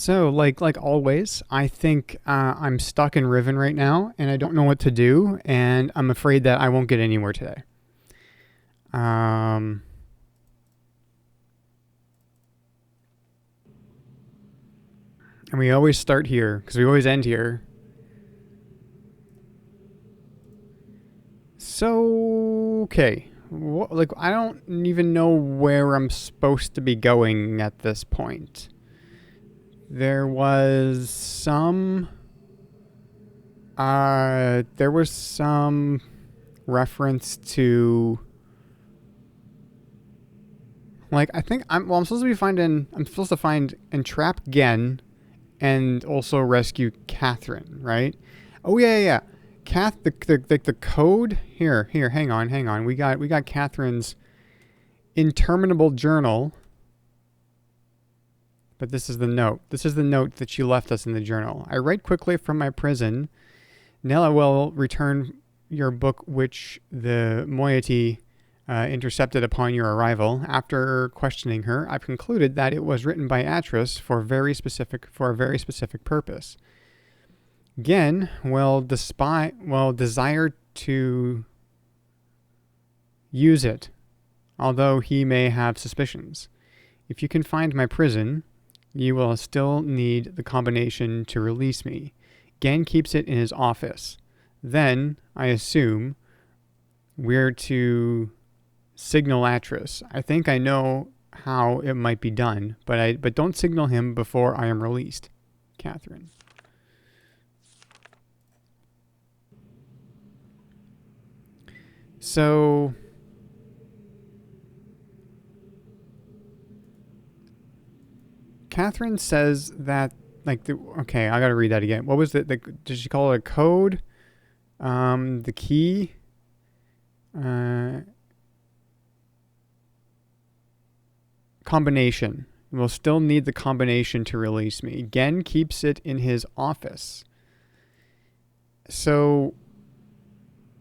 So, like always, I think I'm stuck in Riven right now, and I don't know what to do, and I'm afraid that I won't get anywhere today. Um, and we always start here because we always end here. So, okay, I don't even know where I'm supposed to be going at this point. There was some. There was some reference to, like, I think I'm supposed to be finding. I'm supposed to find and trap Gen, and also rescue Catherine, right? Oh yeah. The code here. Hang on. We got Catherine's interminable journal. But this is the note. This is the note that she left us in the journal. I write quickly from my prison. Nella will return your book, which the moiety intercepted upon your arrival. After questioning her, I've concluded that it was written by Atris for a very specific purpose. Gen will desire to use it, although he may have suspicions. If you can find my prison, you will still need the combination to release me. Gen keeps it in his office. Then, I assume, we're to signal Atris. I think I know how it might be done, but don't signal him before I am released. Catherine. So, Catherine says that, okay, I gotta read that again. What was did she call it a code? The key. Combination. We'll still need the combination to release me. Gen keeps it in his office. So,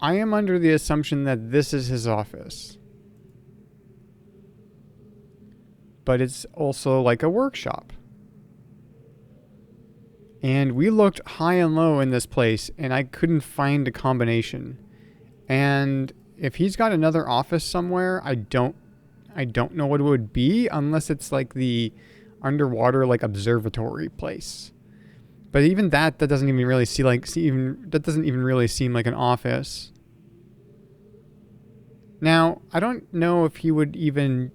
I am under the assumption that this is his office. But it's also like a workshop. And we looked high and low in this place, and I couldn't find a combination. And if he's got another office somewhere, I don't know what it would be, unless it's like the underwater observatory place. But even that doesn't even really that doesn't even really seem like an office. Now, I don't know if he would even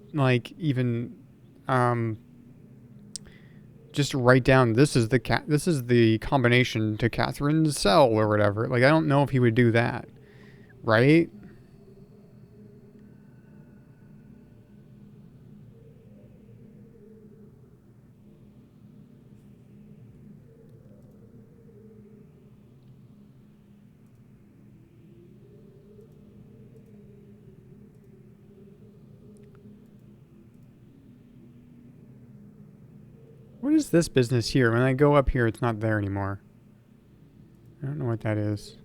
just write down this is the combination to Catherine's cell or whatever. I don't know if he would do that, right? What is this business here? When I go up here, it's not there anymore. I don't know what that is.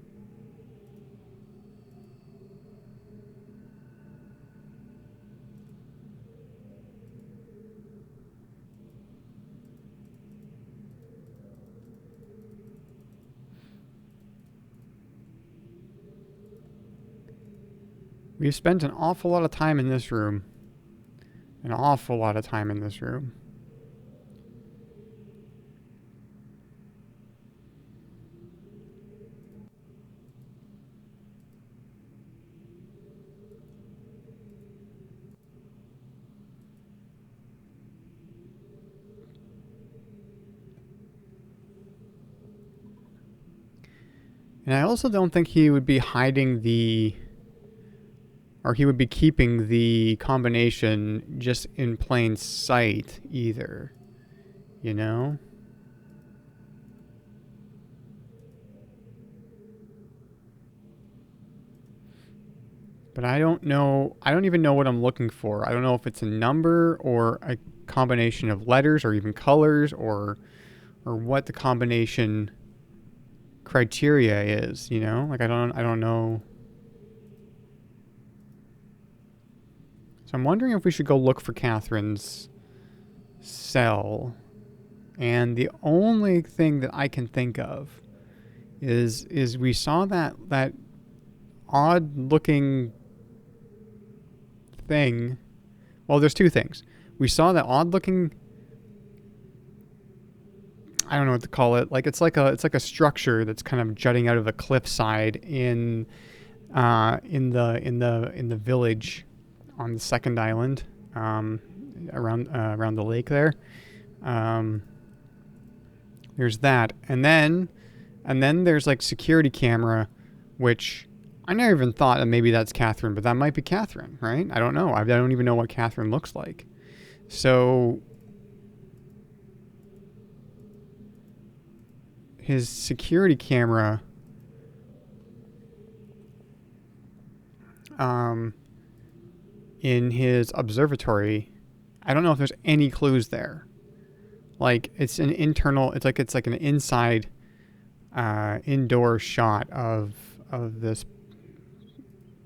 We've spent an awful lot of time in this room. An awful lot of time in this room. And I also don't think he would be hiding or he would be keeping the combination just in plain sight either. You know? But I don't know. I don't even know what I'm looking for. I don't know if it's a number or a combination of letters or even colors or what the combination criteria is, you know? I don't know. So I'm wondering if we should go look for Catherine's cell. And the only thing that I can think of is we saw that odd looking thing. Well, there's two things. We saw that odd looking, I don't know what to call it. Like it's like a structure that's kind of jutting out of the cliffside in the village on the second island, around the lake there. There's that, and then there's like security camera, which I never even thought that maybe that's Catherine, but that might be Catherine, right? I don't know. I don't even know what Catherine looks like. So his security camera, in his observatory, I don't know if there's any clues there. Like it's an internal, it's like an inside, indoor shot of this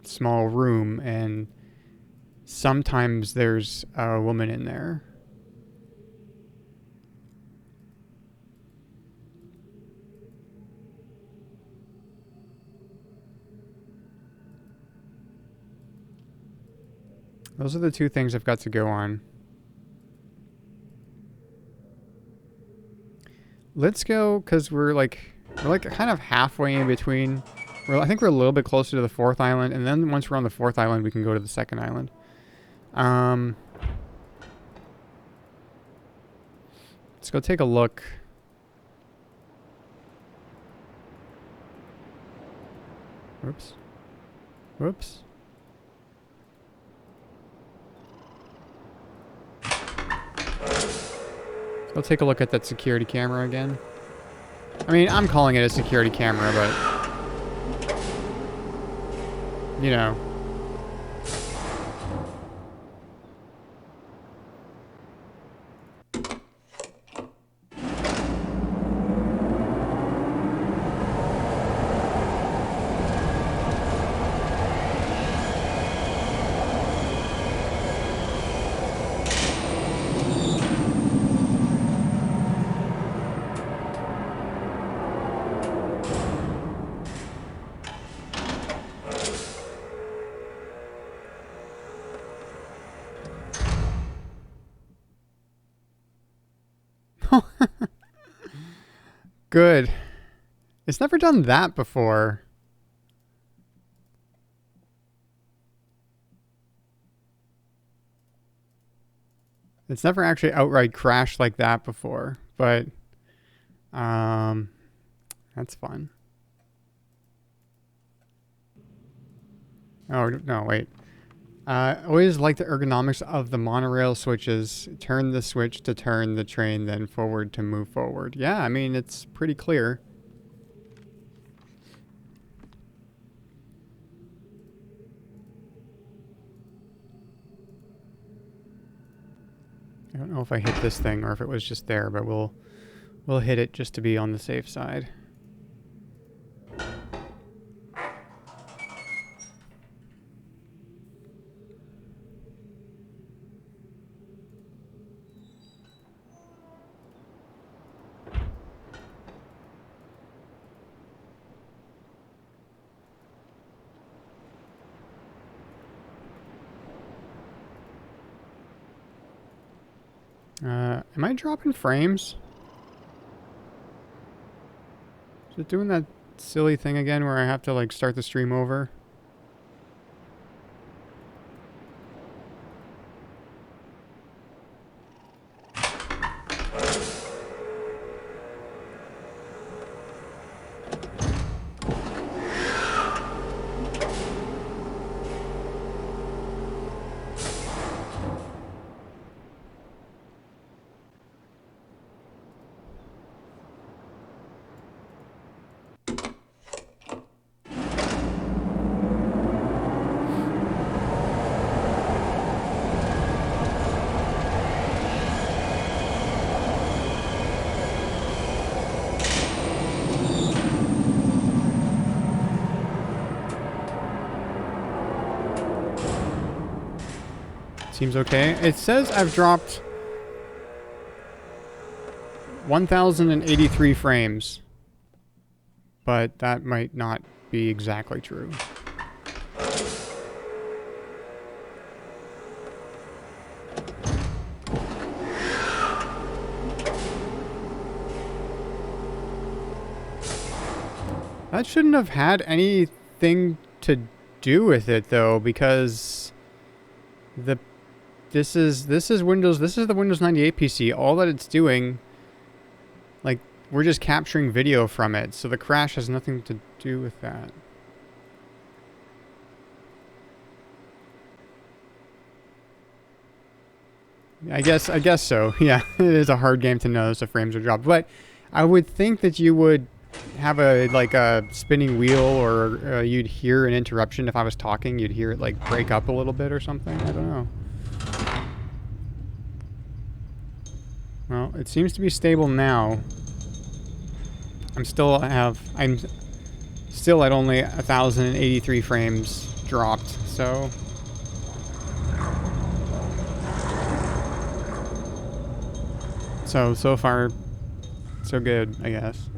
small room, and sometimes there's a woman in there. Those are the two things I've got to go on. Let's go, because we're like kind of halfway in between. I think we're a little bit closer to the fourth island, and then once we're on the fourth island, we can go to the second island. Let's go take a look. Whoops. Whoops. I'll take a look at that security camera again. I mean, I'm calling it a security camera, but you know. Good. It's never done that before. It's never actually outright crashed like that before, but that's fun. Oh, no, wait. Always like the ergonomics of the monorail switches. Turn the switch to turn the train, then forward to move forward. Yeah, I mean, it's pretty clear. I don't know if I hit this thing or if it was just there, but we'll hit it just to be on the safe side. Am I dropping frames? Is it doing that silly thing again where I have to like start the stream over? Seems okay. It says I've dropped 1,083 frames. But that might not be exactly true. That shouldn't have had anything to do with it though, because this is the Windows 98 PC. All that it's doing, like, we're just capturing video from it, so the crash has nothing to do with that. I guess so. Yeah, it is a hard game to notice the frames are dropped, but I would think that you would have a spinning wheel, or you'd hear an interruption if I was talking. You'd hear it like break up a little bit or something. I don't know. Well, it seems to be stable now. I'm still at only 1,083 frames dropped, so. So far, so good, I guess.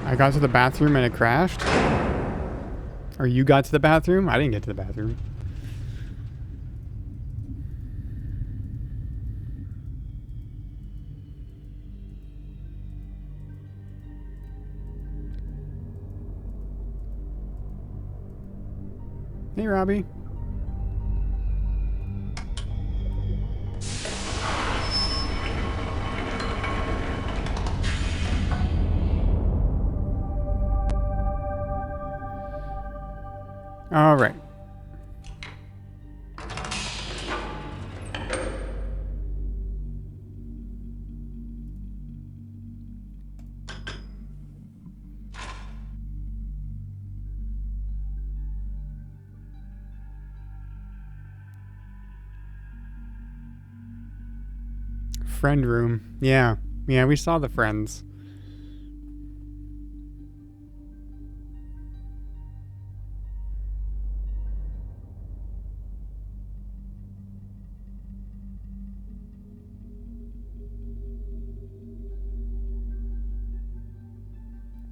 I got to the bathroom and it crashed? Or you got to the bathroom? I didn't get to the bathroom. Hey, Robbie. All right. Friend room. Yeah. Yeah, we saw the friends.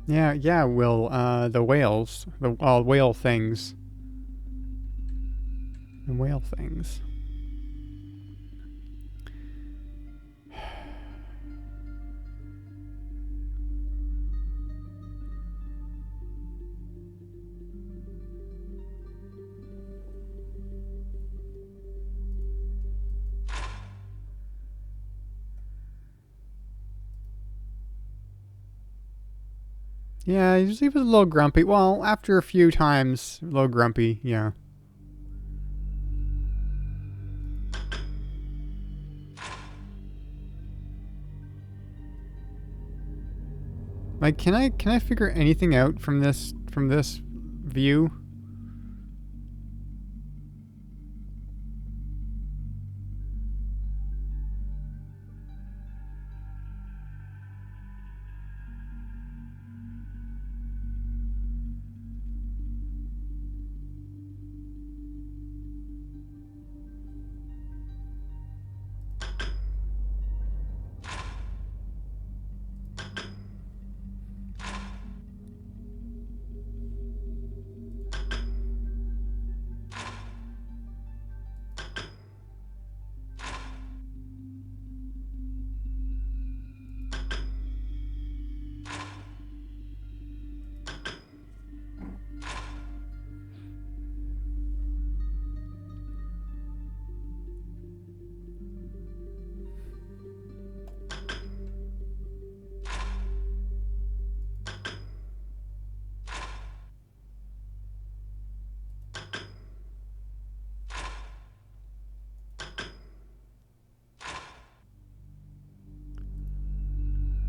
Yeah, Will, the whales. The whale things. The whale things. Yeah, he was a little grumpy. Well, after a few times, a little grumpy, yeah. Like, can I figure anything out from this view?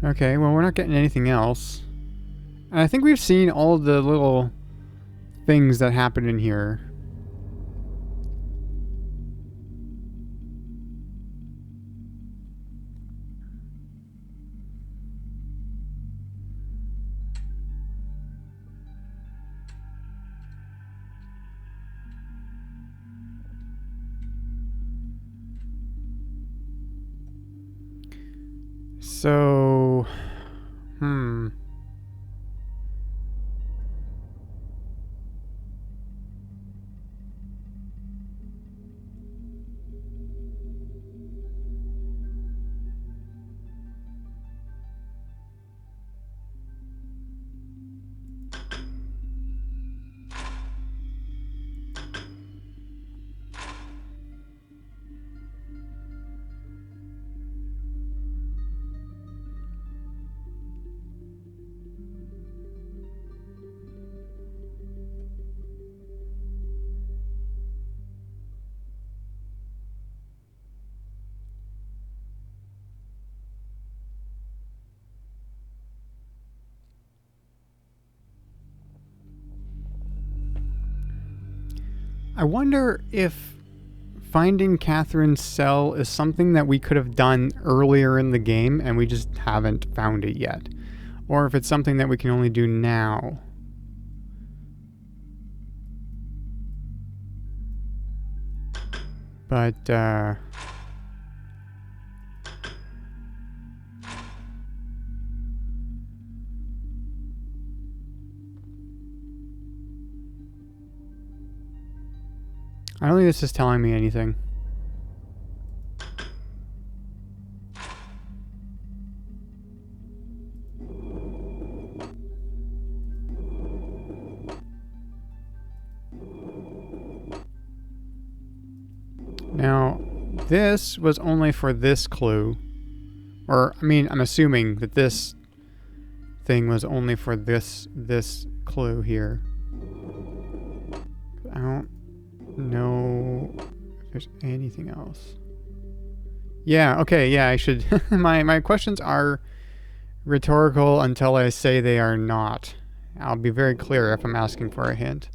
Okay, well, we're not getting anything else. And I think we've seen all the little things that happen in here. So, I wonder if finding Catherine's cell is something that we could have done earlier in the game and we just haven't found it yet. Or if it's something that we can only do now. But, I don't think this is telling me anything. Now, this was only for this clue. Or, I mean, I'm assuming that this thing was only for this clue here. I don't know if there's anything else. Yeah, okay, yeah, I should... my questions are rhetorical until I say they are not. I'll be very clear if I'm asking for a hint.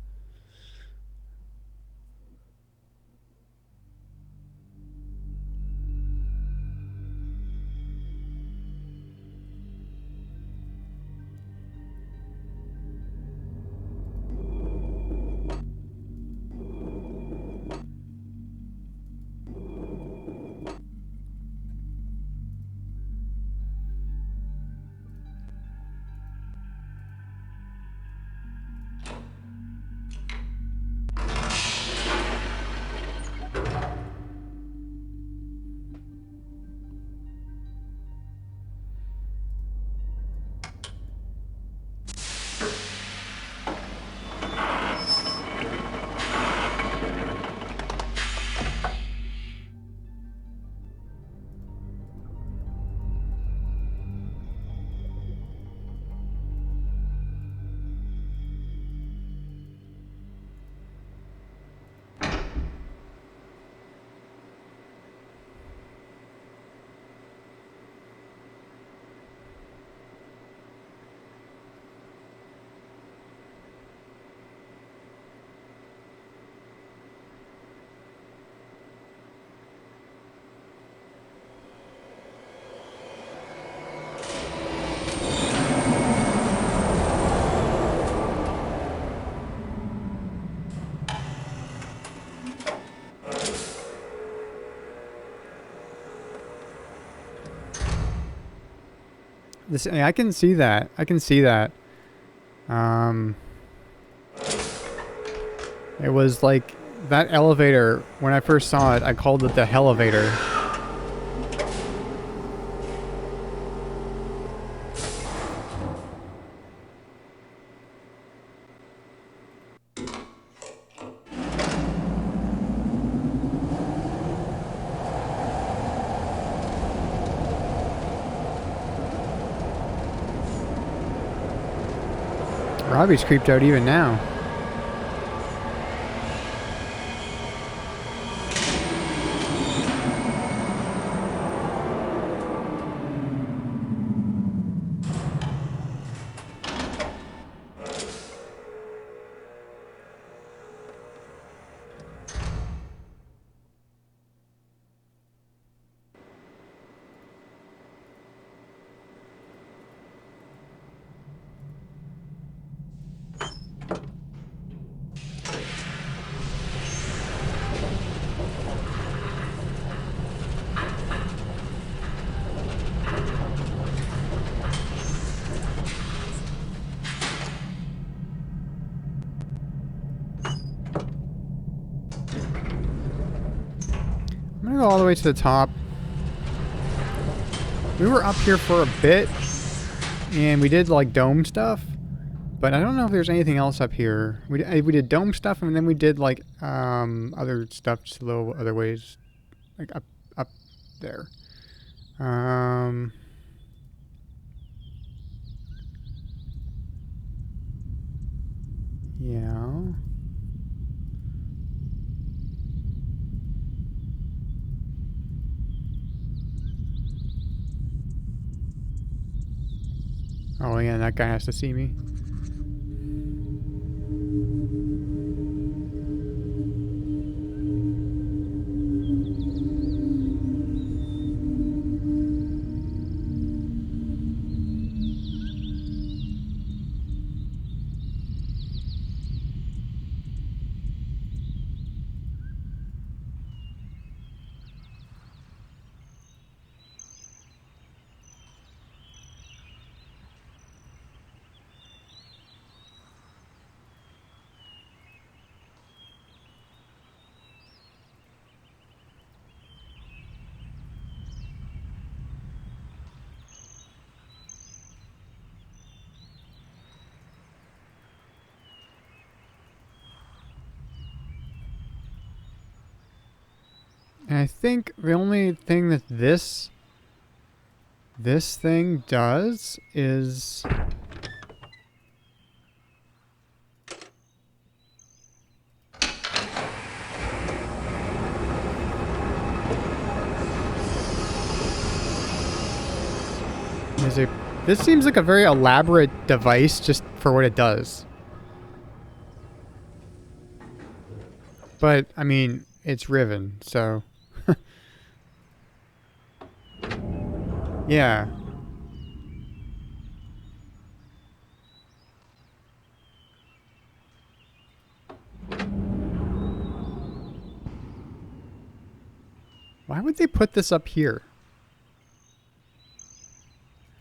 This, I can see that. I can see that. It was like that elevator. When I first saw it, I called it the Hellevator. Robbie's creeped out even now. go all the way to the top. We were up here for a bit, and we did like dome stuff, but I don't know if there's anything else up here. We did dome stuff, and then we did like other stuff, just a little other ways, like up there. Yeah. Oh yeah, that guy has to see me. And I think the only thing that this thing does is this seems like a very elaborate device just for what it does. But I mean, it's Riven, so yeah. Why would they put this up here?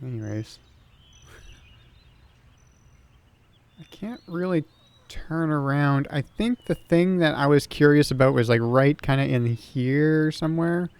Anyways. I can't really turn around. I think the thing that I was curious about was like right kind of in here somewhere.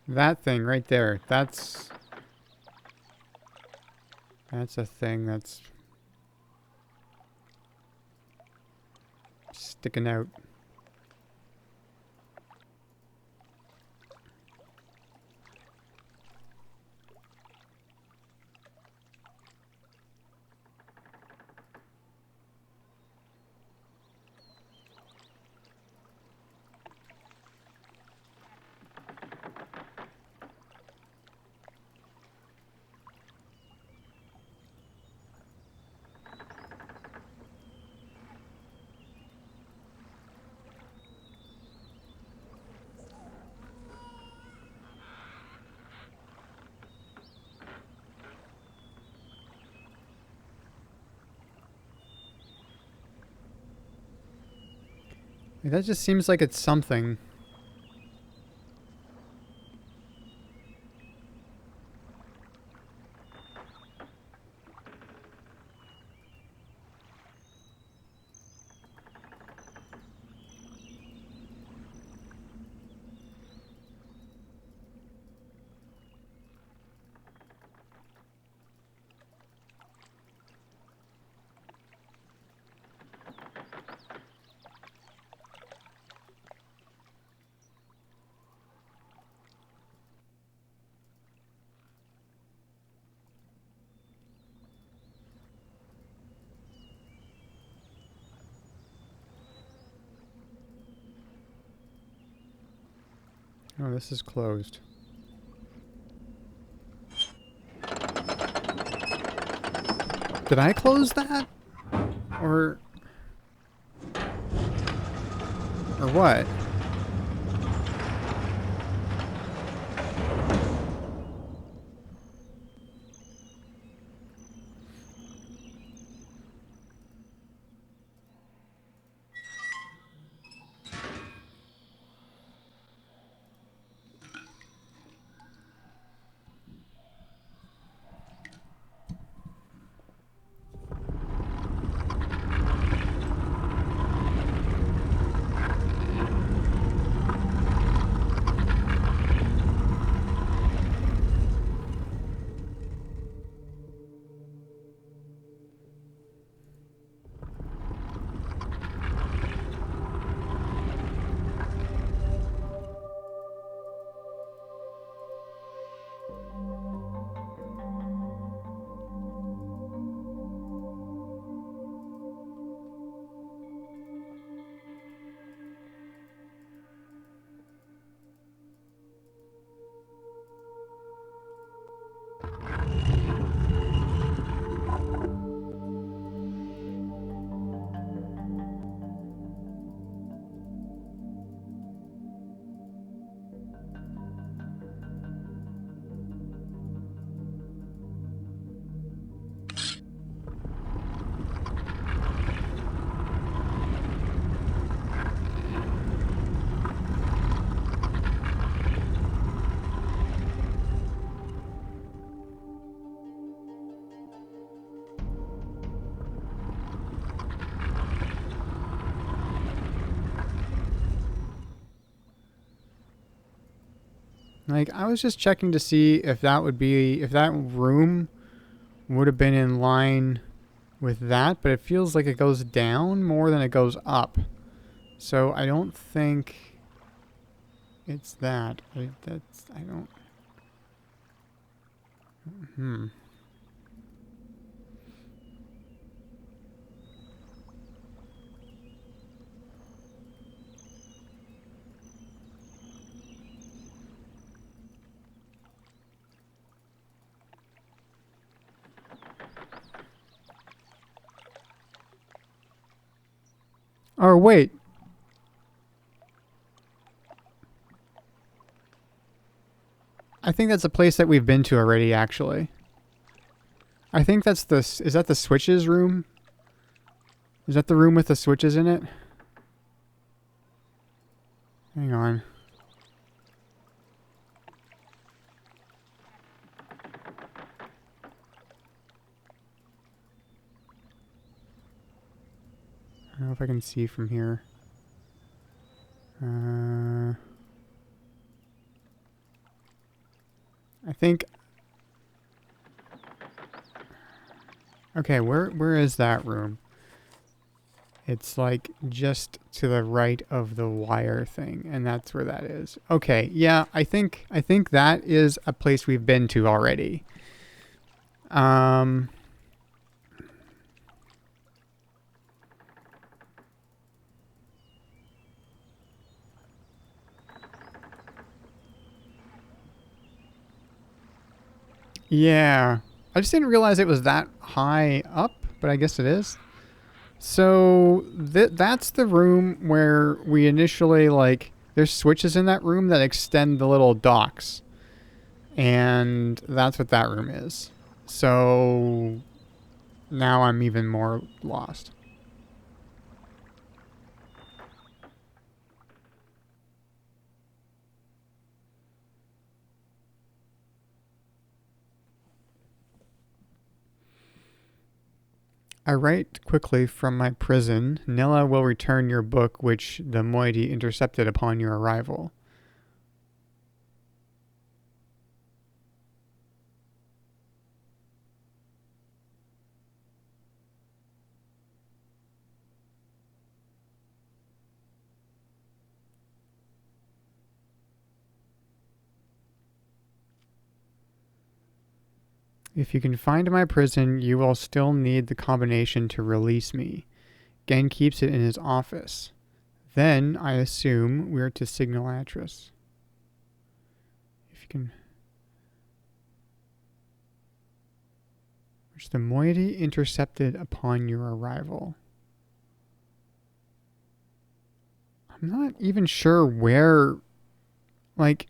That thing right there. That's a thing that's sticking out. That just seems like it's something. Oh, this is closed. Did I close that? Or what? Like, I was just checking to see if that would be, if that room would have been in line with that, but it feels like it goes down more than it goes up. So I don't think it's that. I don't. Hmm. Or wait. I think that's a place that we've been to already, actually. I think that's the... Is that the switches room? Is that the room with the switches in it? Hang on. I don't know if I can see from here. I think... Okay, where is that room? It's like just to the right of the wire thing, and that's where that is. Okay, yeah, I think that is a place we've been to already. Yeah. I just didn't realize it was that high up, but I guess it is. So that's the room where we initially, like, there's switches in that room that extend the little docks. And that's what that room is. So now I'm even more lost. I write quickly from my prison. Nella will return your book, which the moiety intercepted upon your arrival. If you can find my prison, you will still need the combination to release me. Gen keeps it in his office. Then, I assume, we're to signal Atris. If you can... Which the moiety intercepted upon your arrival. I'm not even sure where... Like...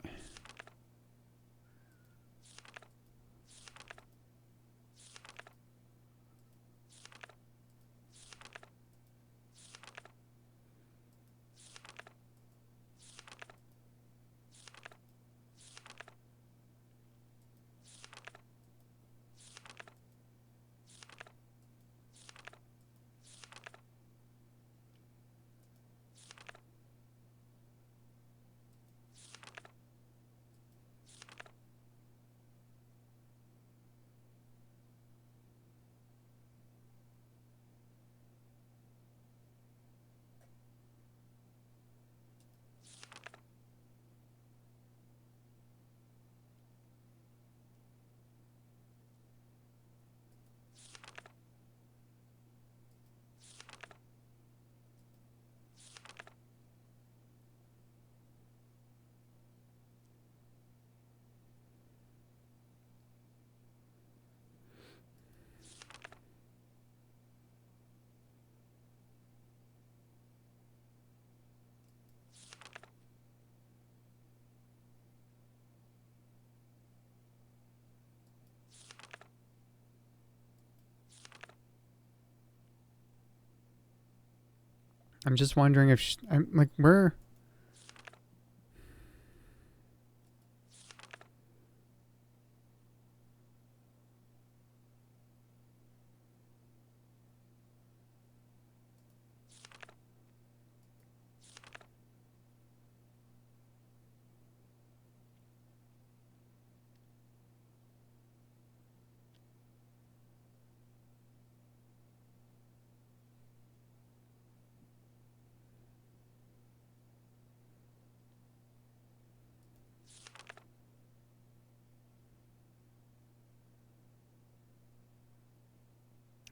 I'm just wondering if... I'm like, where...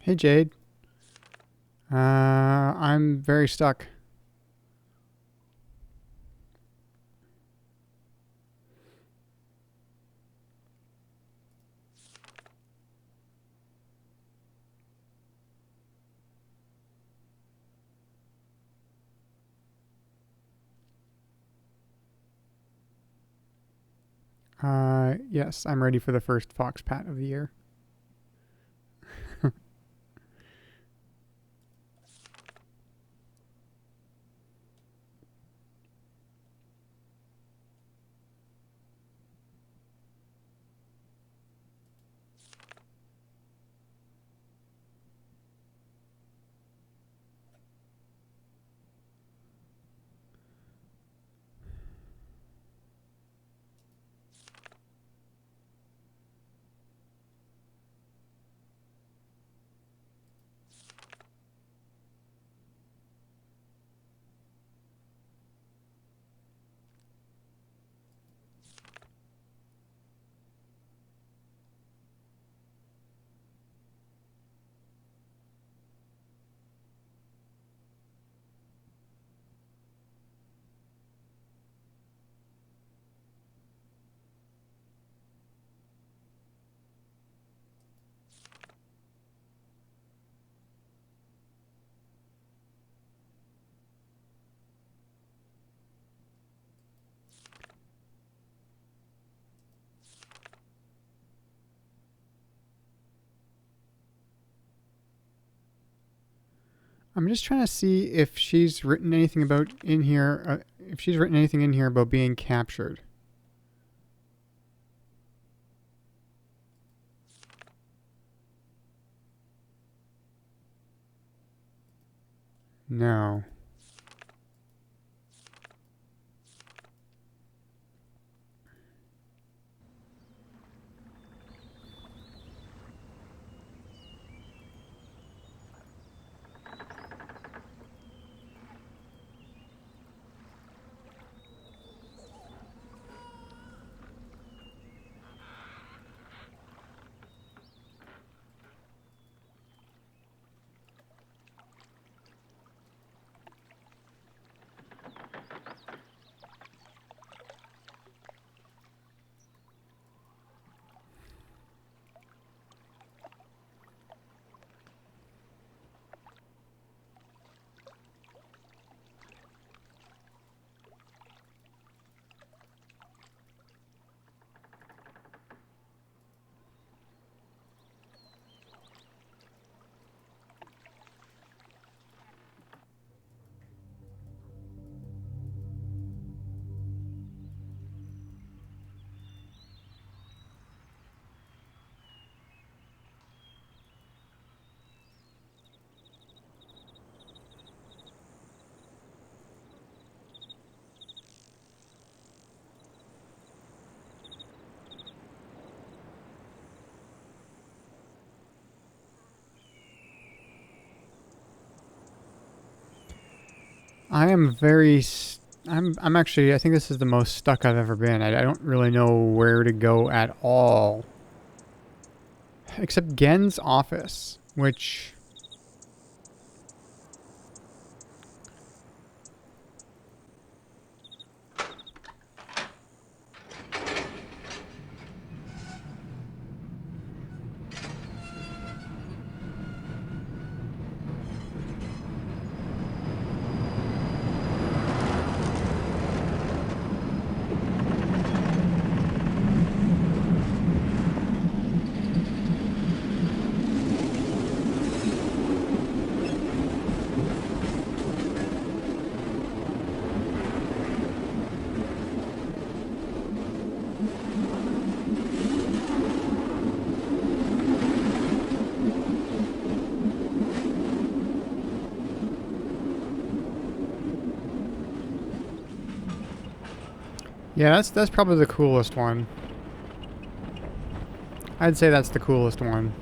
Hey, Jade. I'm very stuck. Yes, I'm ready for the first fox pat of the year. I'm just trying to see if she's written anything about in here, if she's written anything in here about being captured. No. I am very... I'm actually... I think this is the most stuck I've ever been. I don't really know where to go at all. Except Gen's office, which... Yeah, that's probably the coolest one. I'd say that's the coolest one.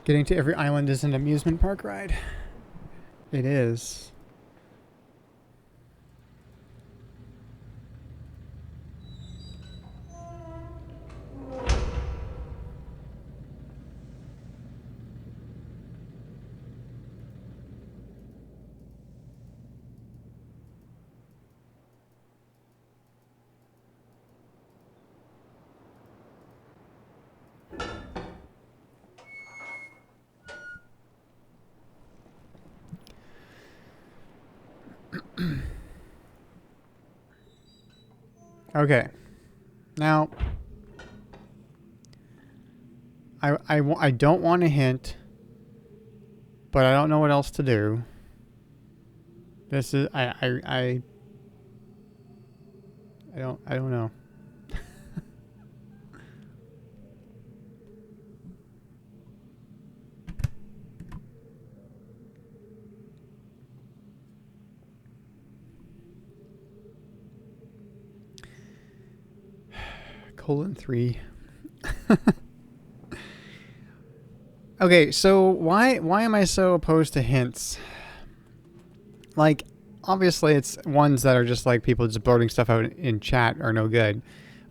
Getting to every island is an amusement park ride. It is. Okay. Now, I don't want to hint, but I don't know what else to do. This is I don't know. :3. Okay, so why am I so opposed to hints? Like, obviously it's ones that are just like people just blurting stuff out in chat are no good.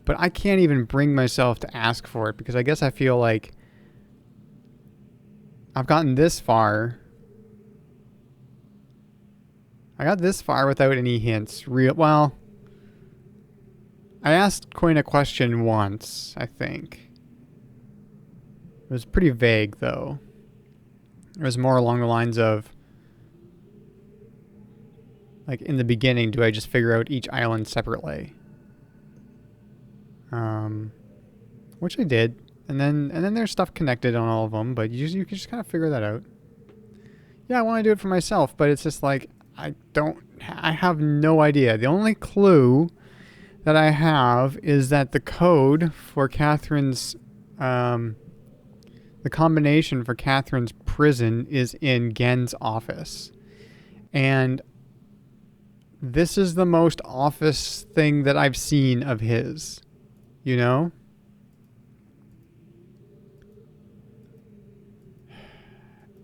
But I can't even bring myself to ask for it because I guess I feel like I've gotten this far. I got this far without any hints. Well, I asked Coin a question once, I think. It was pretty vague, though. It was more along the lines of, like, in the beginning, do I just figure out each island separately? Which I did. And then there's stuff connected on all of them, but you can just kind of figure that out. Yeah, I want to do it for myself, but it's just like, I have no idea. The only clue that I have is that the code for Catherine's, the combination for Catherine's prison is in Gen's office. And this is the most office thing that I've seen of his, you know?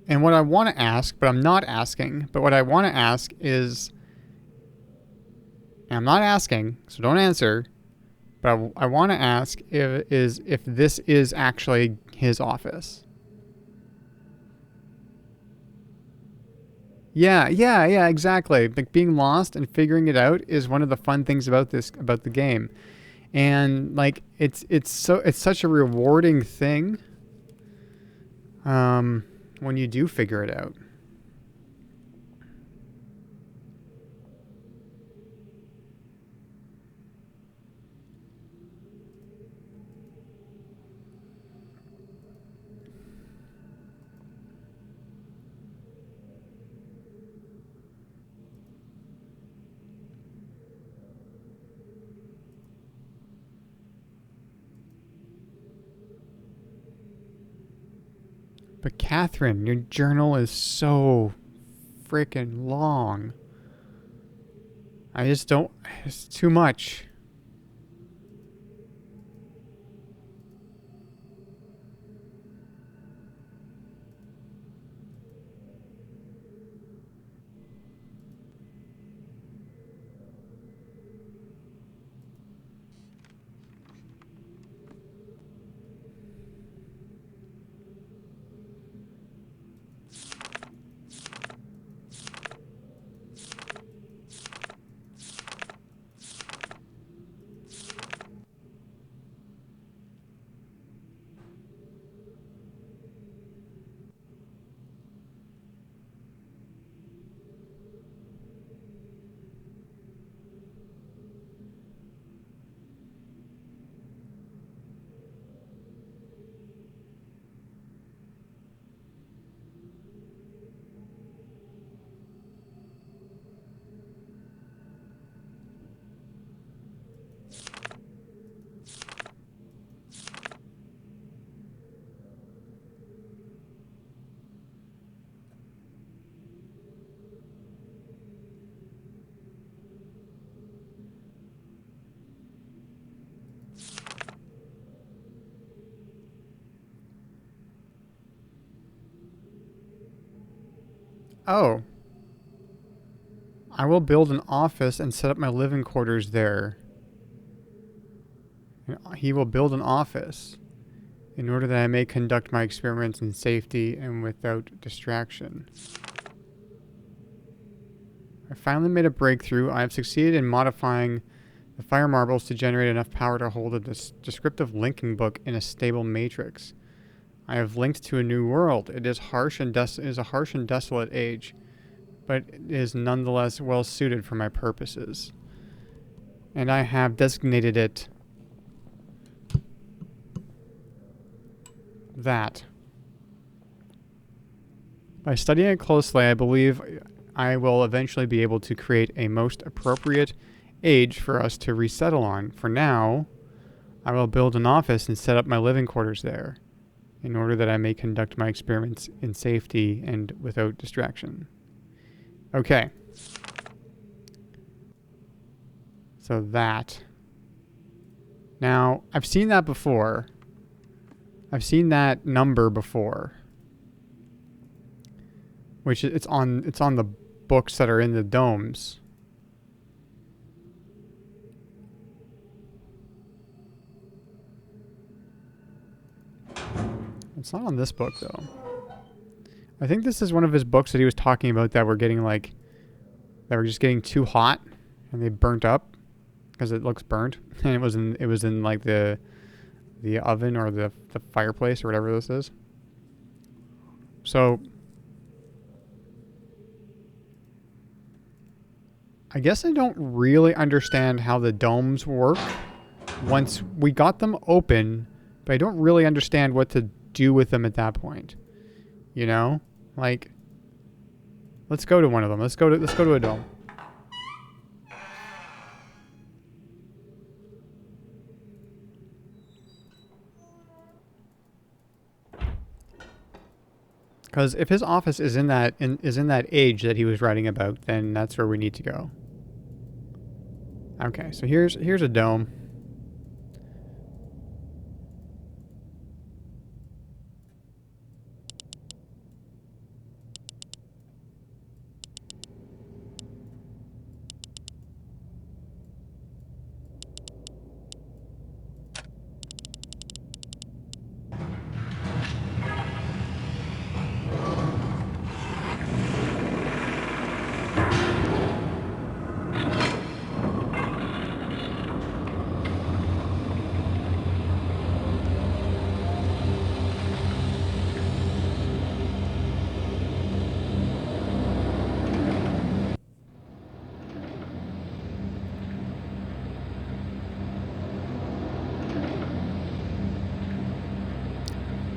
And what I want to ask, but I'm not asking, but what I want to ask is, and I'm not asking, so don't answer, but I want to ask if this is actually his office. Yeah, exactly. Like being lost and figuring it out is one of the fun things about the game. And like it's such a rewarding thing when you do figure it out. But Catherine, your journal is so freaking long. I just don't. It's too much. Oh. I will build an office and set up my living quarters there. He will build an office in order that I may conduct my experiments in safety and without distraction. I finally made a breakthrough. I have succeeded in modifying the fire marbles to generate enough power to hold a descriptive linking book in a stable matrix. I have linked to a new world. It is a harsh and desolate age, but it is nonetheless well suited for my purposes. And I have designated it that. By studying it closely, I believe I will eventually be able to create a most appropriate age for us to resettle on. For now, I will build an office and set up my living quarters there, in order that I may conduct my experiments in safety and without distraction. Okay. So that. Now, I've seen that before. I've seen that number before. which it's on the books that are in the domes. It's not on this book though. I think this is one of his books that he was talking about that were getting like that were just getting too hot and they burnt up because it looks burnt and it was in like the oven or the fireplace or whatever this is. So I guess I don't really understand how the domes work once we got them open, but I don't really understand what to do with them at that point. You know? Like, let's go to one of them. Let's go to a dome. Because if his office is in that age that he was writing about, then that's where we need to go. Okay, so here's a dome.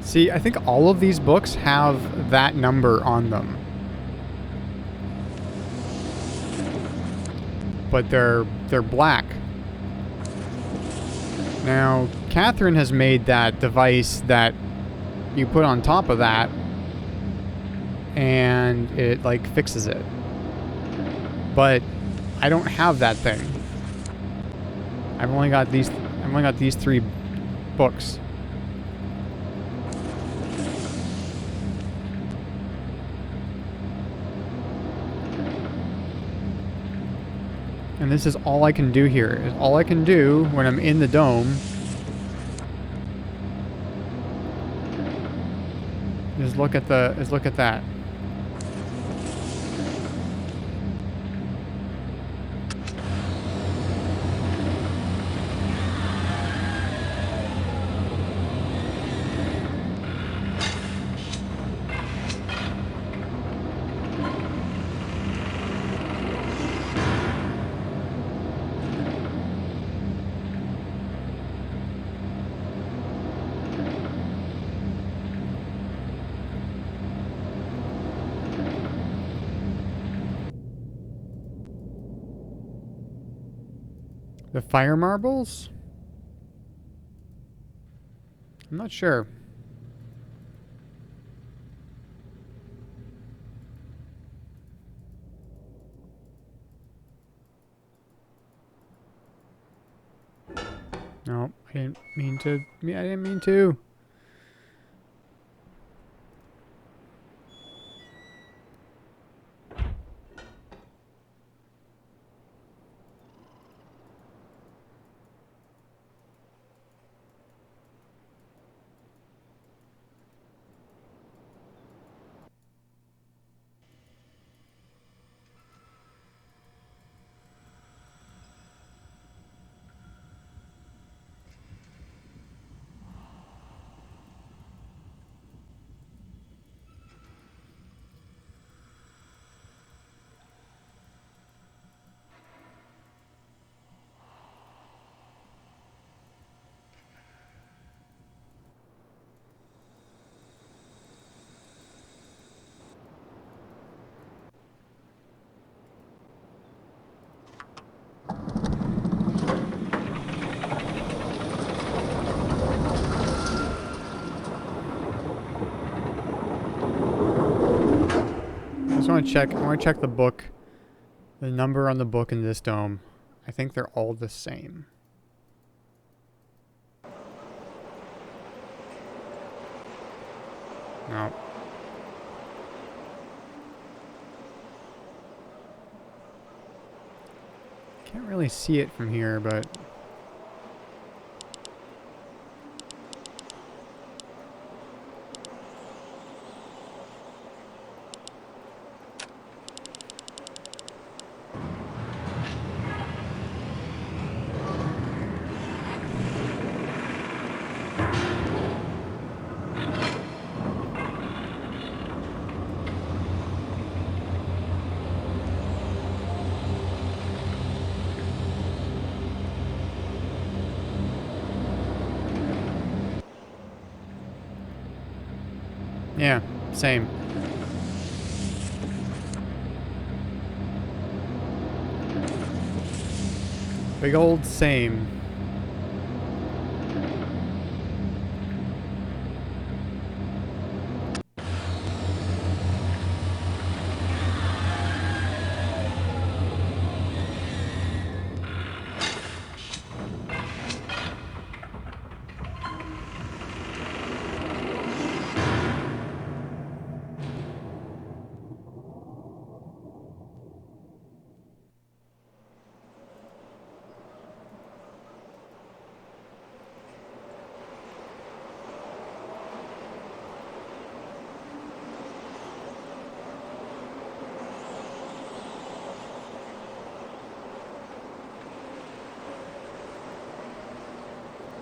See, I think all of these books have that number on them. But they're black. Now, Catherine has made that device that you put on top of that and it like fixes it. But I don't have that thing. I've only got these 3 books. And this is all I can do here. Is all I can do when I'm in the dome is look at that. The fire marbles? I'm not sure. No, I didn't mean to. I didn't mean to. I just want to check. I want to check the book. The number on the book in this dome. I think they're all the same. No. Can't really see it from here, but... Yeah, same. Big old same.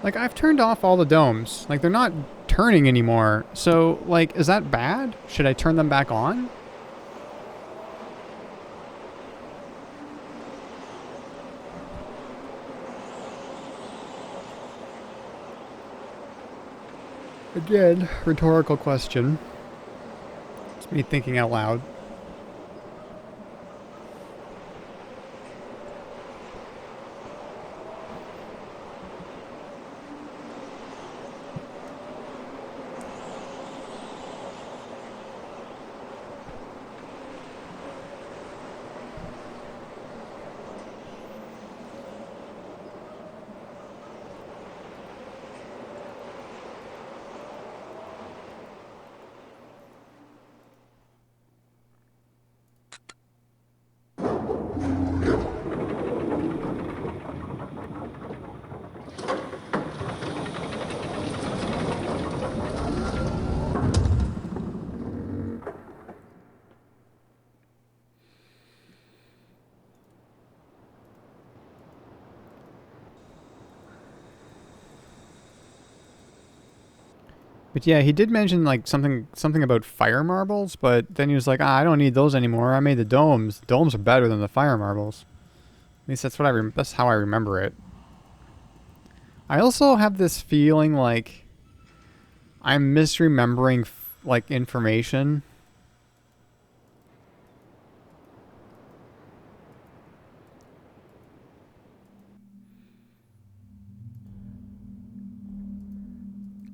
Like, I've turned off all the domes. Like, they're not turning anymore. So, like, is that bad? Should I turn them back on? Again, rhetorical question. It's me thinking out loud. But yeah, he did mention like something about fire marbles, but then he was like, I don't need those anymore. I made the domes. Domes are better than the fire marbles. At least that's what that's how I remember it. I also have this feeling like I'm misremembering like information.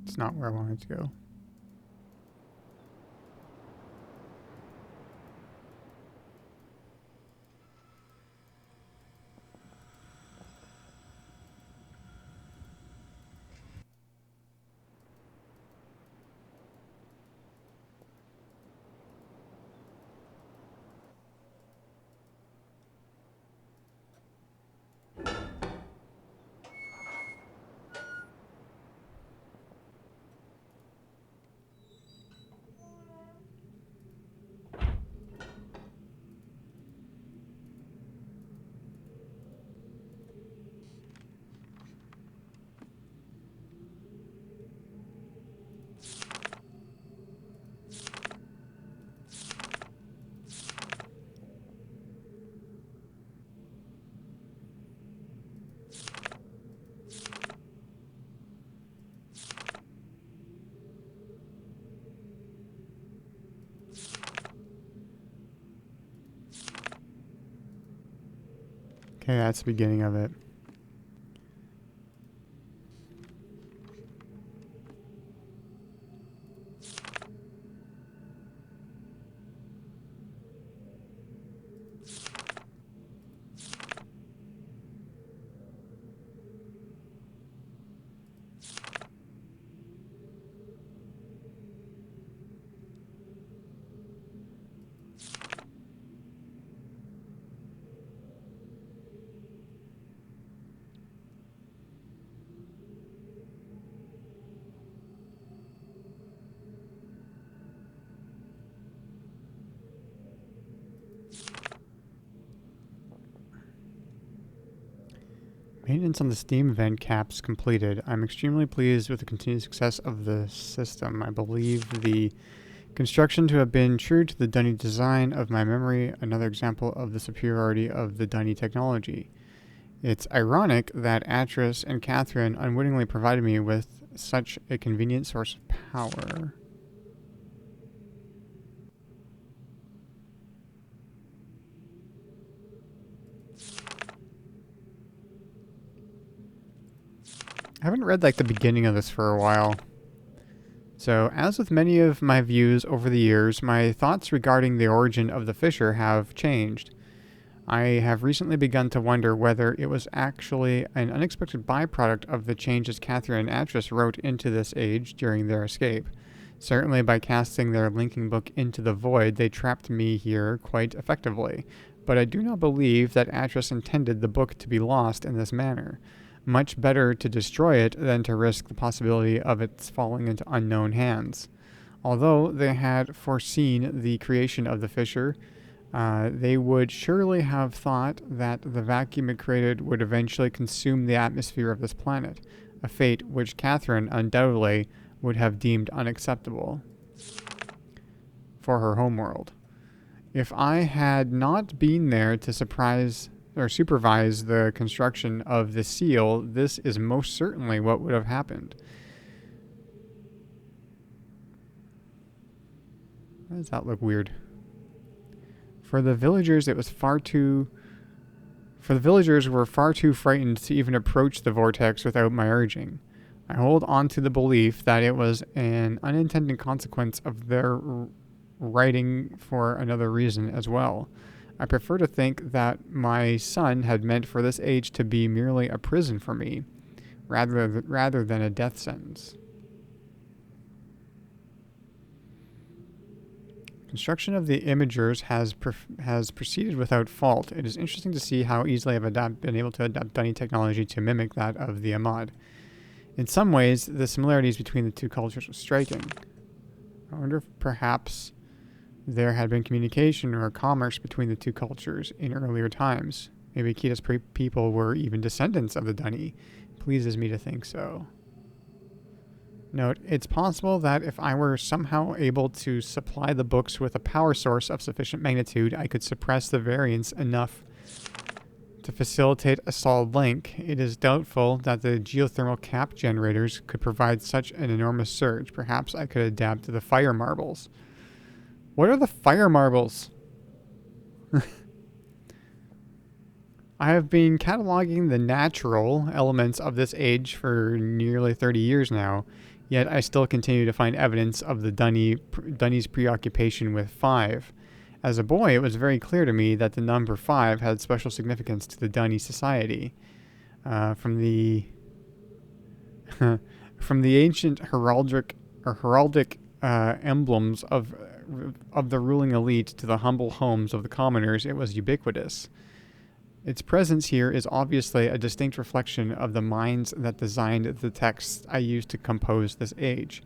It's not where I wanted to go. Okay, that's the beginning of it. Maintenance on the steam vent caps completed. I'm extremely pleased with the continued success of the system. I believe the construction to have been true to the Dunny design of my memory, another example of the superiority of the Dunny technology. It's ironic that Atris and Catherine unwittingly provided me with such a convenient source of power. I haven't read like the beginning of this for a while. So, as with many of my views over the years, my thoughts regarding the origin of the fissure have changed. I have recently begun to wonder whether it was actually an unexpected byproduct of the changes Catherine and Atris wrote into this age during their escape. Certainly by casting their linking book into the void, they trapped me here quite effectively. But I do not believe that Atris intended the book to be lost in this manner. Much better to destroy it than to risk the possibility of its falling into unknown hands. Although they had foreseen the creation of the fissure, they would surely have thought that the vacuum it created would eventually consume the atmosphere of this planet, a fate which Catherine undoubtedly would have deemed unacceptable for her homeworld. If I had not been there to supervise the construction of the seal, this is most certainly what would have happened. Why does that look weird? For the villagers were far too frightened to even approach the vortex without my urging. I hold on to the belief that it was an unintended consequence of their writing for another reason as well. I prefer to think that my son had meant for this age to be merely a prison for me, rather than a death sentence. Construction of the imagers has proceeded without fault. It is interesting to see how easily I've been able to adapt Dunny technology to mimic that of the Ahmad. In some ways, the similarities between the two cultures were striking. I wonder if perhaps there had been communication or commerce between the two cultures in earlier times. Maybe Akita's people were even descendants of the Dunny. It pleases me to think so. Note, it's possible that if I were somehow able to supply the books with a power source of sufficient magnitude, I could suppress the variance enough to facilitate a solid link. It is doubtful that the geothermal cap generators could provide such an enormous surge. Perhaps I could adapt to the fire marbles. What are the fire marbles? I have been cataloging the natural elements of this age for nearly 30 years now, yet I still continue to find evidence of the Dunny's preoccupation with 5. As a boy, it was very clear to me that the number 5 had special significance to the Dunny society. From the ancient heraldic emblems of the ruling elite to the humble homes of the commoners, it was ubiquitous. Its presence here is obviously a distinct reflection of the minds that designed the texts I used to compose this age.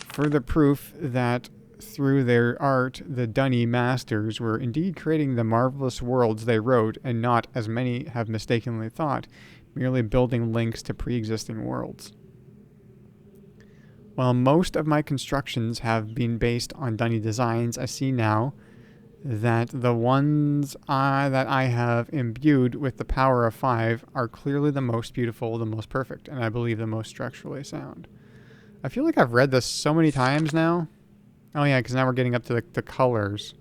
Further proof that through their art, the Dunny masters were indeed creating the marvelous worlds they wrote, and not, as many have mistakenly thought, merely building links to pre-existing worlds. While most of my constructions have been based on Dunny designs, I see now that the ones that I have imbued with the power of 5 are clearly the most beautiful, the most perfect, and I believe the most structurally sound. I feel like I've read this so many times now. Oh yeah, because now we're getting up to the colors.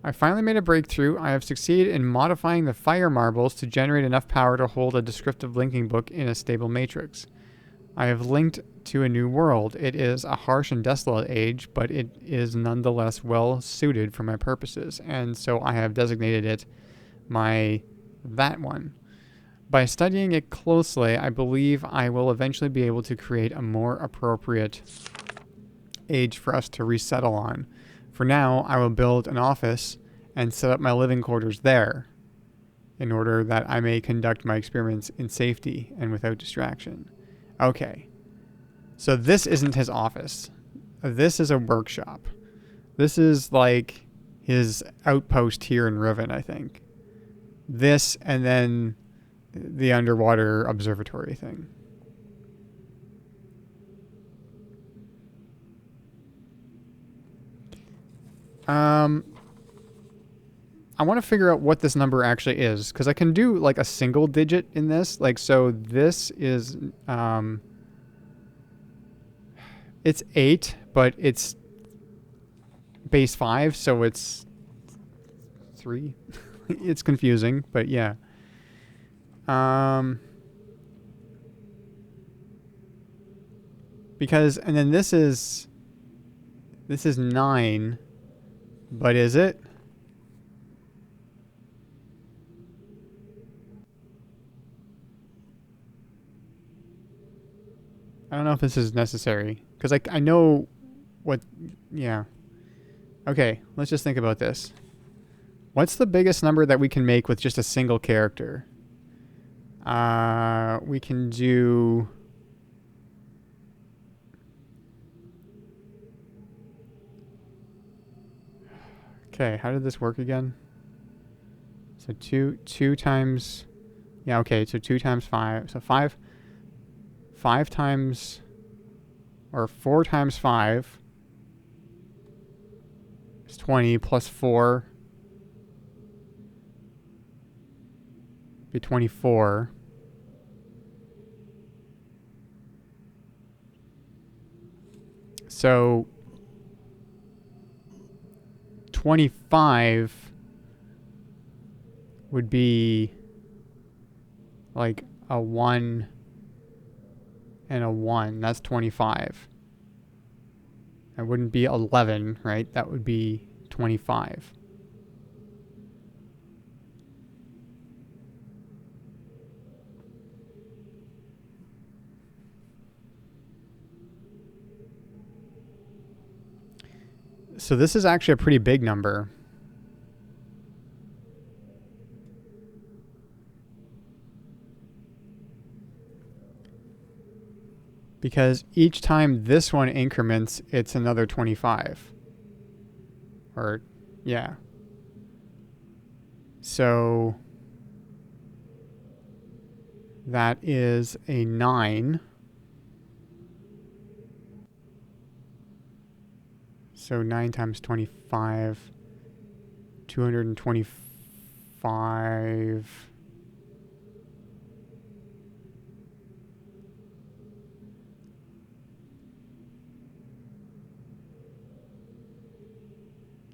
I finally made a breakthrough. I have succeeded in modifying the fire marbles to generate enough power to hold a descriptive linking book in a stable matrix. I have linked to a new world. It is a harsh and desolate age, but it is nonetheless well suited for my purposes, and so I have designated it that one. By studying it closely, I believe I will eventually be able to create a more appropriate age for us to resettle on. For now, I will build an office and set up my living quarters there, in order that I may conduct my experiments in safety and without distraction. Okay, so this isn't his office. This is a workshop. This is like his outpost here in Riven, I think. This and then the underwater observatory thing. I want to figure out what this number actually is, because I can do like a single digit in this. Like, so this is, it's 8, but it's base 5, so it's 3. It's confusing, but yeah. Because, and then this is 9, but is it? I don't know if this is necessary, because I know what, yeah. Okay, let's just think about this. What's the biggest number that we can make with just a single character? We can do... Okay, how did this work again? So 2 times... Yeah, okay, so 2 times 5. So 5 times... Or 4 times 5 is 20, plus 4 be 24. So 25 would be like a 1 and a 1. That's 25. That wouldn't be 11, right? That would be 25. So this is actually a pretty big number. Because each time this one increments, it's another 25. Or, yeah. So that is a 9. So 9 times 25, 225.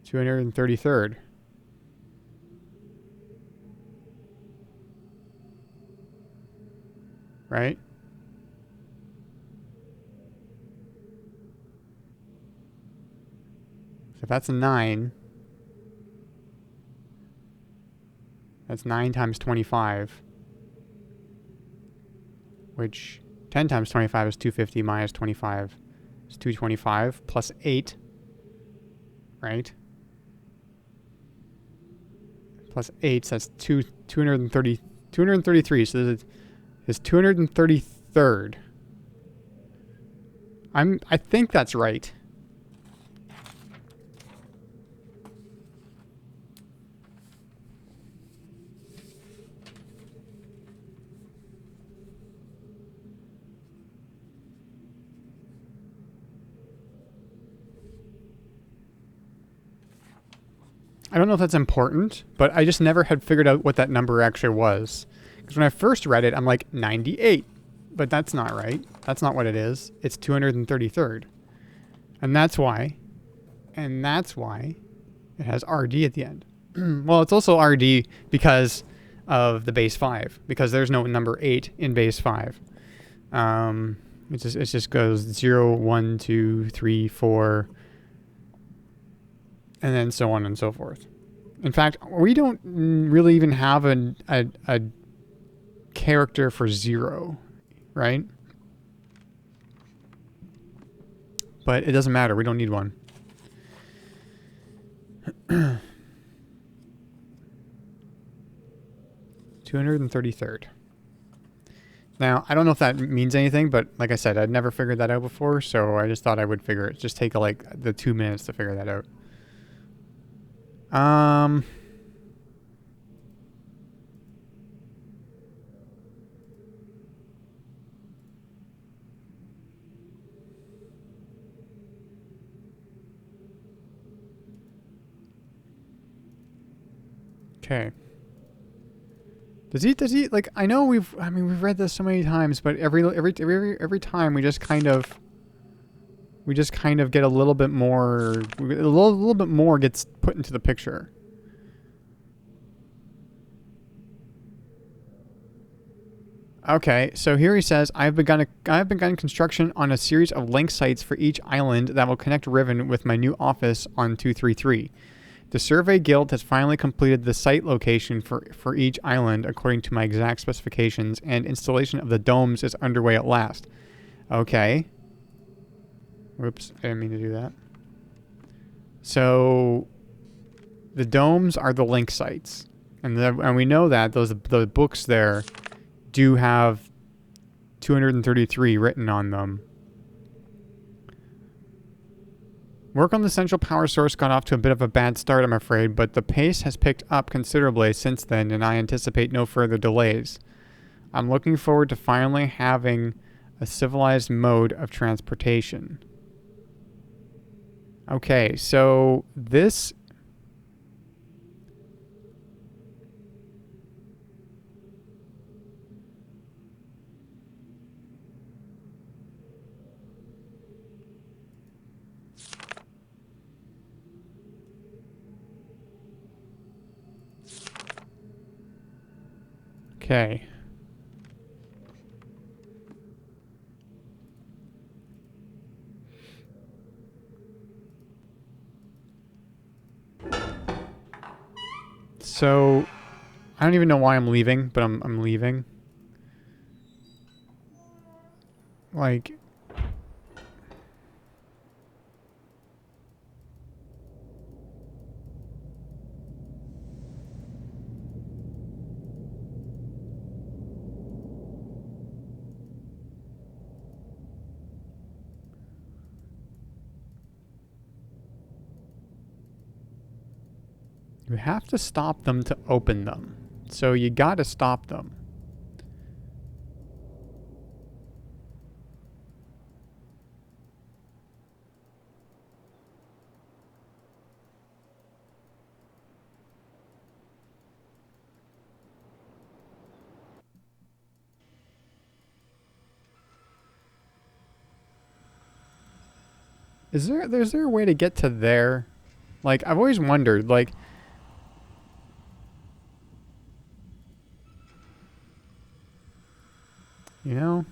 $233rd. Right? So if that's a 9, that's 9 times 25, which 10 times 25 is 250 minus 25 is 225 plus 8, right? Plus 8, so that's 233. So this is 233rd. I think that's right. I don't know if that's important, but I just never had figured out what that number actually was. Because when I first read it, I'm like, 98. But that's not right. That's not what it is. It's 233rd. And that's why it has RD at the end. Well, it's also RD because of the base 5. Because there's no number 8 in base 5. It just goes 0, 1, 2, 3, 4... and then so on and so forth. In fact, we don't really even have a character for 0, right? But it doesn't matter. We don't need one. 233rd. Now, I don't know if that means anything, but like I said, I'd never figured that out before, so I just thought I would figure it. Just take like the 2 minutes to figure that out. Um. Okay. Does he like? I know we've read this so many times, but every time we just kind of get a little bit more, little bit more gets put into the picture. Okay, so here he says, I've begun construction on a series of link sites for each island that will connect Riven with my new office on 233. The Survey Guild has finally completed the site location for each island according to my exact specifications, and installation of the domes is underway at last. Okay. Whoops, I didn't mean to do that. So, the domes are the link sites. And we know that the books there do have 233 written on them. Work on the central power source got off to a bit of a bad start, I'm afraid, but the pace has picked up considerably since then, and I anticipate no further delays. I'm looking forward to finally having a civilized mode of transportation. Okay, so this... Okay. So, I don't even know why I'm leaving, but I'm leaving. Like... You have to stop them to open them. So you gotta stop them. Is there a way to get to there? Like, I've always wondered, like... You know?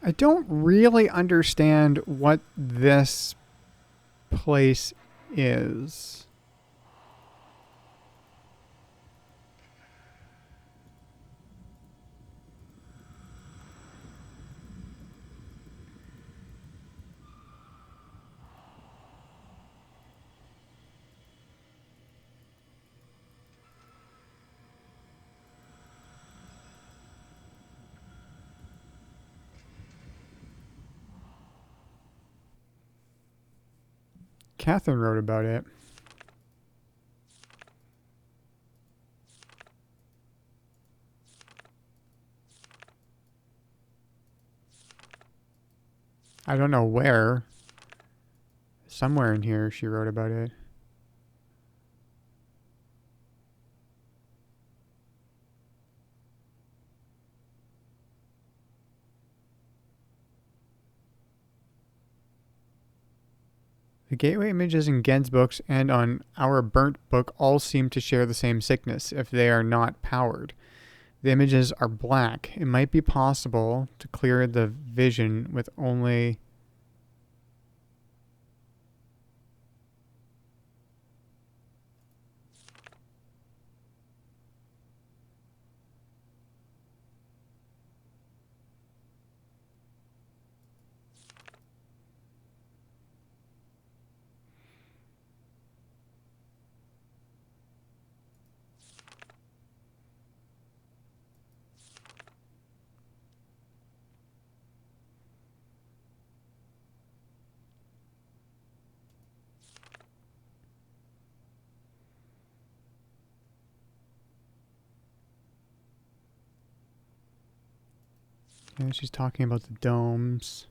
I don't really understand what this place is. Catherine wrote about it. I don't know where. Somewhere in here she wrote about it. The gateway images in Gen's books and on our burnt book all seem to share the same sickness if they are not powered. The images are black. It might be possible to clear the vision with only... Yeah, she's talking about the domes.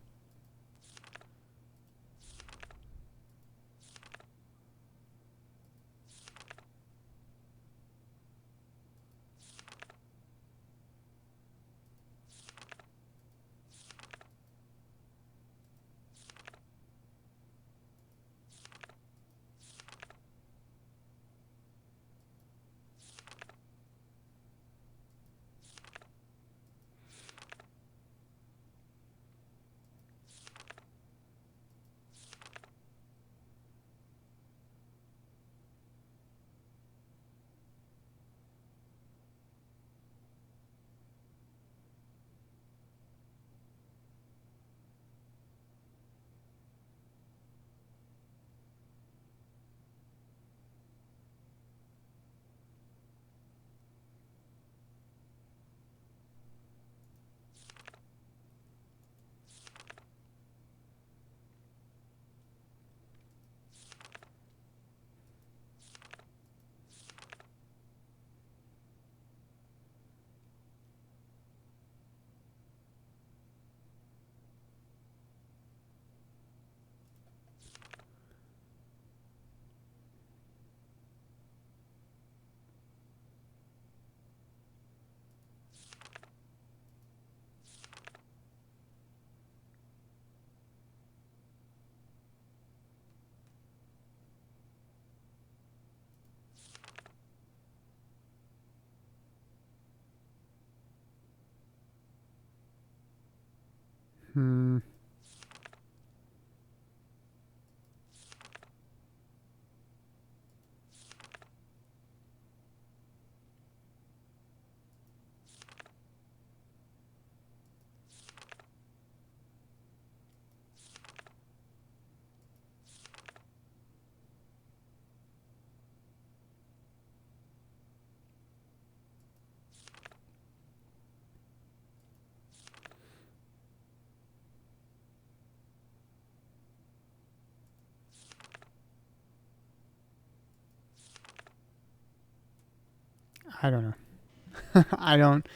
Hmm. I don't know. I don't...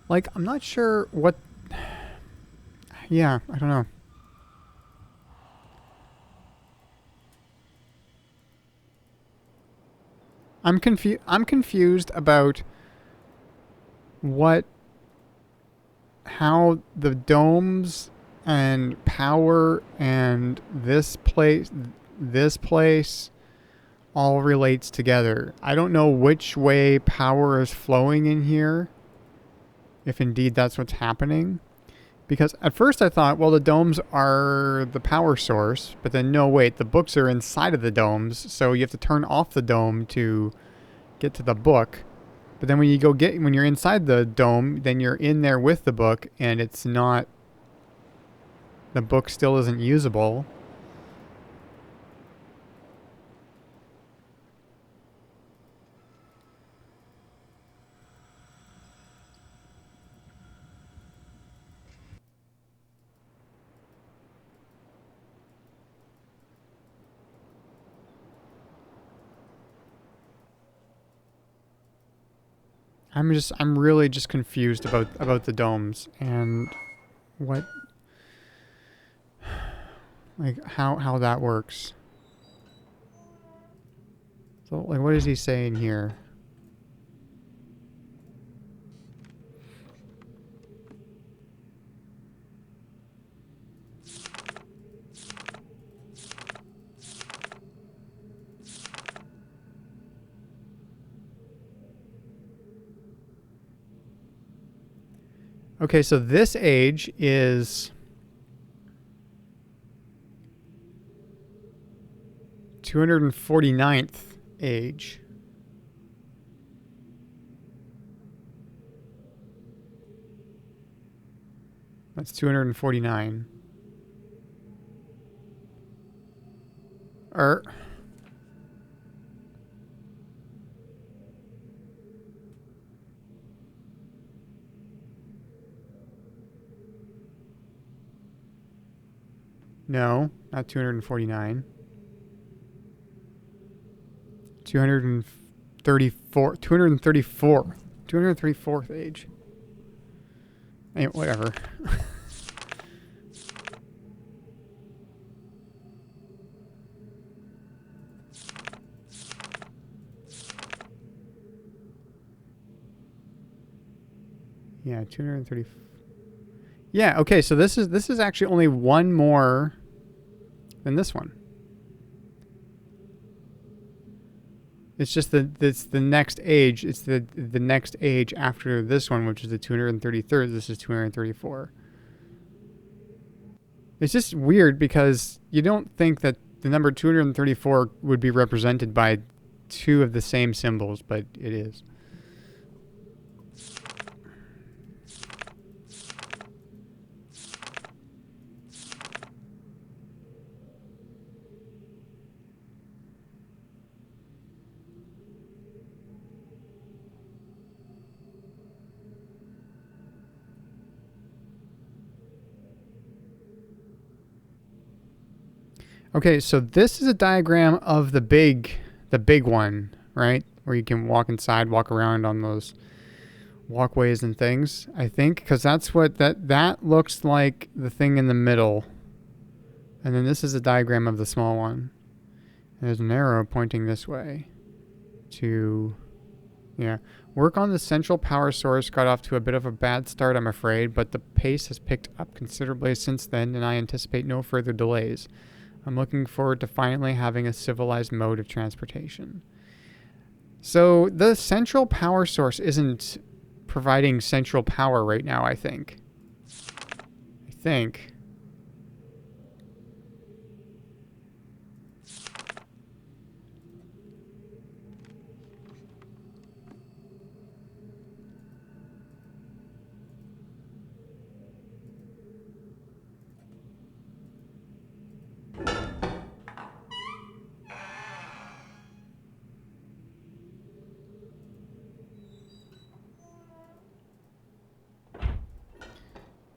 Like, I'm not sure what... Yeah, I don't know. I'm confused about how the domes and power and this place all relates together. I don't know which way power is flowing in here, if indeed that's what's happening. Because at first I thought, well, the domes are the power source, but then no, wait, the books are inside of the domes, so you have to turn off the dome to get to the book. But then when you're inside the dome, then you're in there with the book, and it's not, the book still isn't usable. I'm really just confused about the domes and what, like, how that works. So, like, what is he saying here? Okay, so this age is 249th age. That's 249. No, not 249. 234. 234. 234th age. Hey, whatever. Yeah, 230. Yeah, okay, so this is actually only one more than this one. It's just it's the next age. It's the next age after this one, which is the 233rd. This is 234. It's just weird because you don't think that the number 234 would be represented by two of the same symbols, but it is. Okay, so this is a diagram of the big one, right? Where you can walk inside, walk around on those walkways and things, I think, because that's what that looks like, the thing in the middle. And then this is a diagram of the small one. And there's an arrow pointing this way to, yeah. Work on the central power source got off to a bit of a bad start, I'm afraid, but the pace has picked up considerably since then, and I anticipate no further delays. I'm looking forward to finally having a civilized mode of transportation. So the central power source isn't providing central power right now, I think.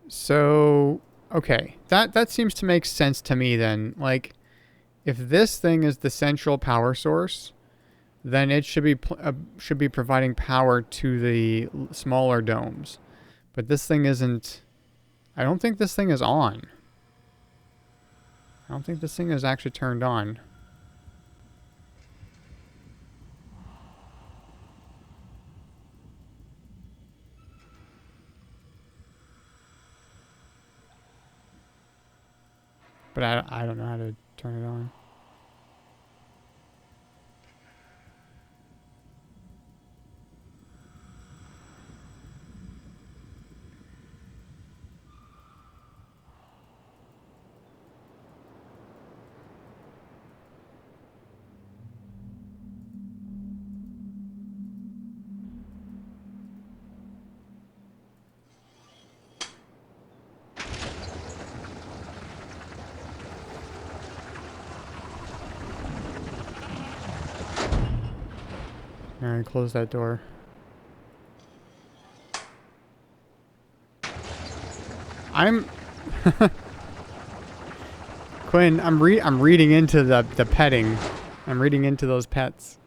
So, okay, that seems to make sense to me then. Like, if this thing is the central power source, then it should be providing power to the smaller domes. But this thing isn't. I don't think this thing is on. I don't think this thing is actually turned on. I don't know how to turn it on. Alright, close that door. I'm Quinn, I'm reading into the petting. I'm reading into those pets.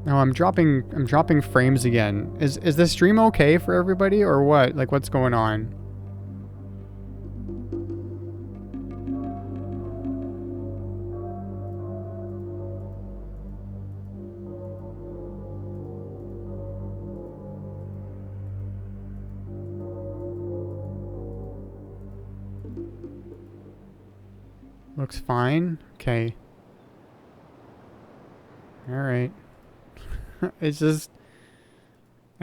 Oh, I'm dropping frames again. Is the stream okay for everybody or what? Like what's going on? Looks fine. Okay. All right. It's just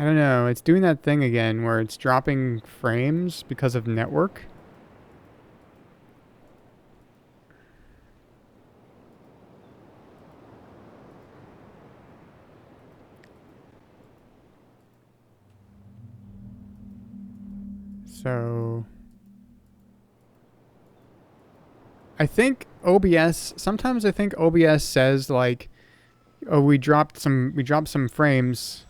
I don't know. It's doing that thing again where it's dropping frames because of network. So I think OBS, sometimes I think OBS says like, oh, we dropped some frames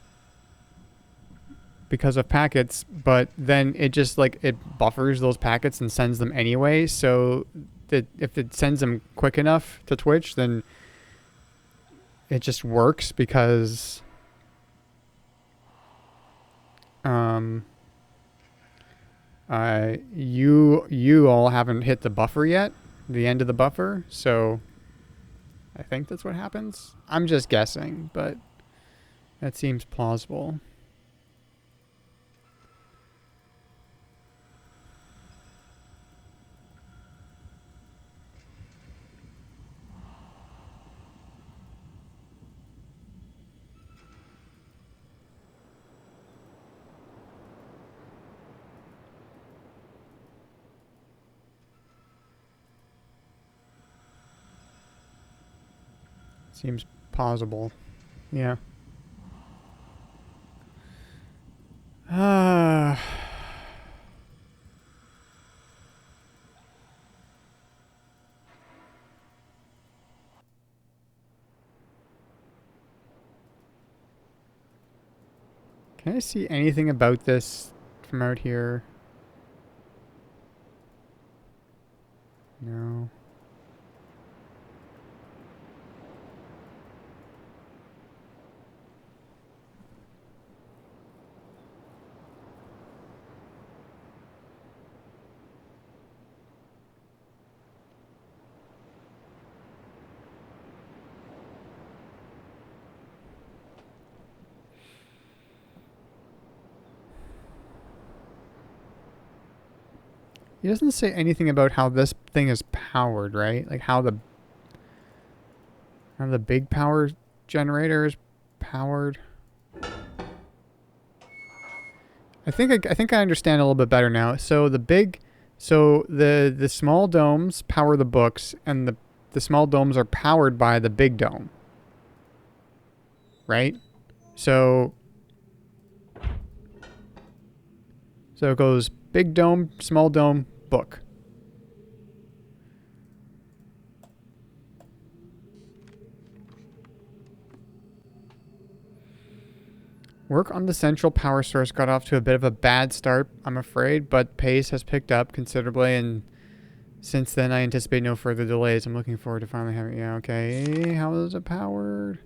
because of packets, but then it just like it buffers those packets and sends them anyway. So that if it sends them quick enough to Twitch, then it just works because you all haven't hit the buffer yet, the end of the buffer. So I think that's what happens. I'm just guessing, but that seems plausible. Seems plausible. Yeah. Can I see anything about this from out here? No. He doesn't say anything about how this thing is powered, right? Like how the big power generator is powered. I think I understand a little bit better now. So the small domes power the books, and the small domes are powered by the big dome, right? So it goes big dome, small dome, book. Work on the central power source got off to a bit of a bad start, I'm afraid, but pace has picked up considerably, and since then I anticipate no further delays. I'm looking forward to finally having... Yeah, okay. How is it powered?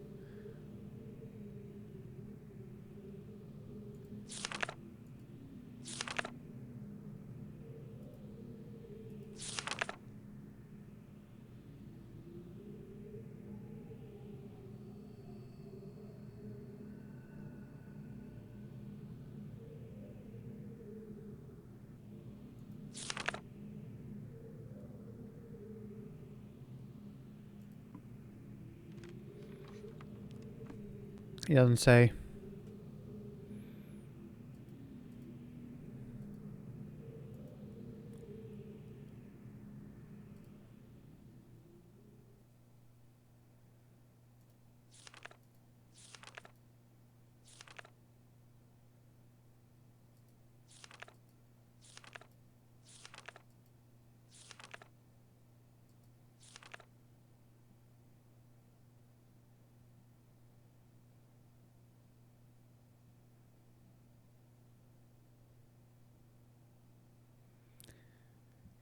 He doesn't say.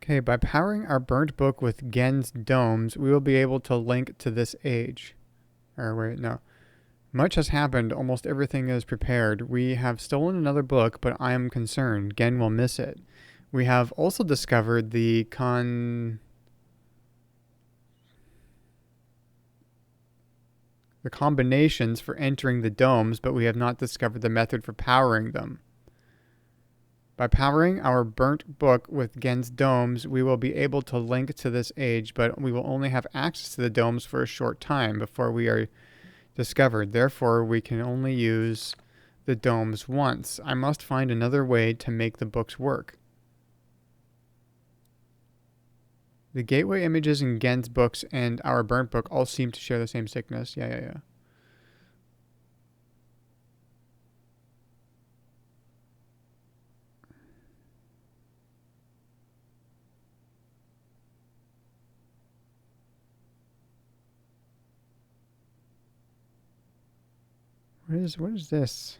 Okay, by powering our burnt book with Gen's domes, we will be able to link to this age. Or wait, no. Much has happened. Almost everything is prepared. We have stolen another book, but I am concerned. Gen will miss it. We have also discovered the combinations for entering the domes, but we have not discovered the method for powering them. By powering our burnt book with Gen's domes, we will be able to link to this age, but we will only have access to the domes for a short time before we are discovered. Therefore, we can only use the domes once. I must find another way to make the books work. The gateway images in Gen's books and our burnt book all seem to share the same sickness. Yeah. What is this?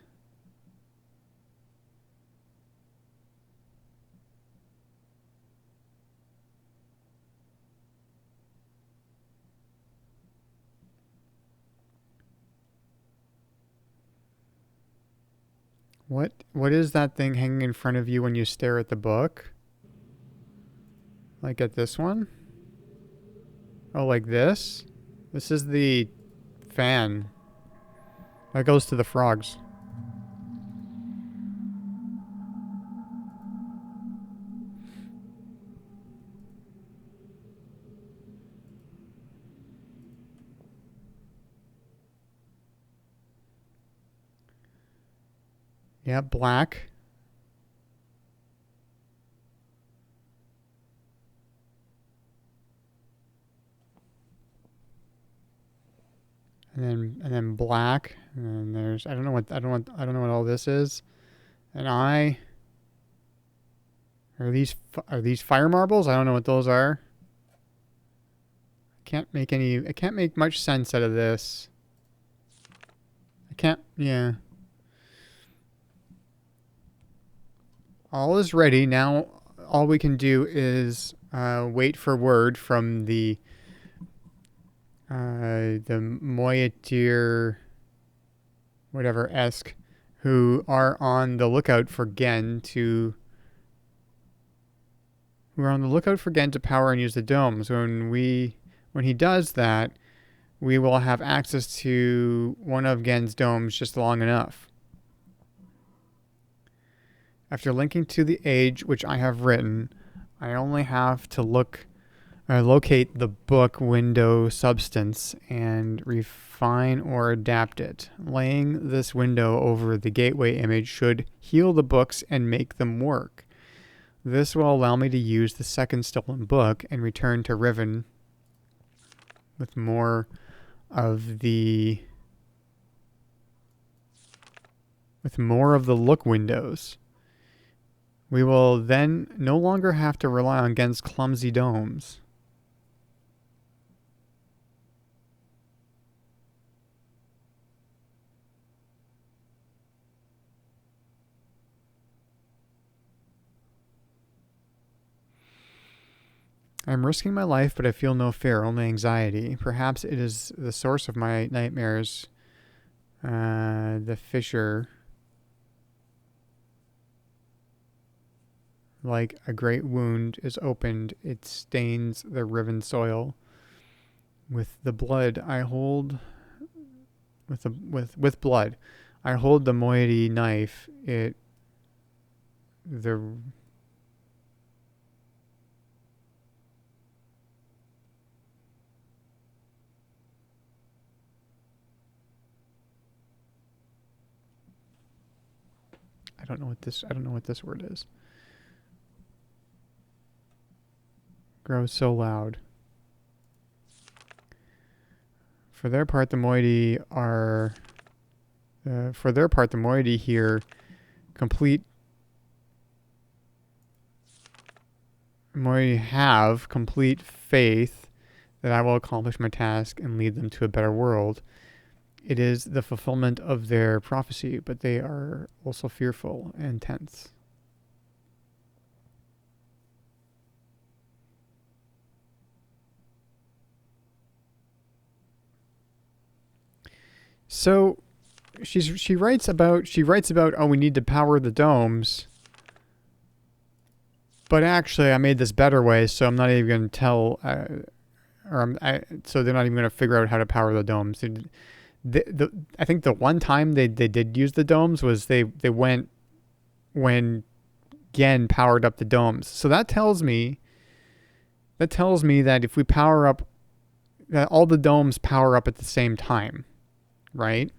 What is that thing hanging in front of you when you stare at the book? Like at this one? Oh, like this? This is the fan. That goes to the frogs. Yeah, black. And then black. And then there's I don't know what all this is. An eye. Are these fire marbles? I don't know what those are. I can't make much sense out of this. I can't, yeah. All is ready. Now all we can do is wait for word from the Moyetir whatever esque who are on the lookout for Gen to power and use the domes. When he does that, we will have access to one of Gen's domes just long enough. After linking to the age which I have written, I only have to locate the book window substance and refine or adapt it. Laying this window over the gateway image should heal the books and make them work. This will allow me to use the second stolen book and return to Riven with more of the look windows. We will then no longer have to rely on Gen's clumsy domes. I'm risking my life, but I feel no fear, only anxiety. Perhaps it is the source of my nightmares. The fissure, like a great wound, is opened. It stains the riven soil. With the blood I hold, with blood, I hold the moiety knife. The I don't know what this word is. Grows so loud. For their part, the moiety are... for their part, the moiety here have complete faith that I will accomplish my task and lead them to a better world. It is the fulfillment of their prophecy, but they are also fearful and tense. So she writes about oh, we need to power the domes. But actually, I made this better way, so I'm not even going to tell, so they're not even going to figure out how to power the domes. I think the one time they did use the domes was they went when Gen powered up the domes. So that tells me that if we power up, that all the domes power up at the same time, right?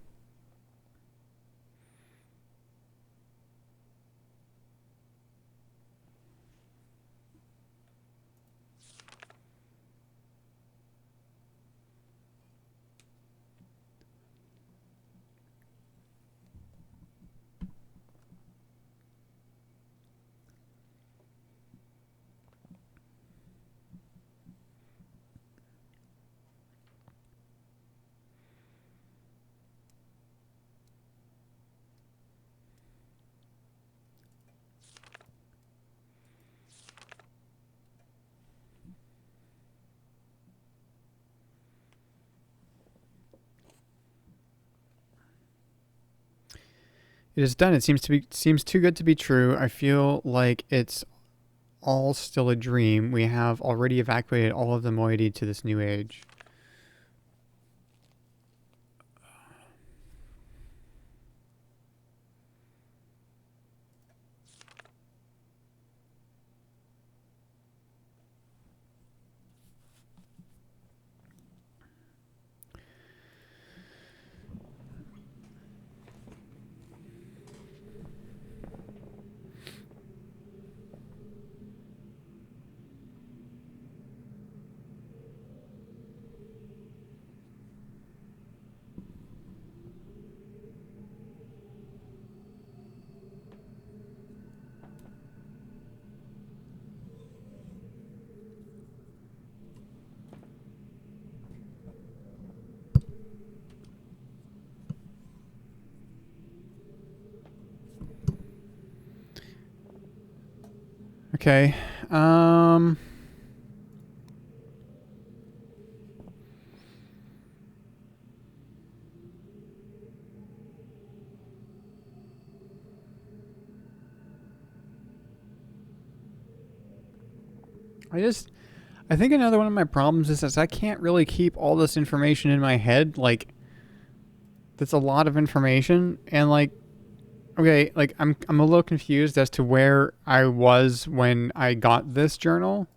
It is done. It seems too good to be true. I feel like it's all still a dream. We have already evacuated all of the moiety to this new age. Okay. I think another one of my problems is that I can't really keep all this information in my head. Like, that's a lot of information, and like, okay, like I'm a little confused as to where I was when I got this journal.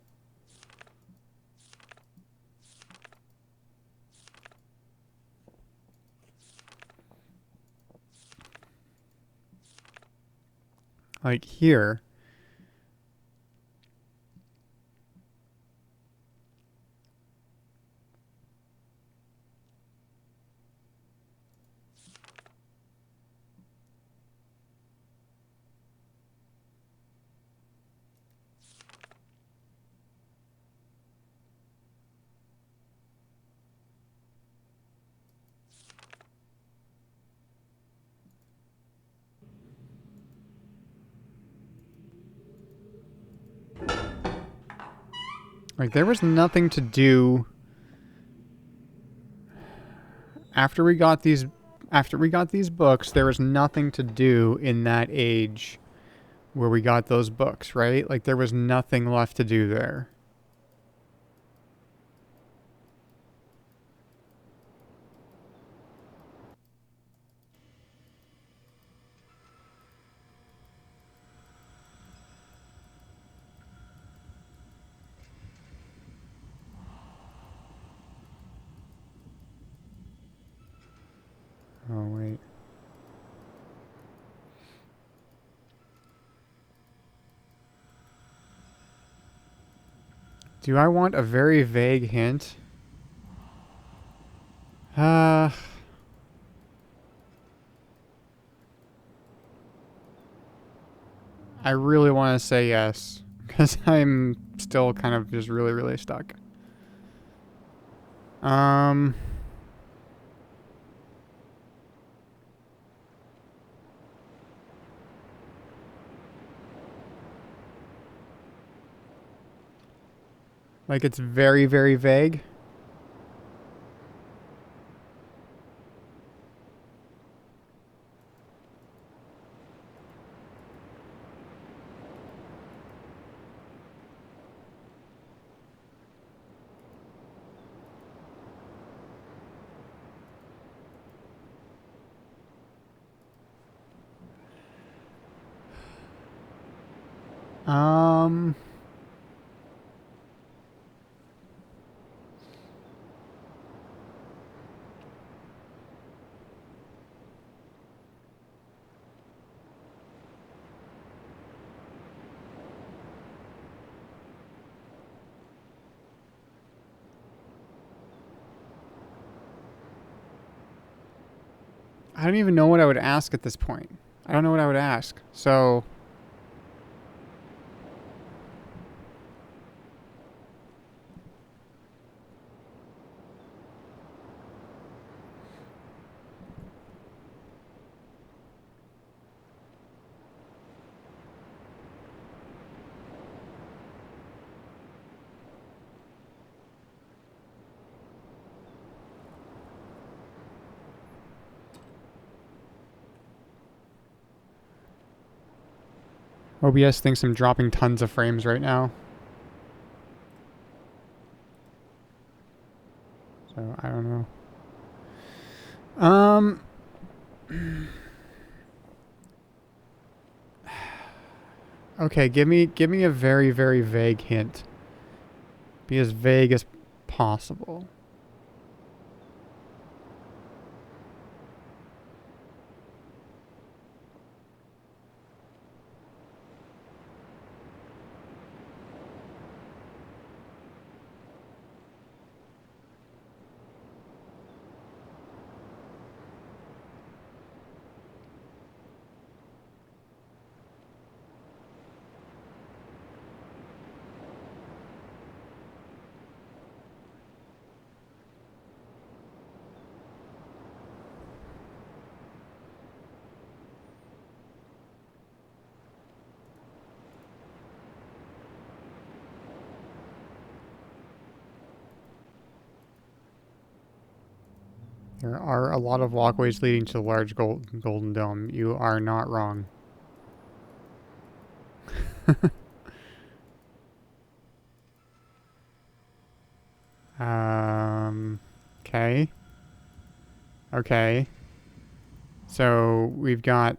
Like here. Like there was nothing to do after we got these books. There was nothing to do in that age where we got those books, right? Like there was nothing left to do there. Oh wait. Do I want a very vague hint? I really want to say yes. Because I'm still kind of just really, really stuck. Like it's very, very vague. Um, I don't even know what I would ask at this point. I don't know what I would ask. So, OBS thinks I'm dropping tons of frames right now. So, I don't know. Okay, give me a very, very vague hint. Be as vague as possible. There are a lot of walkways leading to the large golden dome. You are not wrong. Okay. Okay. So we've got.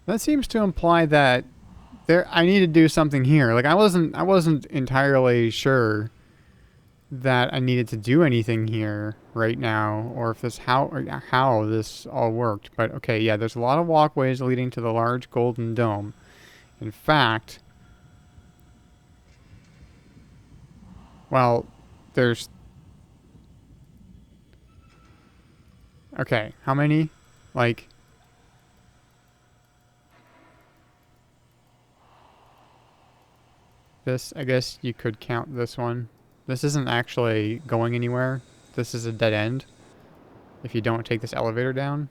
That seems to imply that I need to do something here. Like I wasn't entirely sure that I needed to do anything here right now, or if this how this all worked. But okay, yeah, there's a lot of walkways leading to the large golden dome. In fact, well, there's okay. How many? Like this? I guess you could count this one. This isn't actually going anywhere. This is a dead end if you don't take this elevator down.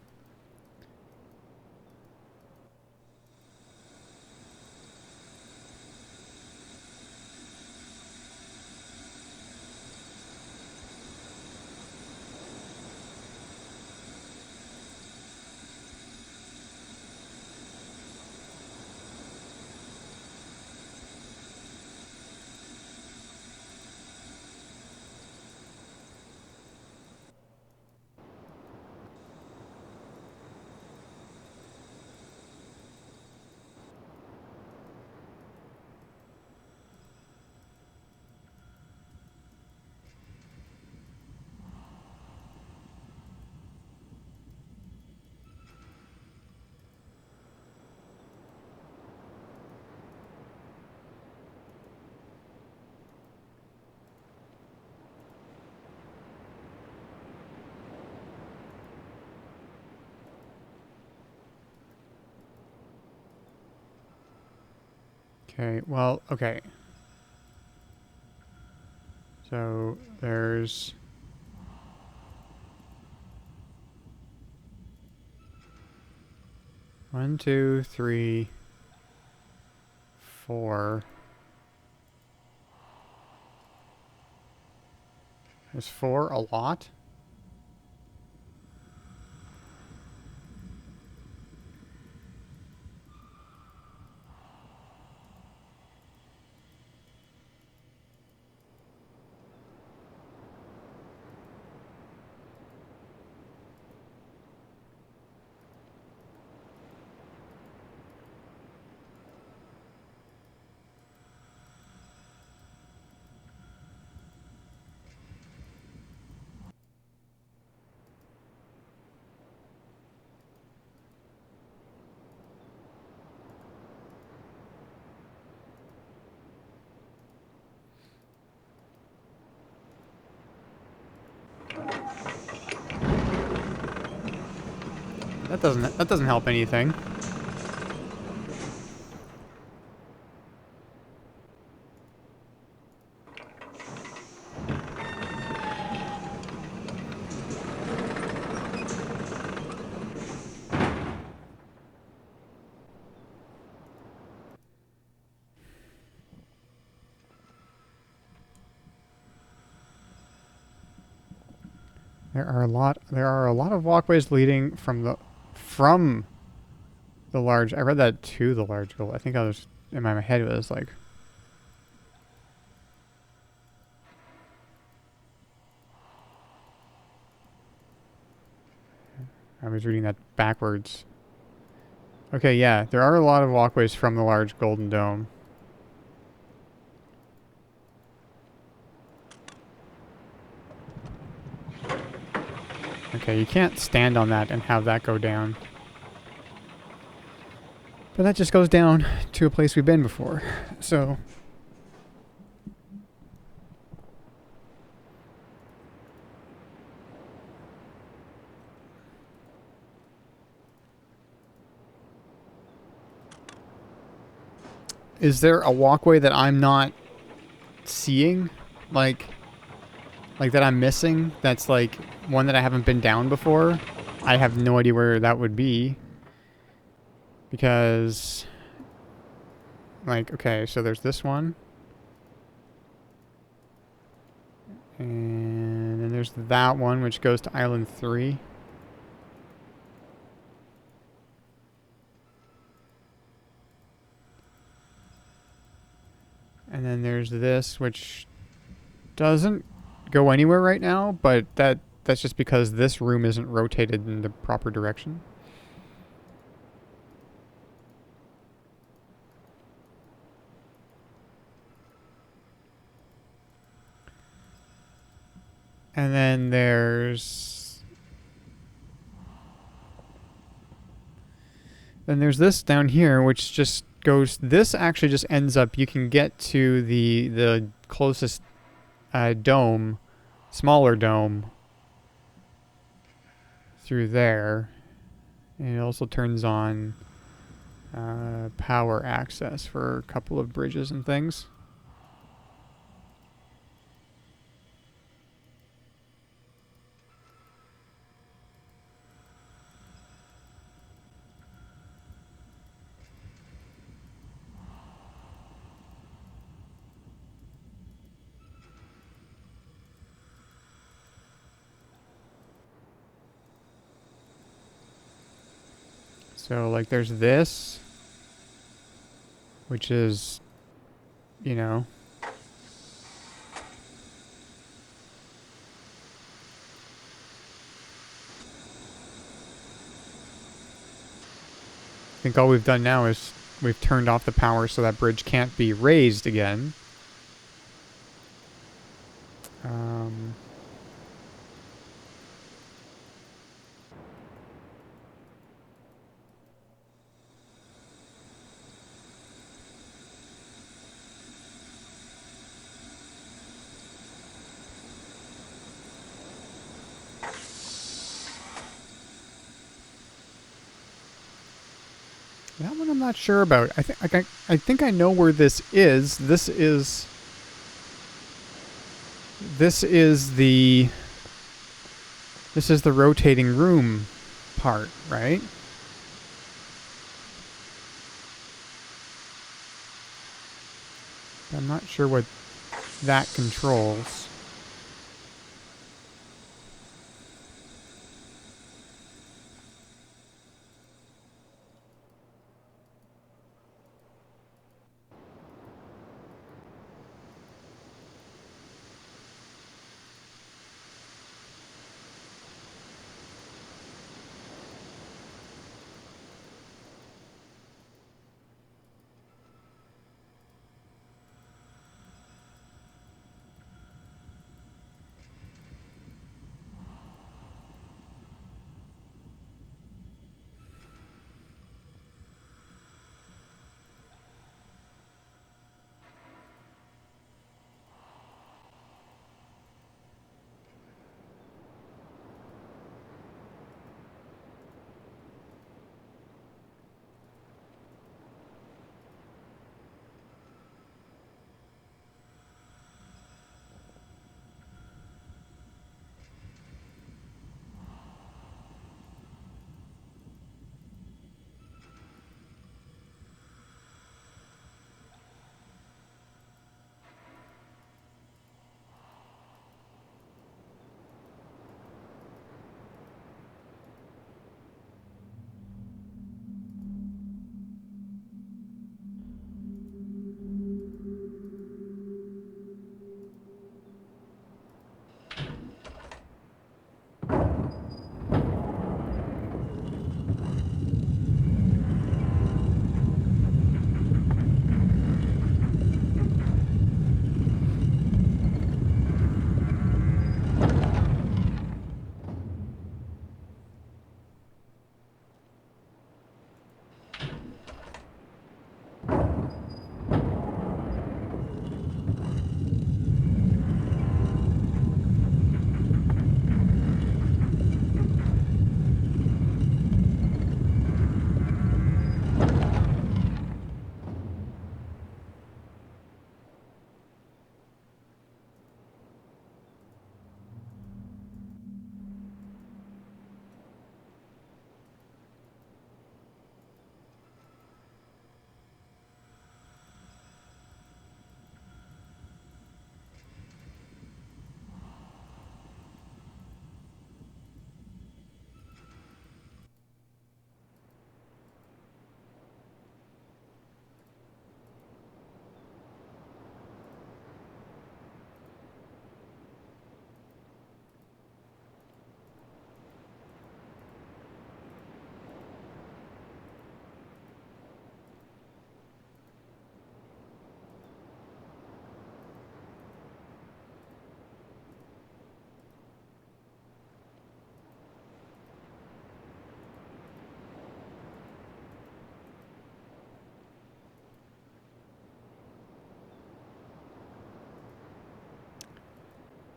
Okay, well, okay. So there's... One, two, three, four. Is 4 a lot? That doesn't help anything. There are a lot of walkways leading from the large. I read that to the large goal. I think I was in my head it was like I was reading that backwards. Okay, yeah, there are a lot of walkways from the large golden dome. Okay, you can't stand on that and have that go down. But that just goes down to a place we've been before. So... Is there a walkway that I'm not seeing? Like that I'm missing? That's like one that I haven't been down before? I have no idea where that would be. Because... Like, okay, so there's this one. And then there's that one, which goes to Island 3. And then there's this, which doesn't go anywhere right now, but that's just because this room isn't rotated in the proper direction. And then there's this down here, which just goes. This actually just ends up. You can get to the closest dome, smaller dome, through there. And it also turns on power access for a couple of bridges and things. So, like, there's this, which is, you know, I think all we've done now is we've turned off the power so that bridge can't be raised again. That one I'm not sure about. I think I know where this is. This is the rotating room part, right? I'm not sure what that controls.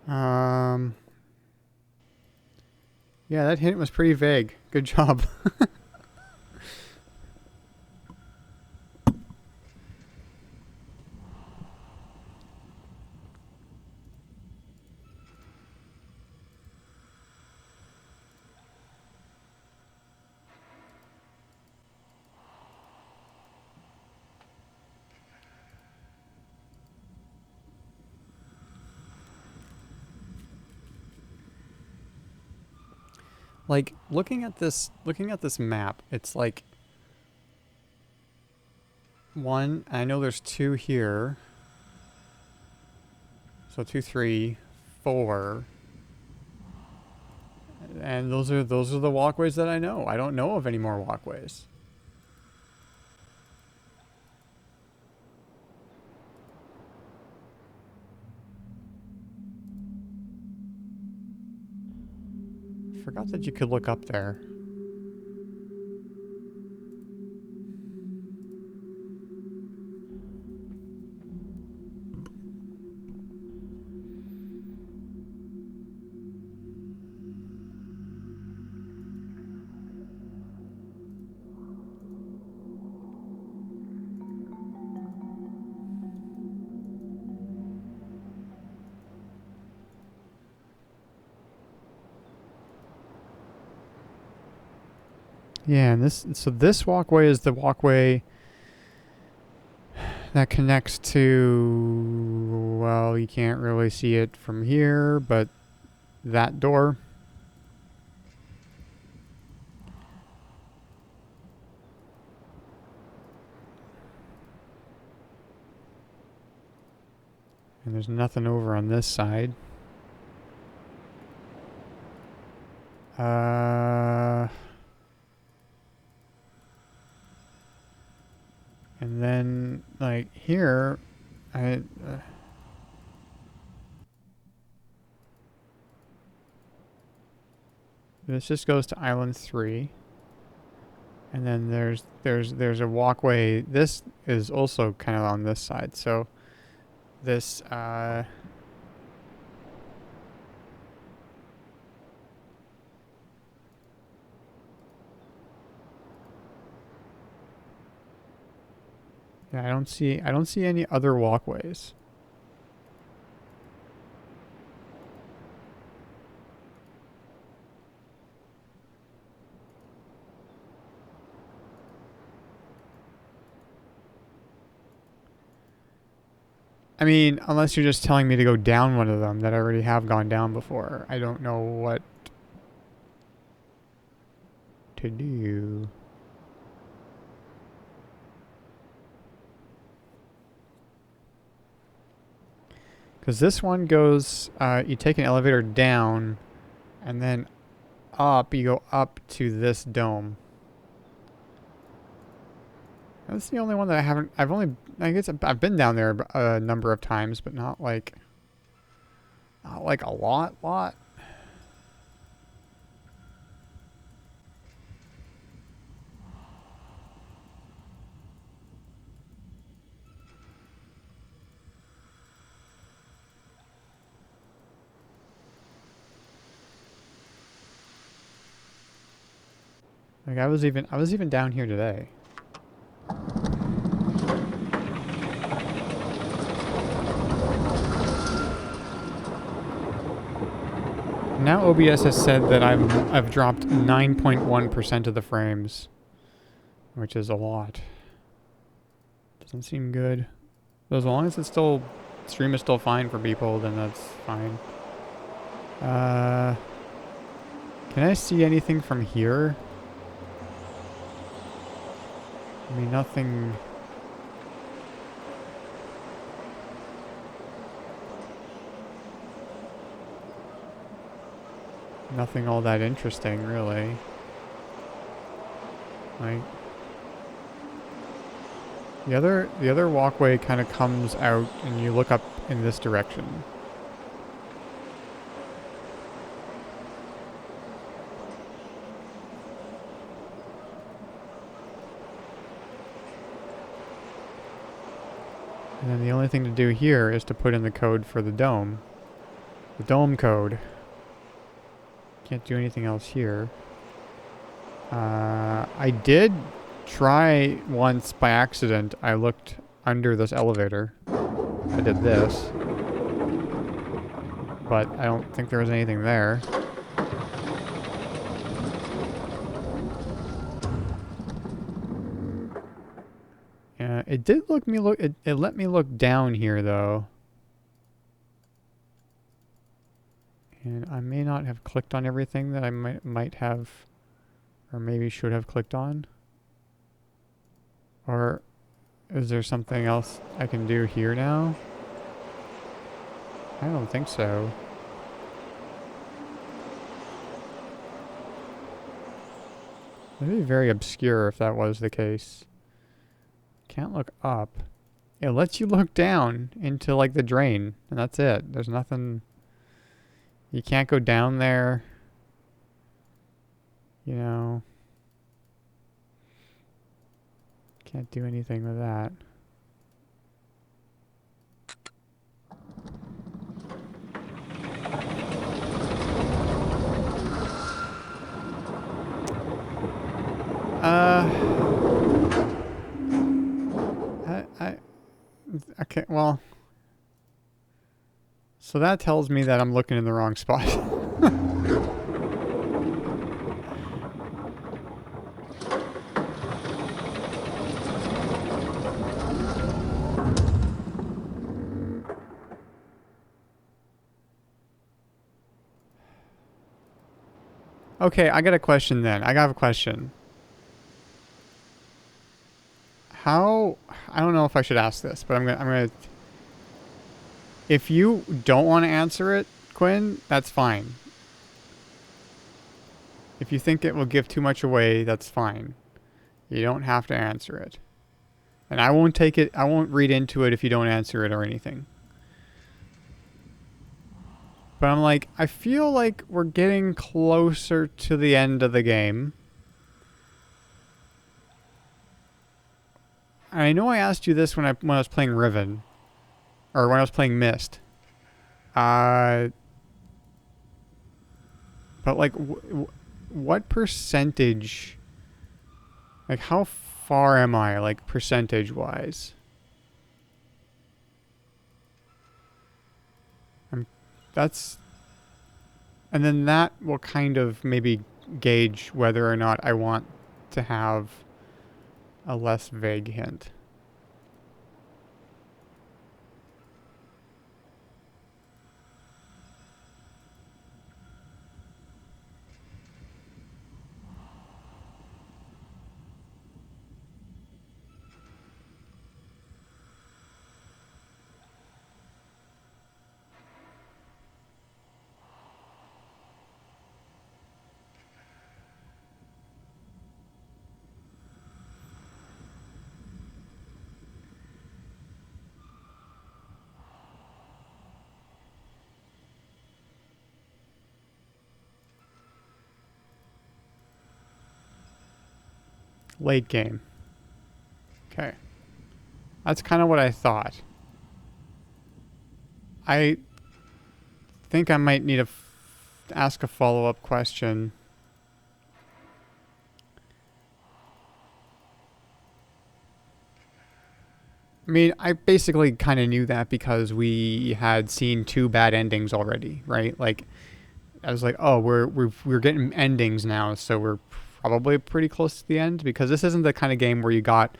Um, yeah, that hint was pretty vague. Good job. Like looking at this map, it's like one. I know there's two here. So 2, 3, 4, and those are the walkways that I know. I don't know of any more walkways. Forgot that you could look up there. Yeah, and this walkway is the walkway that connects to, well, you can't really see it from here, but that door. And there's nothing over on this side. And then, like, here, this just goes to Island 3. And then there's a walkway. This is also kind of on this side. So this, yeah, I don't see any other walkways. I mean, unless you're just telling me to go down one of them that I already have gone down before. I don't know what to do. Because this one goes, you take an elevator down, and then up, you go up to this dome. That's the only one that I haven't, I guess I've been down there a number of times, but not like a lot. Like I was even down here today. Now OBS has said that I've dropped 9.1% of the frames, which is a lot. Doesn't seem good. But as long as it's still stream is still fine for people, then that's fine. Can I see anything from here? I mean, nothing. Nothing all that interesting, really. Like the other walkway kind of comes out and you look up in this direction. And then the only thing to do here is to put in the code for the dome. The dome code. Can't do anything else here. I did try once by accident. I looked under this elevator. I did this. But I don't think there was anything there. It did it let me look down here though. And I may not have clicked on everything that I might have, or maybe should have clicked on. Or is there something else I can do here now? I don't think so. It would be very obscure if that was the case. Can't look up. It lets you look down into like the drain, and that's it. There's nothing. You can't go down there. You know. Can't do anything with that. Okay, well. So that tells me that I'm looking in the wrong spot. Okay, I got a question then. I got a question. How? I don't know if I should ask this, but I'm gonna. If you don't want to answer it, Quinn, that's fine. If you think it will give too much away, that's fine. You don't have to answer it. And I won't take it, I won't read into it if you don't answer it or anything. But I'm like, I feel like we're getting closer to the end of the game. And I know I asked you this when I was playing Riven, or when I was playing Mist. Uh, but like, what percentage? Like, how far am I, like, percentage wise? That's, and then that will kind of maybe gauge whether or not I want to have a less vague hint. Late game. Okay. That's kind of what I thought. I think I might need to ask a follow-up question. I mean, I basically kind of knew that because we had seen two bad endings already, right? Like, I was like, oh, we're getting endings now, so we're probably pretty close to the end, because this isn't the kind of game where you got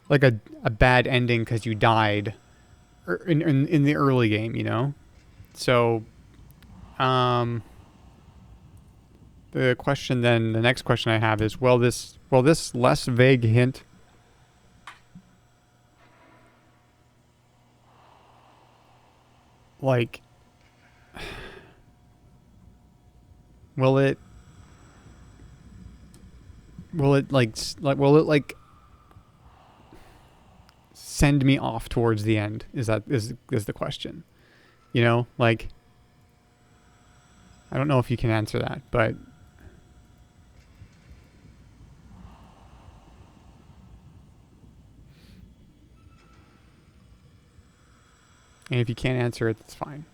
like a bad ending because you died in the early game, you know? So, um, the next question I have is, will this less vague hint like will it will it like send me off towards the end? Is the question. You know, like, I don't know if you can answer that, but and if you can't answer it, that's fine.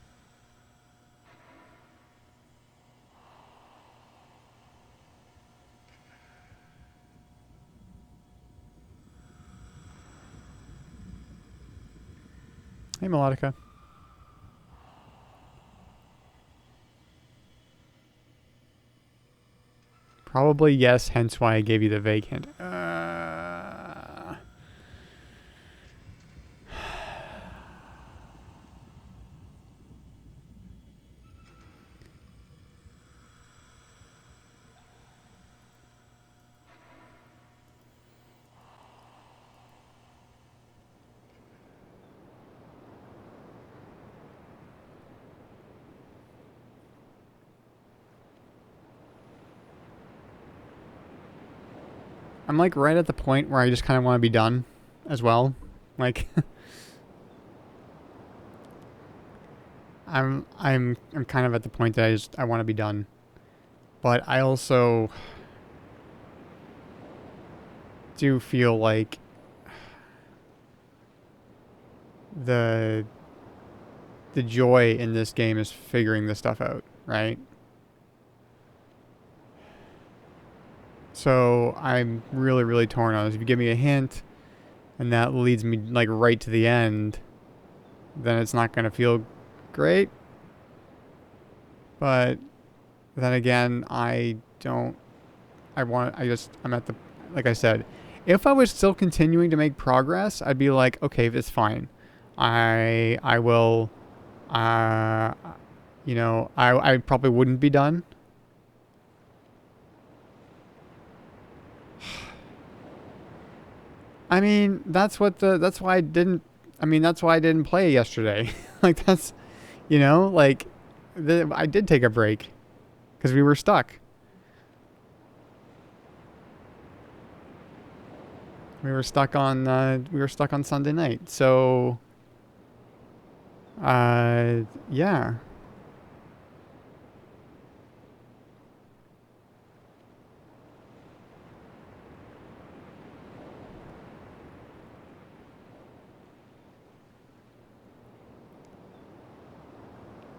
Hey, Melodica. Probably yes, hence why I gave you the vague hint. I'm like right at the point where I just kind of want to be done as well. Like I'm kind of at the point that I want to be done. But I also do feel like the the joy in this game is figuring this stuff out, right? So I'm really, really torn on this. If you give me a hint and that leads me like right to the end, then it's not gonna feel great. But then again, I don't. I'm at the. Like I said, if I was still continuing to make progress, I'd be like, okay, it's fine. I will. You know, I probably wouldn't be done. I mean, that's why I didn't play yesterday. Like that's, like I did take a break because we were stuck. We were stuck on Sunday night. So, yeah.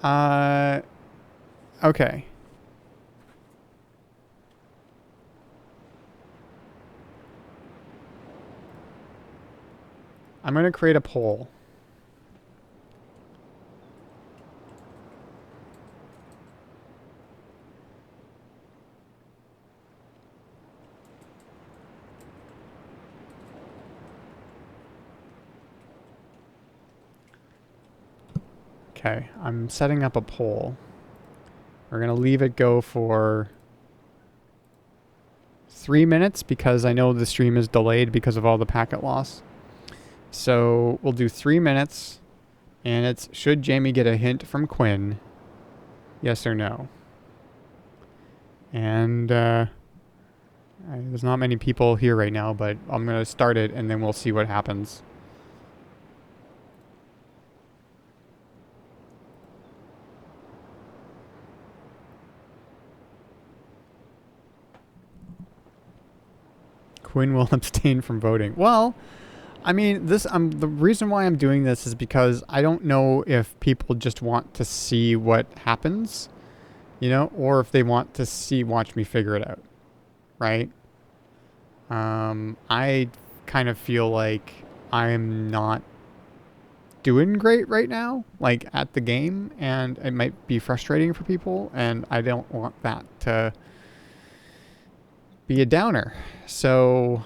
Uh, okay. I'm gonna create a poll. Okay, I'm setting up a poll. We're gonna leave it go for 3 minutes because I know the stream is delayed because of all the packet loss. So we'll do 3 minutes, and it's should Jamie get a hint from Quinn? Yes or no? And there's not many people here right now, but I'm gonna start it and then we'll see what happens. Quinn will abstain from voting. Well, I mean, the reason why I'm doing this is because I don't know if people just want to see what happens, or if they want to watch me figure it out, right? I kind of feel like I'm not doing great right now, like at the game, and it might be frustrating for people, and I don't want that to be a downer. So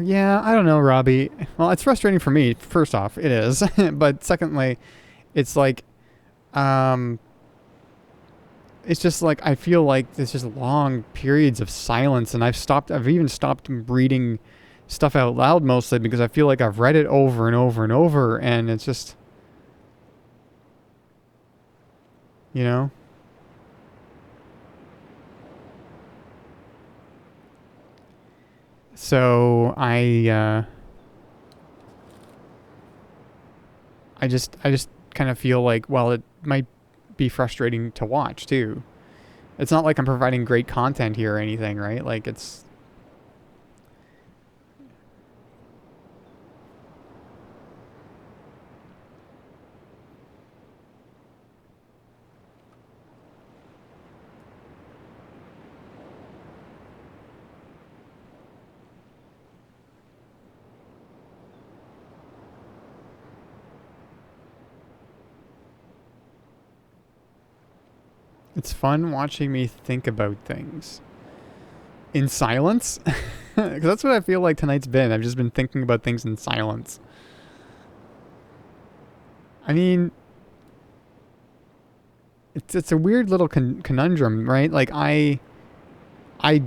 yeah, I don't know, Robbie. Well, it's frustrating for me. First off, it is, but secondly, it's like, um, it's just like I feel like there's just long periods of silence, and I've even stopped reading stuff out loud mostly because I feel like I've read it over and over and over, and it's just, you know. So I just kind of feel like, well, it might be frustrating to watch too. It's not like I'm providing great content here or anything, right? Like it's fun watching me think about things in silence. Because that's what I feel like tonight's been. I've just been thinking about things in silence. I mean, it's a weird little conundrum, right? Like I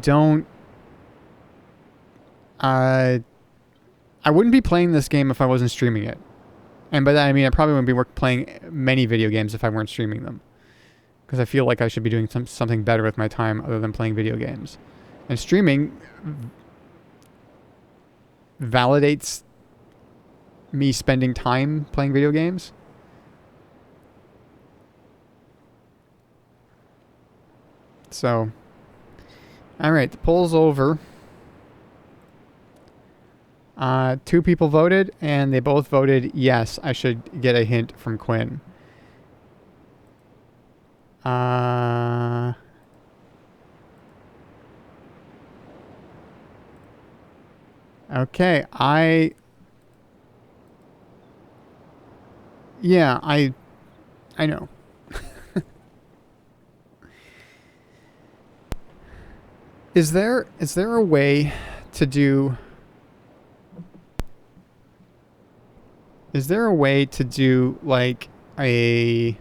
don't uh I wouldn't be playing this game if I wasn't streaming it. And by that I mean I probably wouldn't be playing many video games if I weren't streaming them. Because I feel like I should be doing something better with my time other than playing video games. And streaming validates me spending time playing video games. So, all right, the poll's over. 2 people voted, and they both voted yes, I should get a hint from Quinn. Okay, yeah, I know. Is there a way to do... Is there a way to do, like, a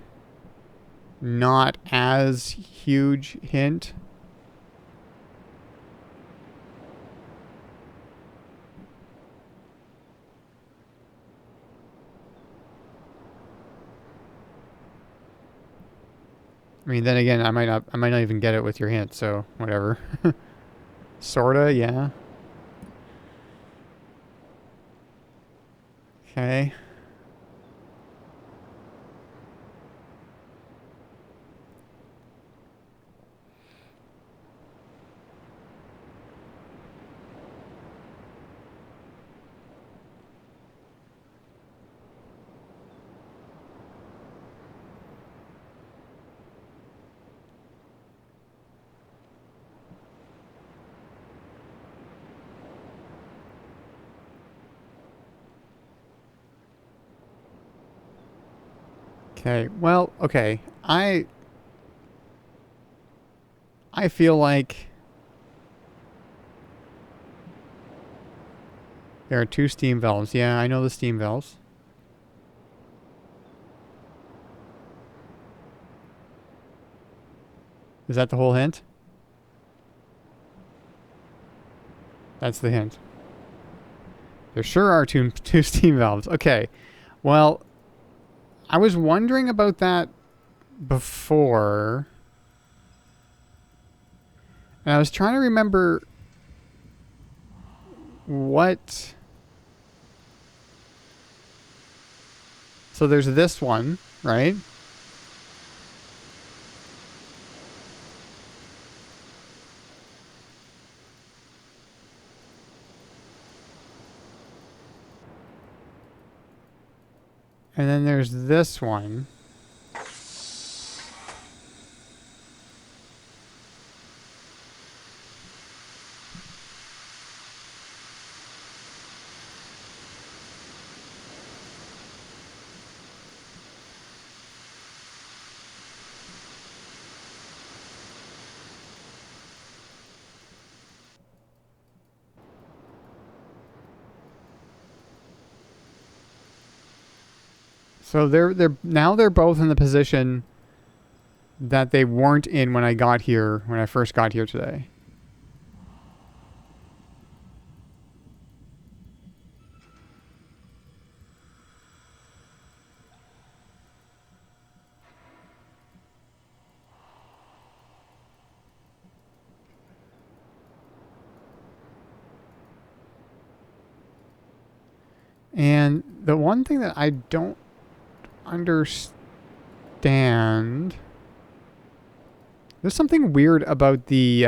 not as huge hint? I mean, then again, I might not even get it with your hint, so whatever. Sorta, yeah. Okay. Okay. Well, okay. I feel like there are 2 steam valves. Yeah, I know the steam valves. Is that the whole hint? That's the hint. There sure are two steam valves. Okay. Well, I was wondering about that before. And I was trying to remember what... So there's this one, right? And then there's this one. So they're both in the position that they weren't in when I first got here today. And the one thing that I don't understand... There's something weird about the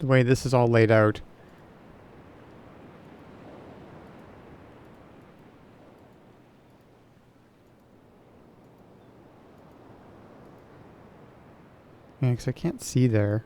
way this is all laid out. Yeah, because I can't see there.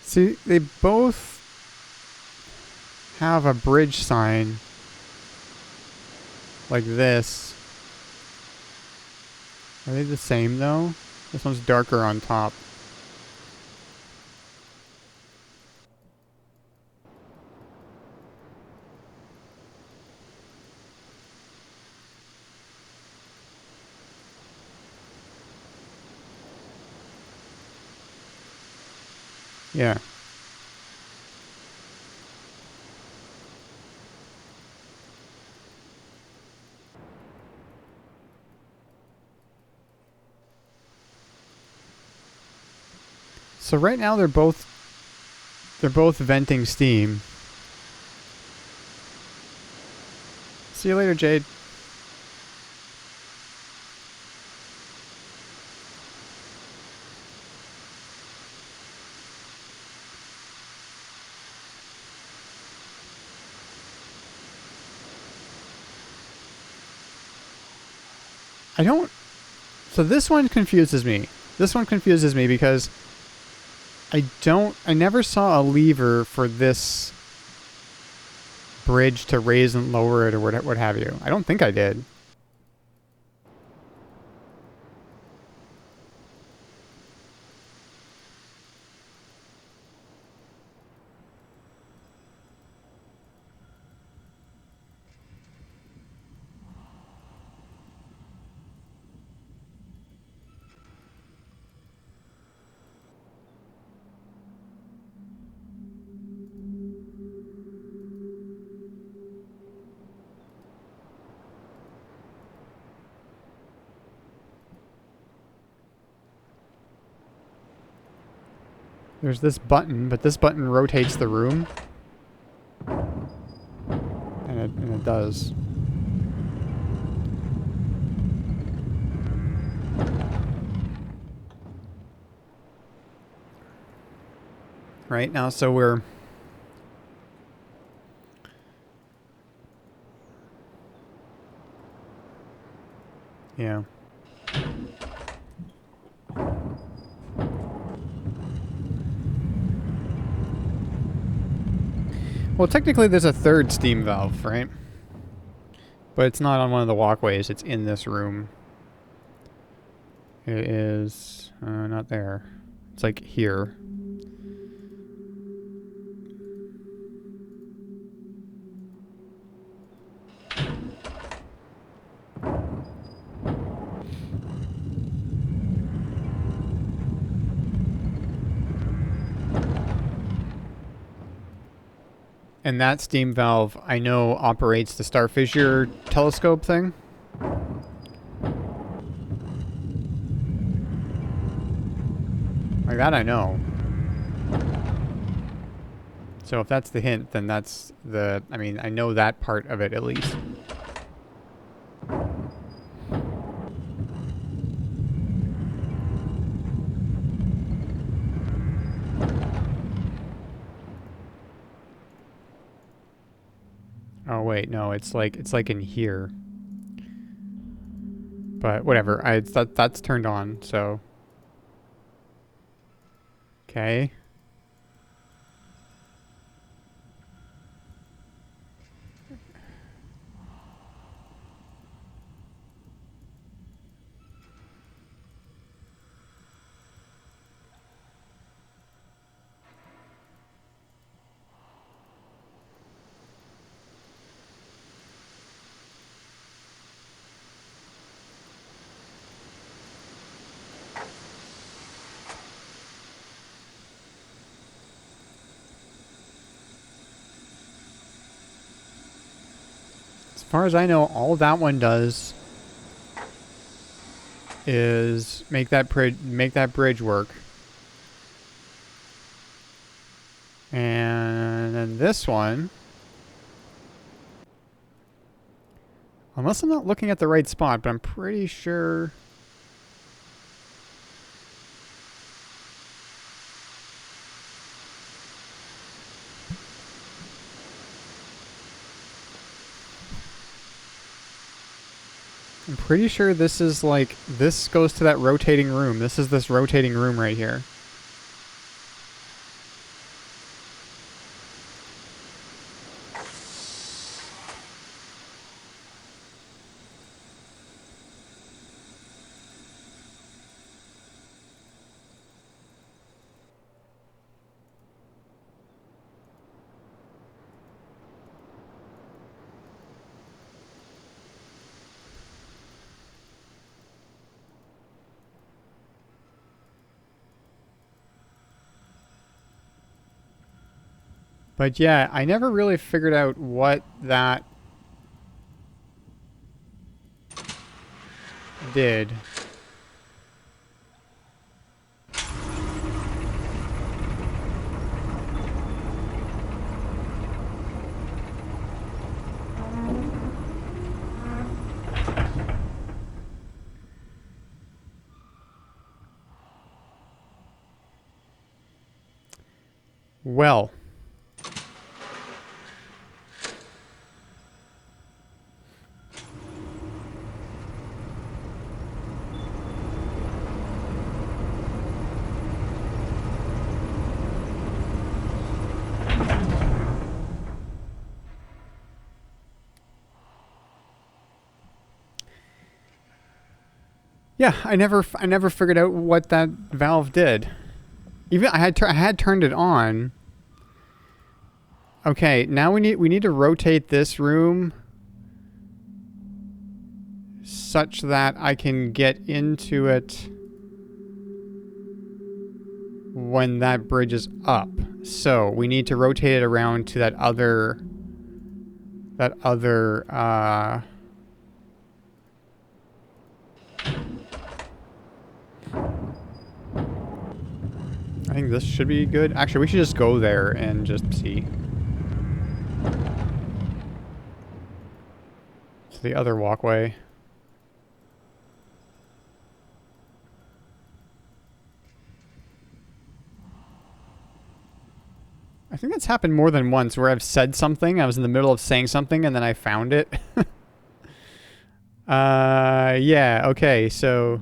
See, they both have a bridge sign like this. Are they the same though? This one's darker on top. Yeah. So right now they're both venting steam. See you later, Jade. I don't... So this one confuses me. This one confuses me because I never saw a lever for this bridge to raise and lower it or what have you. I don't think I did. There's this button, but this button rotates the room. And it does. Right now, so we're... Yeah. Well, technically there's a third steam valve, right? But it's not on one of the walkways, it's in this room. It is... not there. It's like here. And that steam valve, I know, operates the star fissure telescope thing. Like that I know. So if that's the hint, then that's the... I mean, I know that part of it at least. Oh wait, no, it's like in here. But whatever, that's turned on, so... Okay. As far as I know, all that one does is make that bridge work. And then this one, unless I'm not looking at the right spot, but I'm pretty sure... I'm pretty sure this is like, this goes to that rotating room. This is this rotating room right here. But yeah, I never really figured out what that did. Well. Yeah, I never figured out what that valve did. Even I had turned it on. Okay, now we need to rotate this room such that I can get into it when that bridge is up. So we need to rotate it around to that other I think this should be good. Actually, we should just go there and just see. To the other walkway. I think that's happened more than once where I've said something, I was in the middle of saying something, and then I found it. Yeah, okay, so...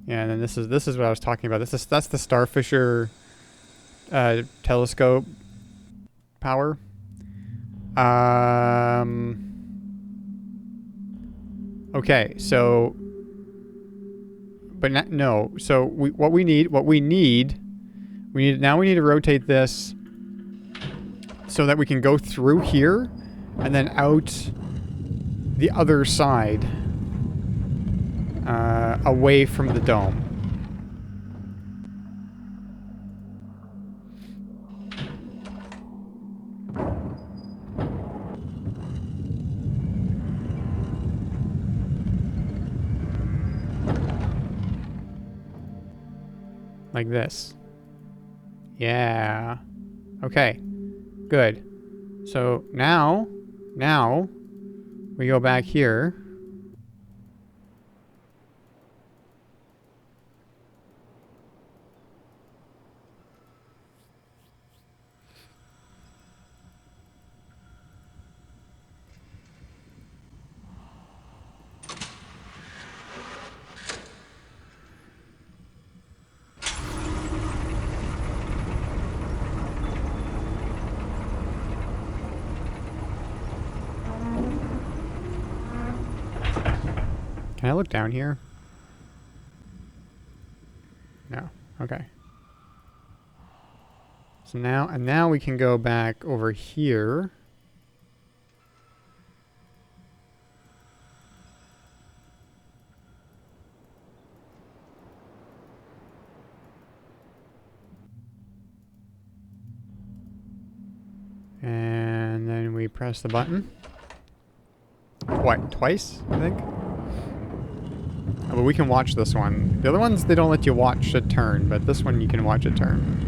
Yeah, and then this is what I was talking about. That's the Starfisher telescope power. Okay, so, but not, no. So what we need now we need to rotate this so that we can go through here and then out the other side, away from the dome. Like this. Yeah. Okay. Good. So now we go back here. Can I look down here? No. Okay. So now we can go back over here. And then we press the button. Twice, I think? Oh, but we can watch this one. The other ones, they don't let you watch it turn, but this one you can watch it turn.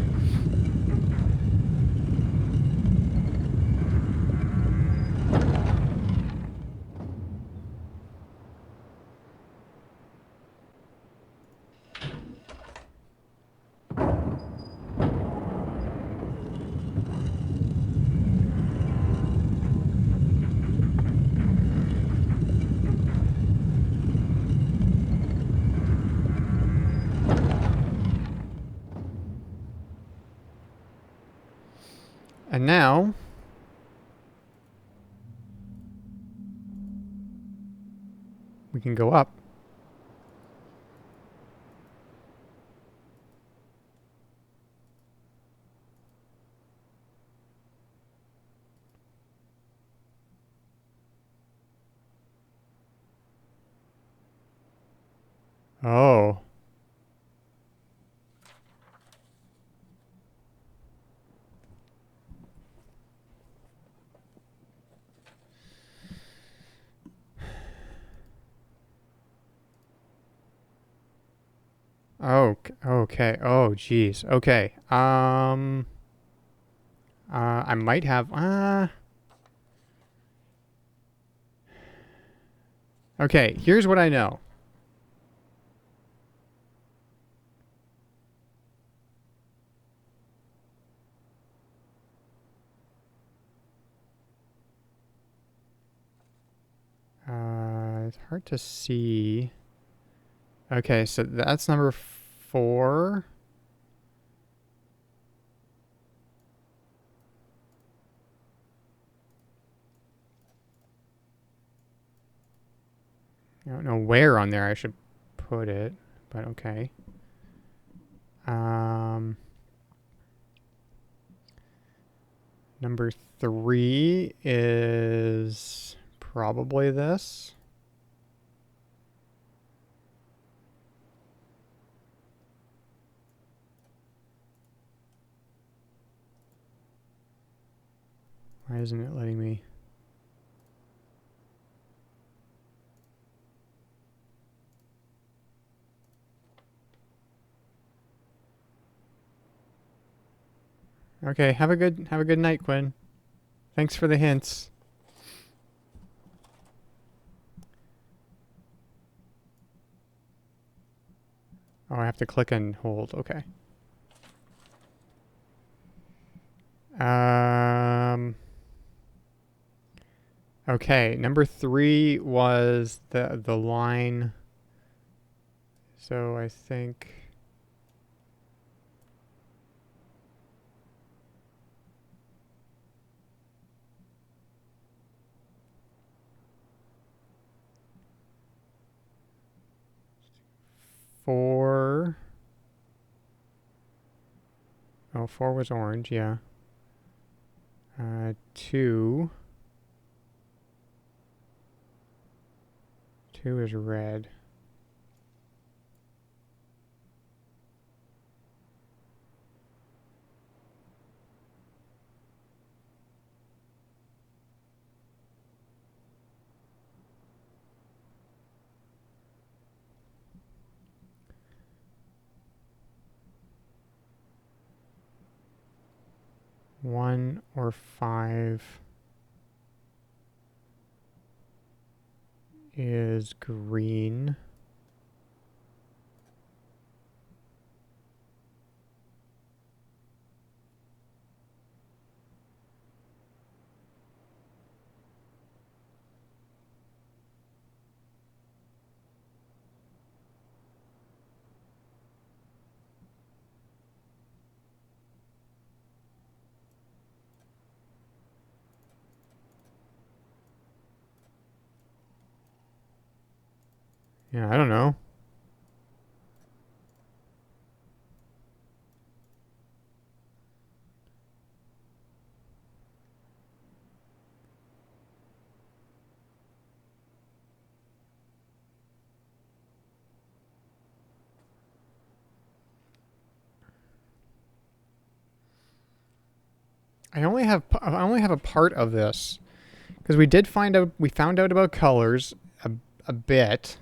And now... we can go up. Oh. Oh, okay. Oh, geez. Okay. I might have, okay, here's what I know. It's hard to see. Okay, so that's number 4. I don't know where on there I should put it, but okay. Number 3 is probably this. Why isn't it letting me? Okay, have a good night, Quinn. Thanks for the hints. Oh, I have to click and hold. Okay. Okay, number 3 was the line. So I think 4. Oh, 4 was orange, yeah. 2. 2 is red. One or 5 is green. Yeah, I don't know. I only have a part of this because we found out about colors a bit.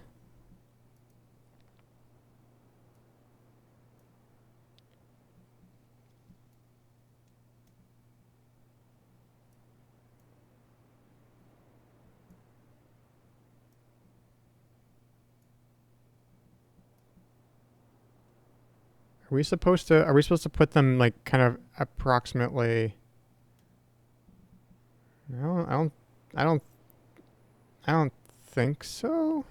Are we supposed to put them like kind of approximately? No, I don't think so.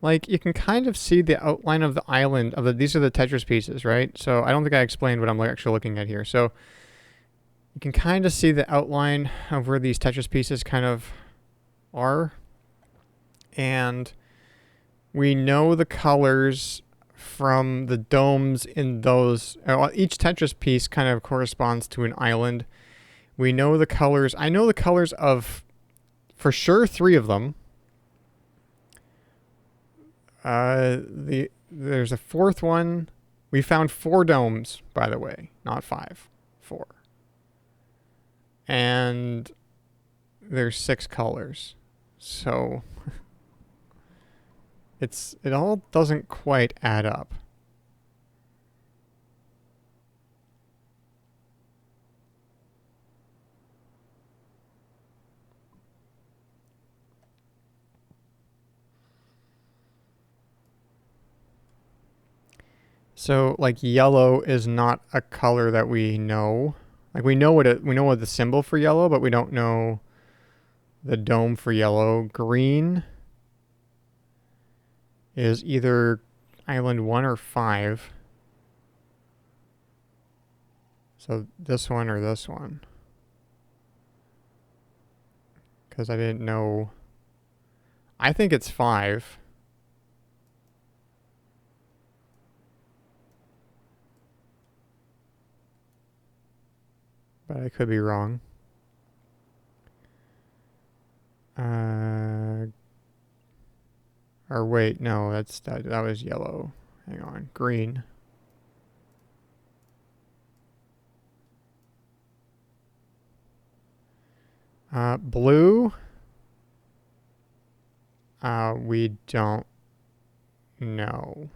Like, you can kind of see the outline of the island of these are the Tetris pieces, right? So I don't think I explained what I'm actually looking at here. So you can kind of see the outline of where these Tetris pieces kind of are. And we know the colors from the domes in those. Each Tetris piece kind of corresponds to an island. We know the colors. I know the colors of for sure 3 of them. There's a 4th one. We found 4 domes, by the way, not 5. 4. And there's 6 colors. So it all doesn't quite add up. So like yellow is not a color that we know. Like we know what the symbol for yellow, but we don't know the dome for yellow. Green is either island 1 or 5. So this one or this one. Because I didn't know. I think it's 5. But I could be wrong. Or wait, no, that was yellow. Hang on, green. Blue. We don't know.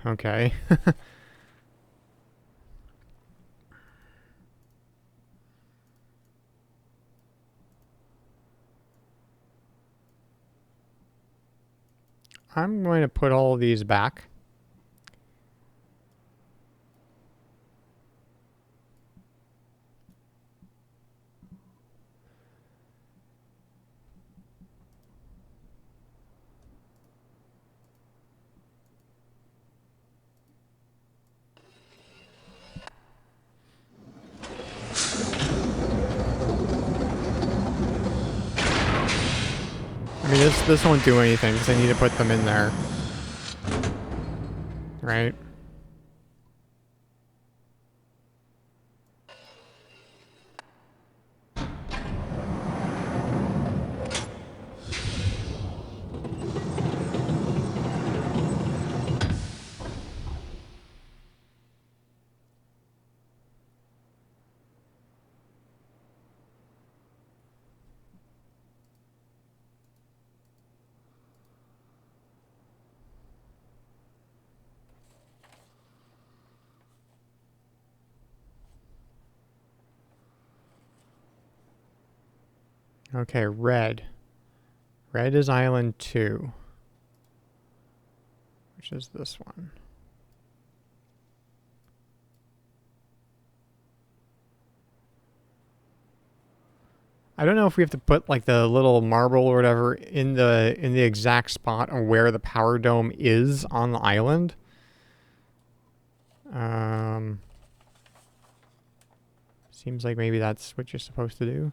Okay. I'm going to put all of these back. I mean, this won't do anything because I need to put them in there. Right? Okay, red. Red is island 2. Which is this one. I don't know if we have to put like the little marble or whatever in the exact spot on where the power dome is on the island. Seems like maybe that's what you're supposed to do.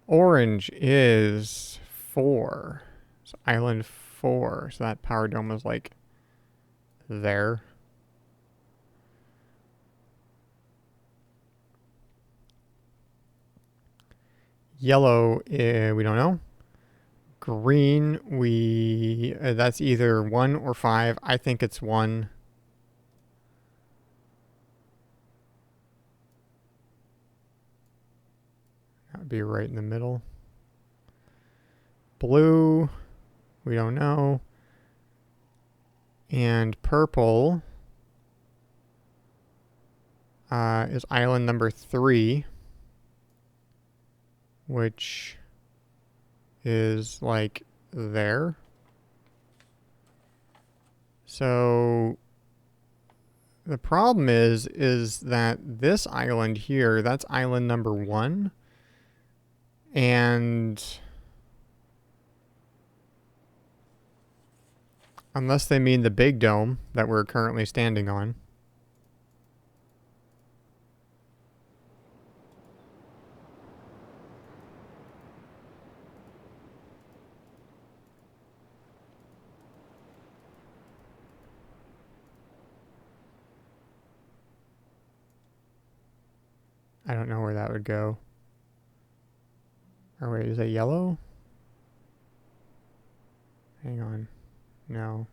Orange is 4. So island 4. So that power dome was like there. Yellow, we don't know. Green, that's either 1 or 5. I think it's 1. That would be right in the middle. Blue, we don't know. And purple is island number 3, which is like there. So the problem is that this island here, that's island number 1. And unless they mean the big dome that we're currently standing on. I don't know where that would go. Or wait, is that yellow? Hang on. No.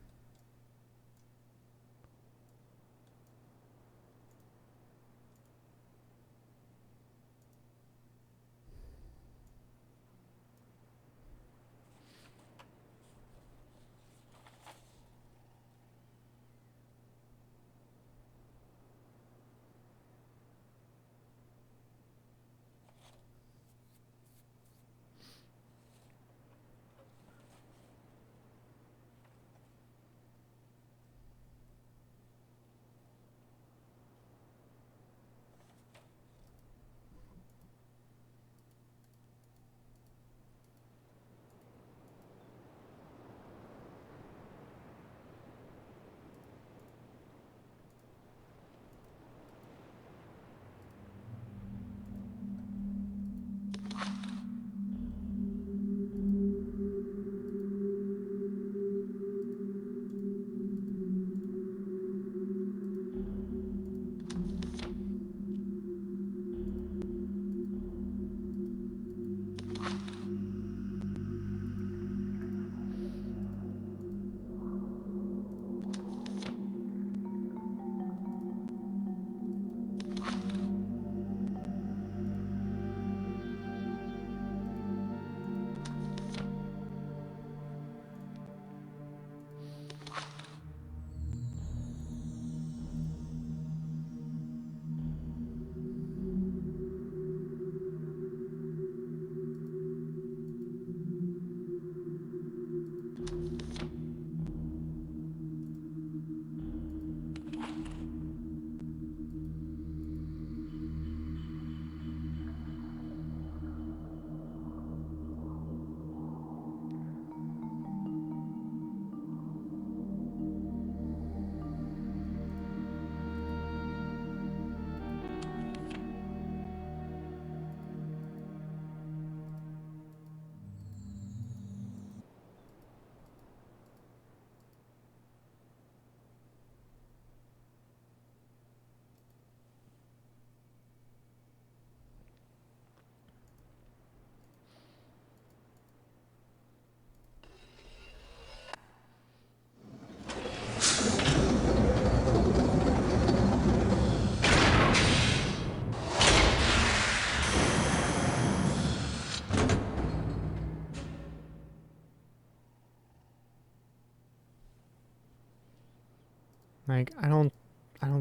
Like, I don't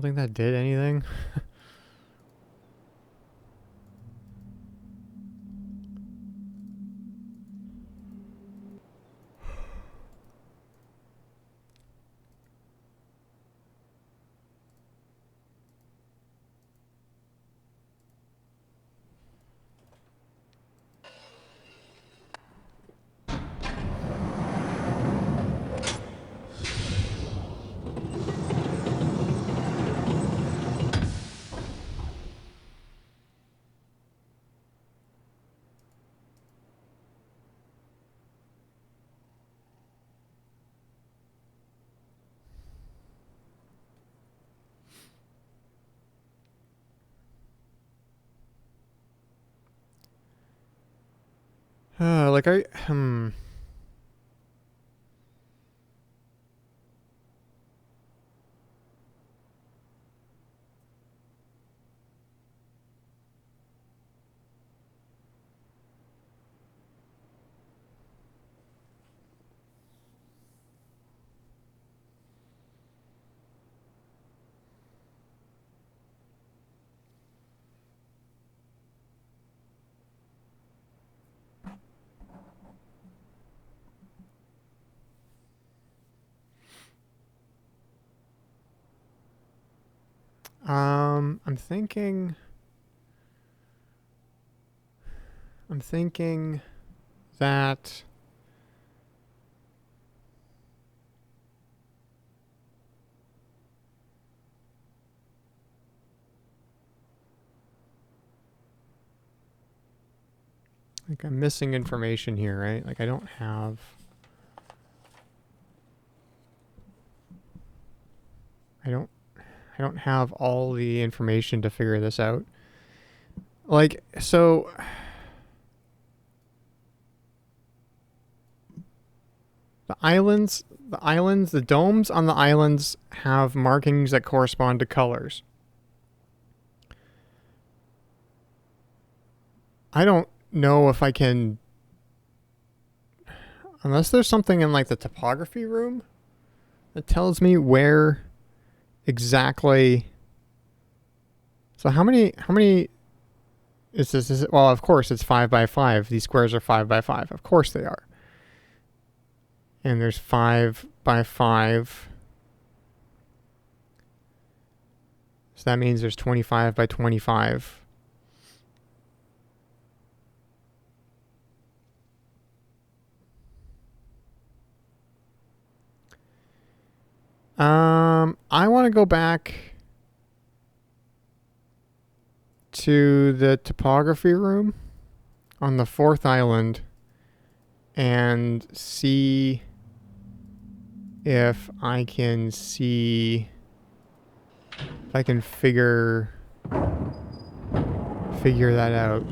think that did anything. Like I'm thinking that like I'm missing information here, right? Like I don't I don't I don't have all the information to figure this out. Like so the domes on the islands have markings that correspond to colors. I don't know if I can, unless there's something in like the topography room that tells me where exactly. So how many is this? Well, of course it's 5 by 5. These squares are 5 by 5. Of course they are. And there's 5 by 5. So that means there's 25 by 25. I want to go back to the topography room on the 4th island and see if I can figure that out.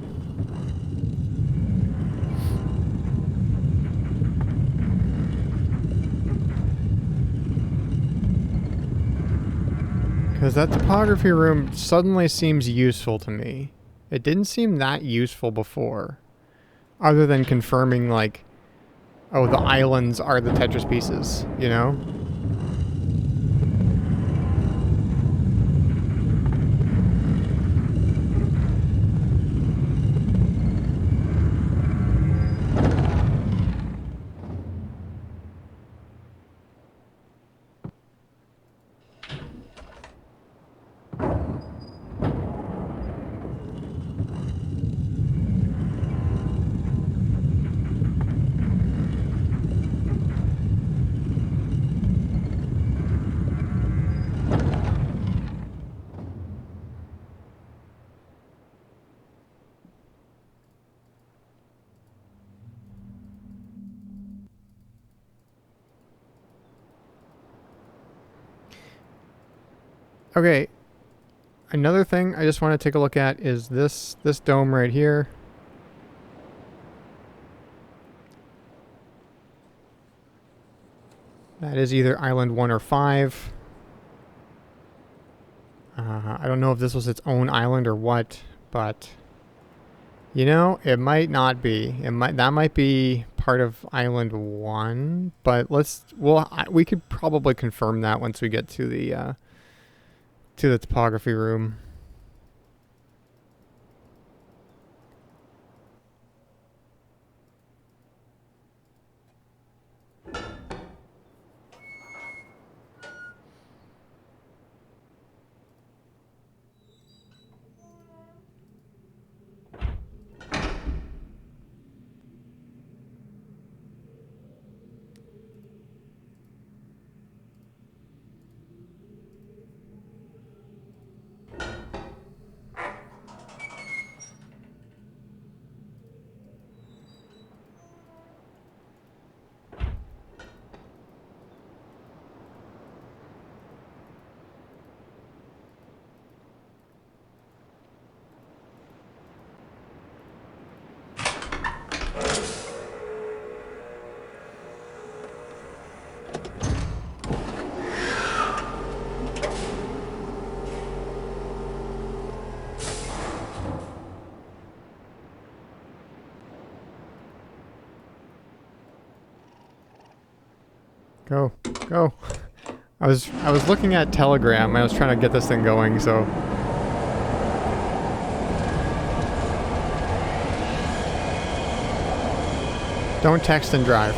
Because that topography room suddenly seems useful to me. It didn't seem that useful before. Other than confirming, like, oh, the islands are the Tetris pieces, you know? Okay, another thing I just want to take a look at is this dome right here. That is either Island 1 or 5. I don't know if this was its own island or what, but you know, it might not be. That might be part of Island 1, but we could probably confirm that once we get to the topography room. Go. Go. I was looking at Telegram. I was trying to get this thing going, so... Don't text and drive.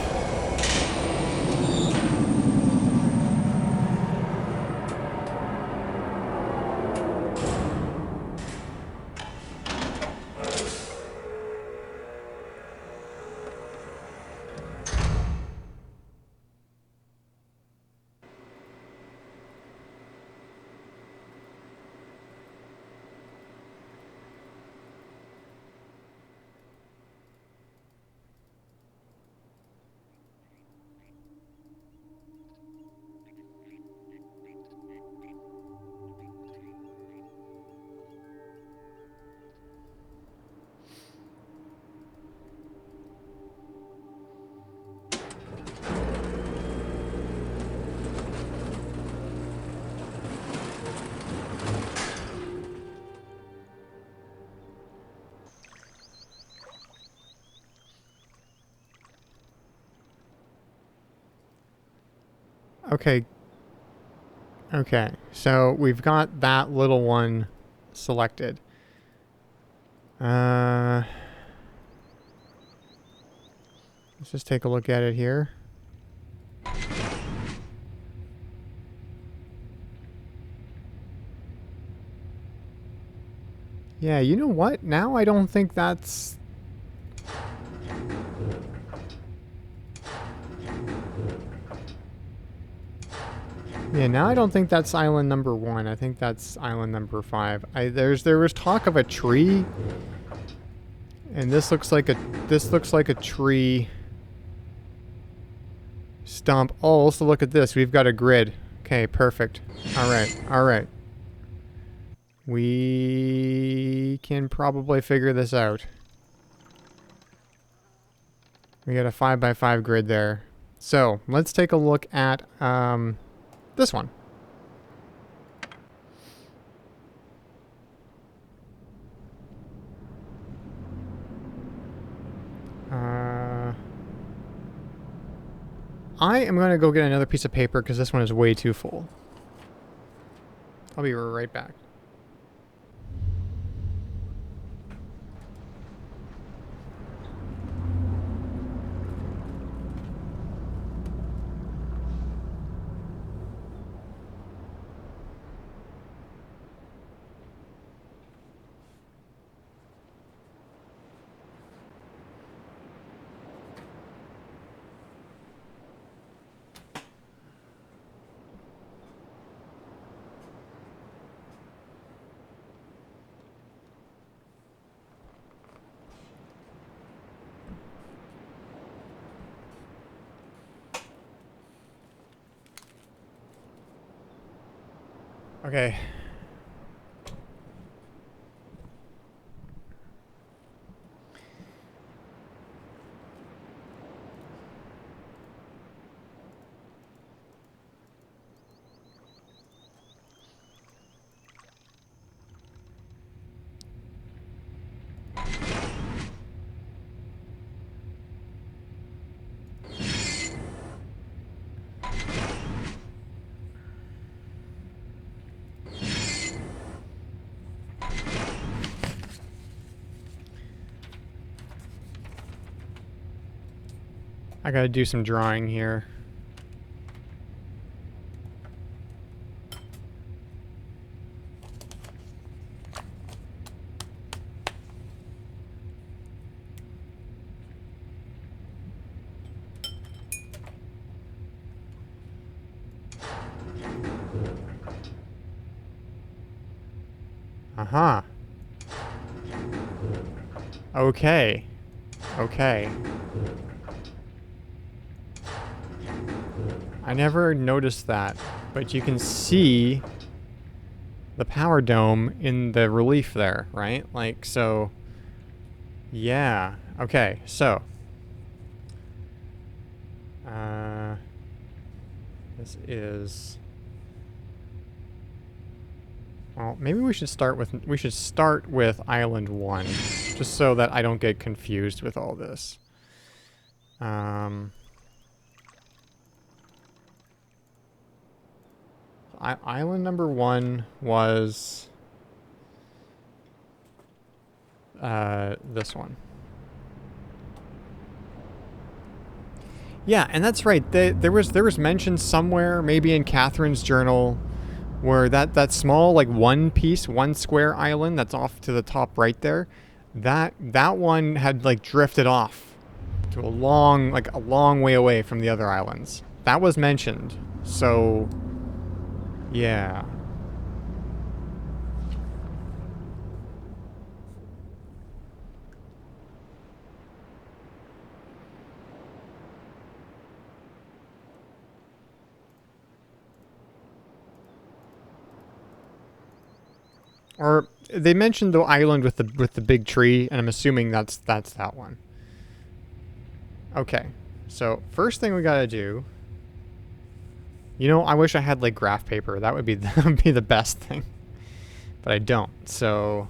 Okay. Okay, so we've got that little one selected. Let's just take a look at it here. Yeah, you know what? Now I don't think that's... Yeah, now I don't think that's island number 1. I think that's island number 5. There was talk of a tree, and this looks like a tree stump. Oh, also look at this. We've got a grid. Okay, perfect. All right, all right. We can probably figure this out. We got a 5x5 grid there. So let's take a look at this one. I am going to go get another piece of paper because this one is way too full. I'll be right back. Okay. I gotta do some drawing here. Uh-huh. Okay. Okay. I never noticed that, but you can see the power dome in the relief there, right? Like, so, yeah. Okay, so. This is... Well, maybe we should start with Island 1, just so that I don't get confused with all this. Island number 1 was this one. Yeah, and that's right. There was mention somewhere, maybe in Catherine's journal, where that small, like, one square island that's off to the top right there, that one had, like, drifted off to a long way away from the other islands. That was mentioned. So, yeah. Or they mentioned the island with the big tree, and I'm assuming that's that one. Okay. So, first thing we got to do, you know, I wish I had, like, graph paper. That would be the best thing. But I don't. So,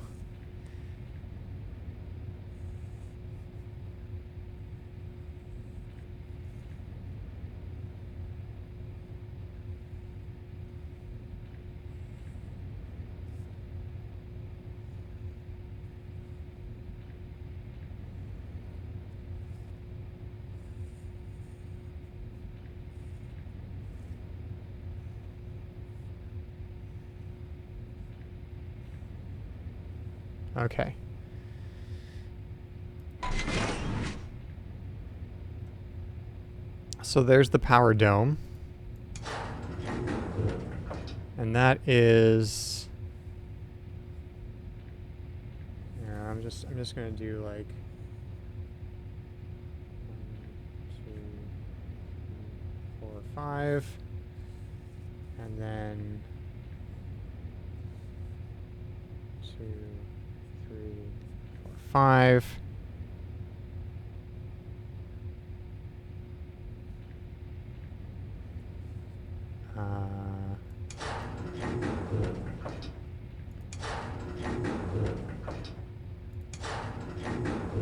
okay. So there's the power dome. And that is... Yeah, I'm just gonna do, like, 1, 2, 3, 4, 5. And then 2, 3, 4, 5.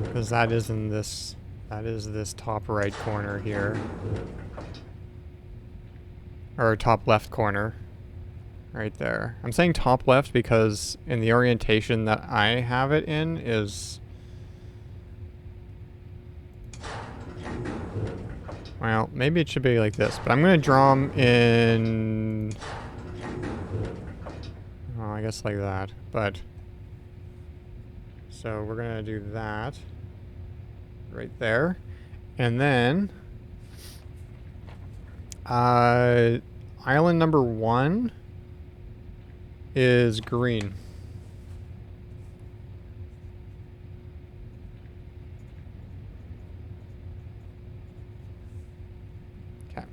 Because that is this top right corner here. Or top left corner. Right there. I'm saying top left because in the orientation that I have it in is... Well, maybe it should be like this, but I'm going to draw them in... Oh, I guess like that, but... So we're going to do that right there. And then... island number 1 is green. Okay.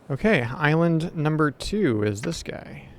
Okay, island number 2 is this guy.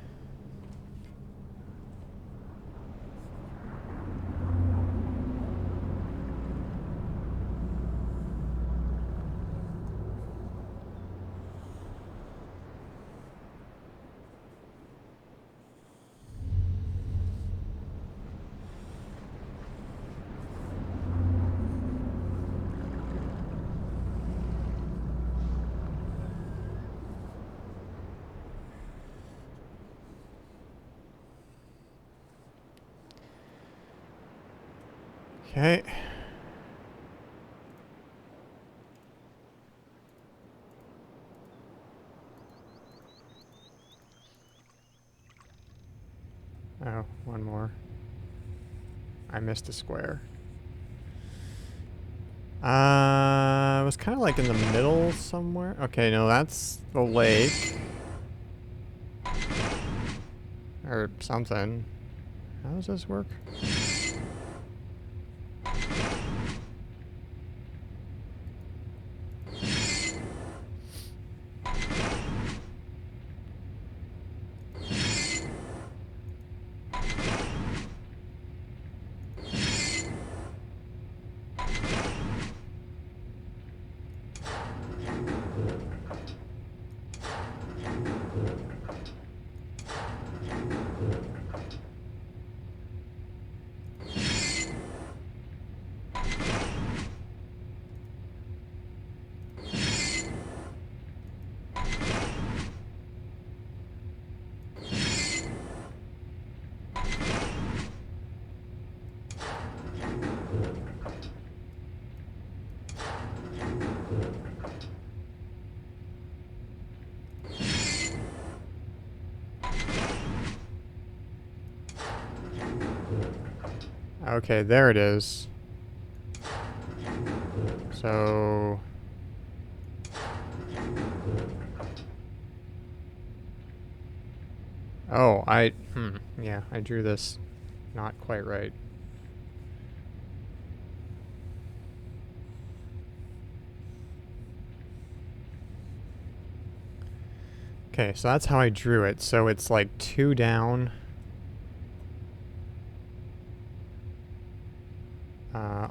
Okay. Oh, one more. I missed a square. It was kind of like in the middle somewhere. Okay, no, that's the lake. Or something. How does this work? Okay, there it is. So... Oh, yeah, I drew this not quite right. Okay, so that's how I drew it. So it's like 2 down.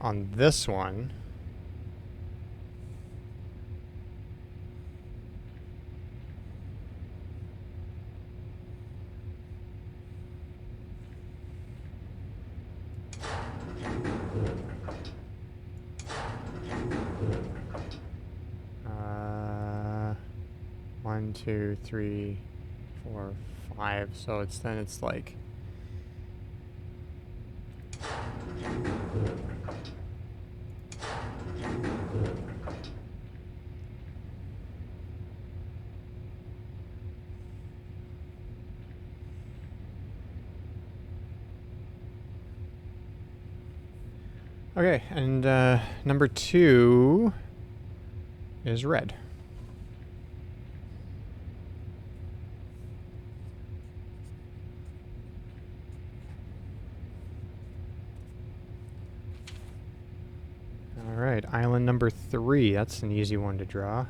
On this one. One, two, three, 4, 5. So it's like... Okay, and number 2 is red. Alright, island number 3. That's an easy one to draw.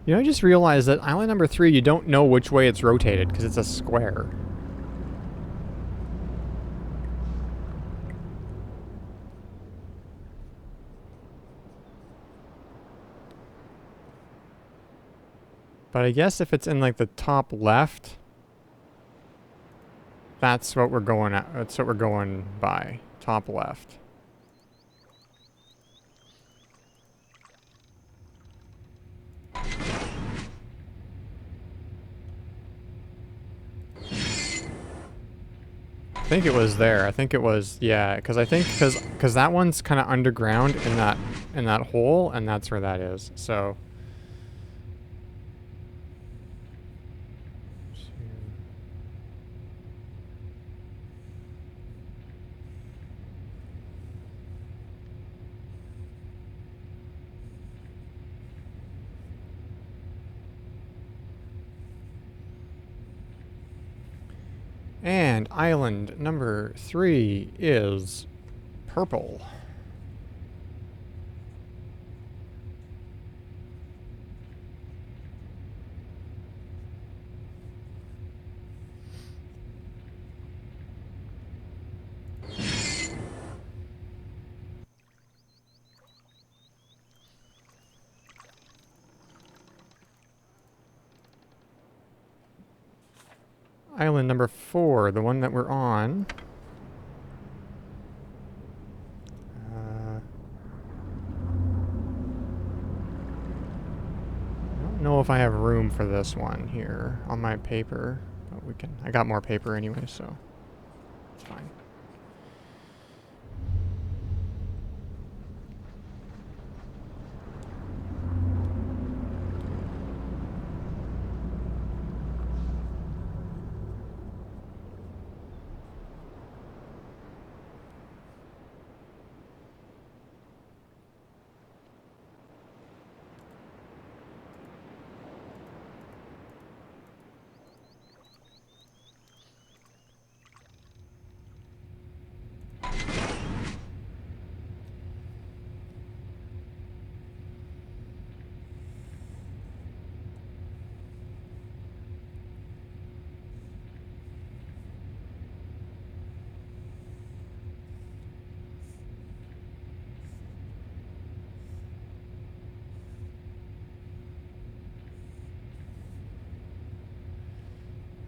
You know, I just realized that island number 3, you don't know which way it's rotated because it's a square. But I guess if it's in like the top left, that's what we're going at. That's what we're going by. Top left. I think it was there. I think it was, yeah, because I think because that one's kind of underground in that hole, and that's where that is. So. And island number 3 is purple. Island number 4, the one that we're on. I don't know if I have room for this one here on my paper, but we can. I got more paper anyway, so it's fine.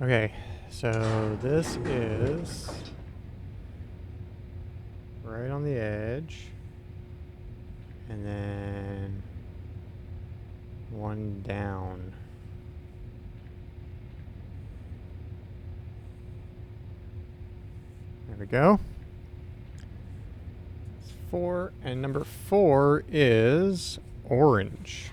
Okay, so this is right on the edge. And then one down. There we go. It's 4, and number 4 is orange.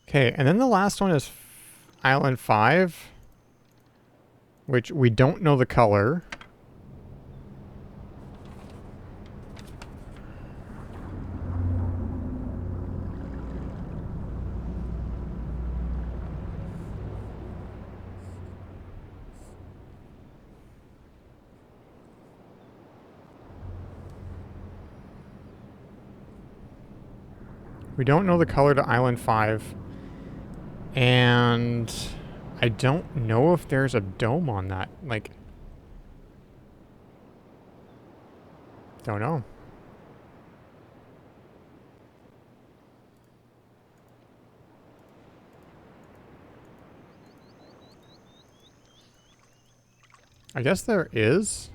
Okay, and then the last one is Island 5, which we don't know the color. We don't know the color to Island 5. And I don't know if there's a dome on that. Like, don't know. I guess there is.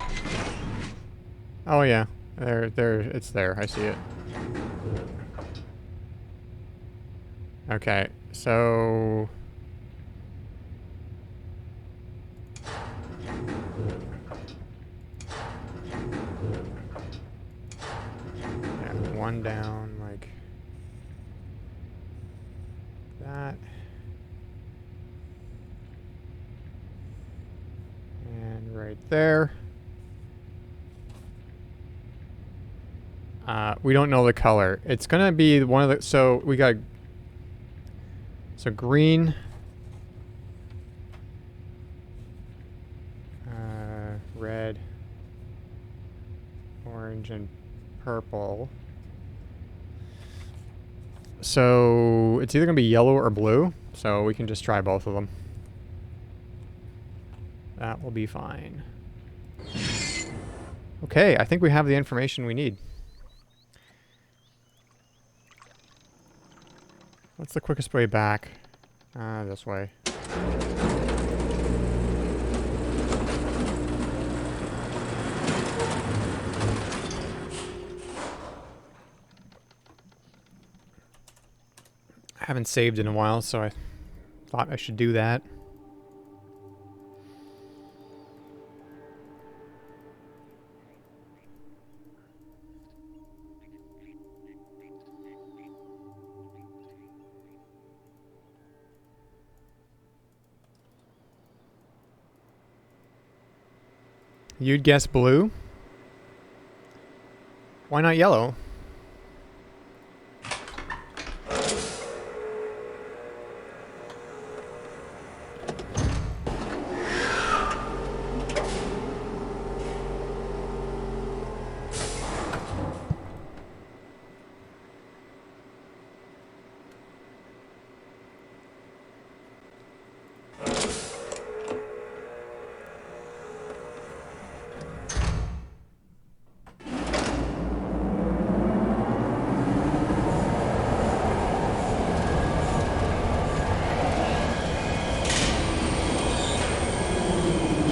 Oh yeah, it's there. I see it. Okay, so yeah, one down like that. And right there. We don't know the color. It's gonna be one of the, so we got, so green, red, orange, and purple. So it's either gonna be yellow or blue, so we can just try both of them. That will be fine. Okay, I think we have the information we need. What's the quickest way back? This way. I haven't saved in a while, so I thought I should do that. You'd guess blue? Why not yellow?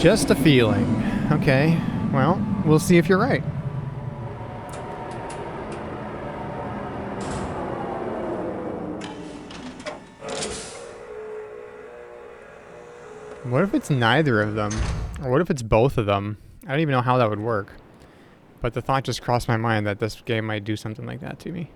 Just a feeling. Okay, well, we'll see if you're right. What if it's neither of them? Or what if it's both of them? I don't even know how that would work. But the thought just crossed my mind that this game might do something like that to me.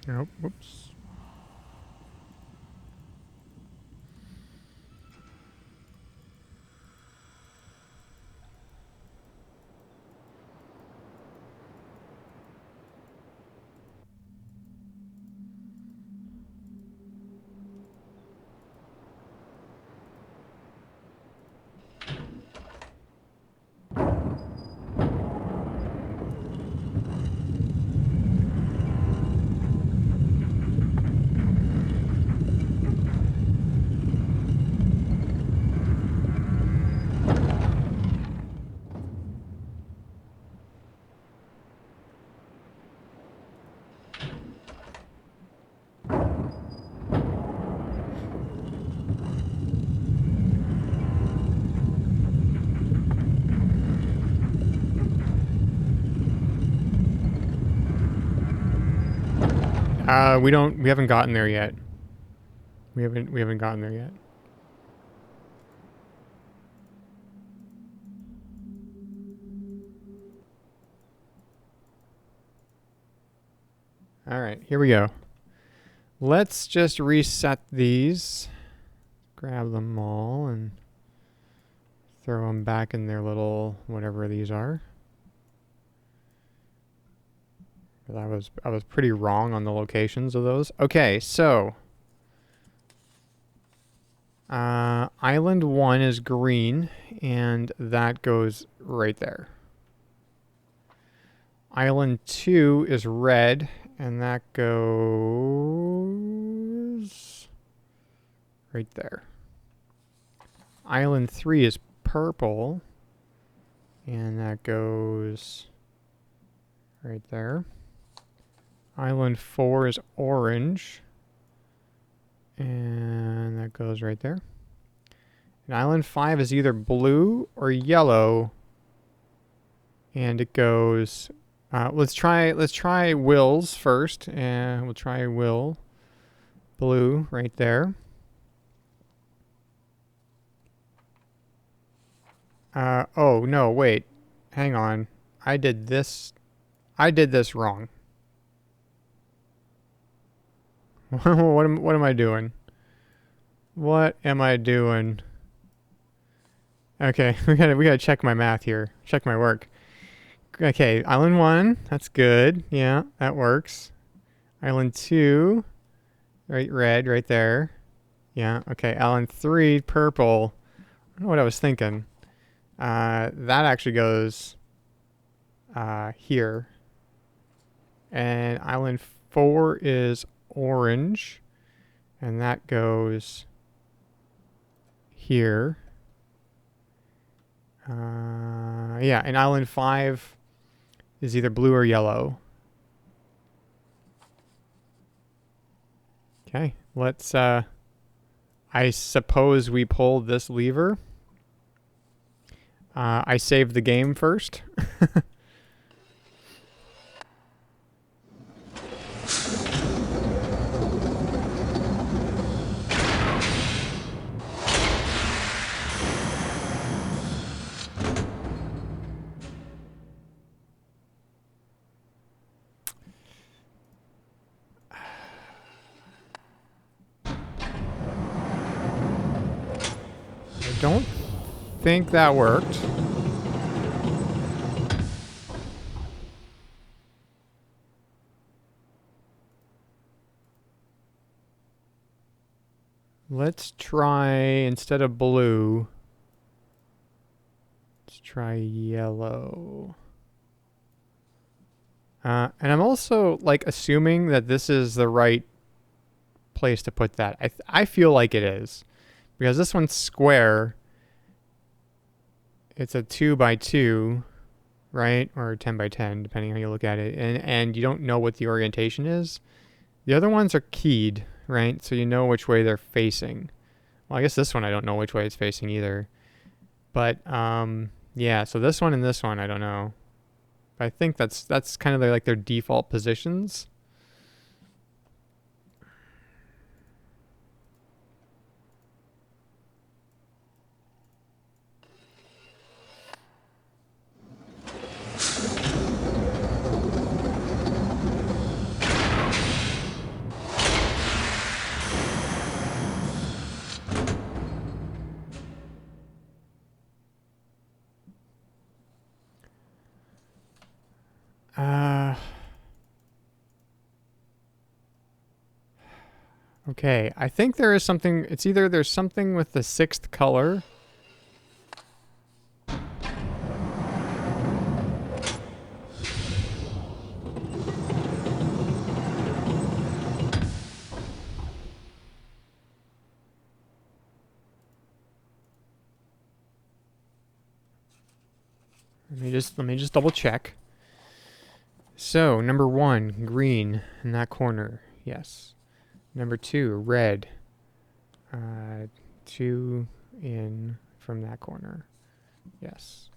Oh, whoops. We haven't gotten there yet. We haven't gotten there yet. All right, here we go. Let's just reset these. Grab them all and throw them back in their little whatever these are. I was pretty wrong on the locations of those. Okay, so Island 1 is green, and that goes right there. Island 2 is red, and that goes right there. Island 3 is purple, and that goes right there. Island 4 is orange, and that goes right there. And Island 5 is either blue or yellow, and it goes... let's try Will's first, and we'll try Will. Blue right there. Oh, no, wait. Hang on. I did this wrong. What am I doing? What am I doing? Okay, we gotta check my math here. Check my work. Okay, Island 1, that's good. Yeah, that works. Island 2, right, red, right there. Yeah, okay. Island 3, purple. I don't know what I was thinking. That actually goes here. And Island 4 is orange, and that goes here. Yeah, and Island 5 is either blue or yellow. Okay, let's, I suppose we pull this lever. I saved the game first. I don't think that worked. Let's try, instead of blue, let's try yellow. And I'm also, like, assuming that this is the right place to put that. I feel like it is. Because this one's square. It's a 2x2, right? Or 10x10, depending how you look at it. And you don't know what the orientation is. The other ones are keyed, right? So you know which way they're facing. Well, I guess this one I don't know which way it's facing either. But, yeah, so this one and this one, I don't know. I think that's kind of their default positions. Okay, I think there is something. It's either there's something with the 6th color. Let me just double check. So, number 1, green in that corner. Yes. Number 2, red. 2 in from that corner. Yes.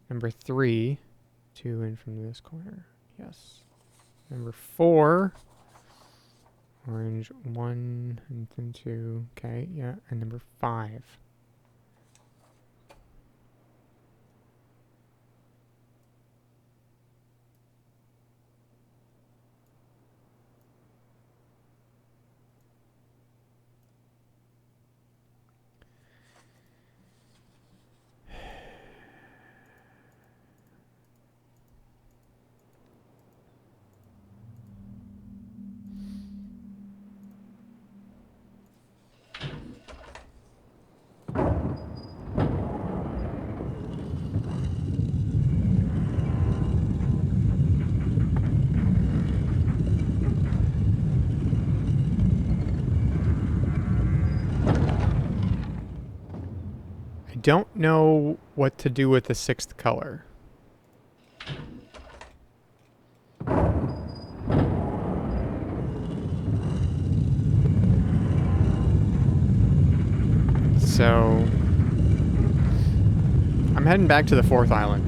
Number 3, 2 in from this corner. Yes. Number 4, orange, 1 and then 2. Okay, yeah. And number 5. I don't know what to do with the 6th color. So I'm heading back to the 4th island.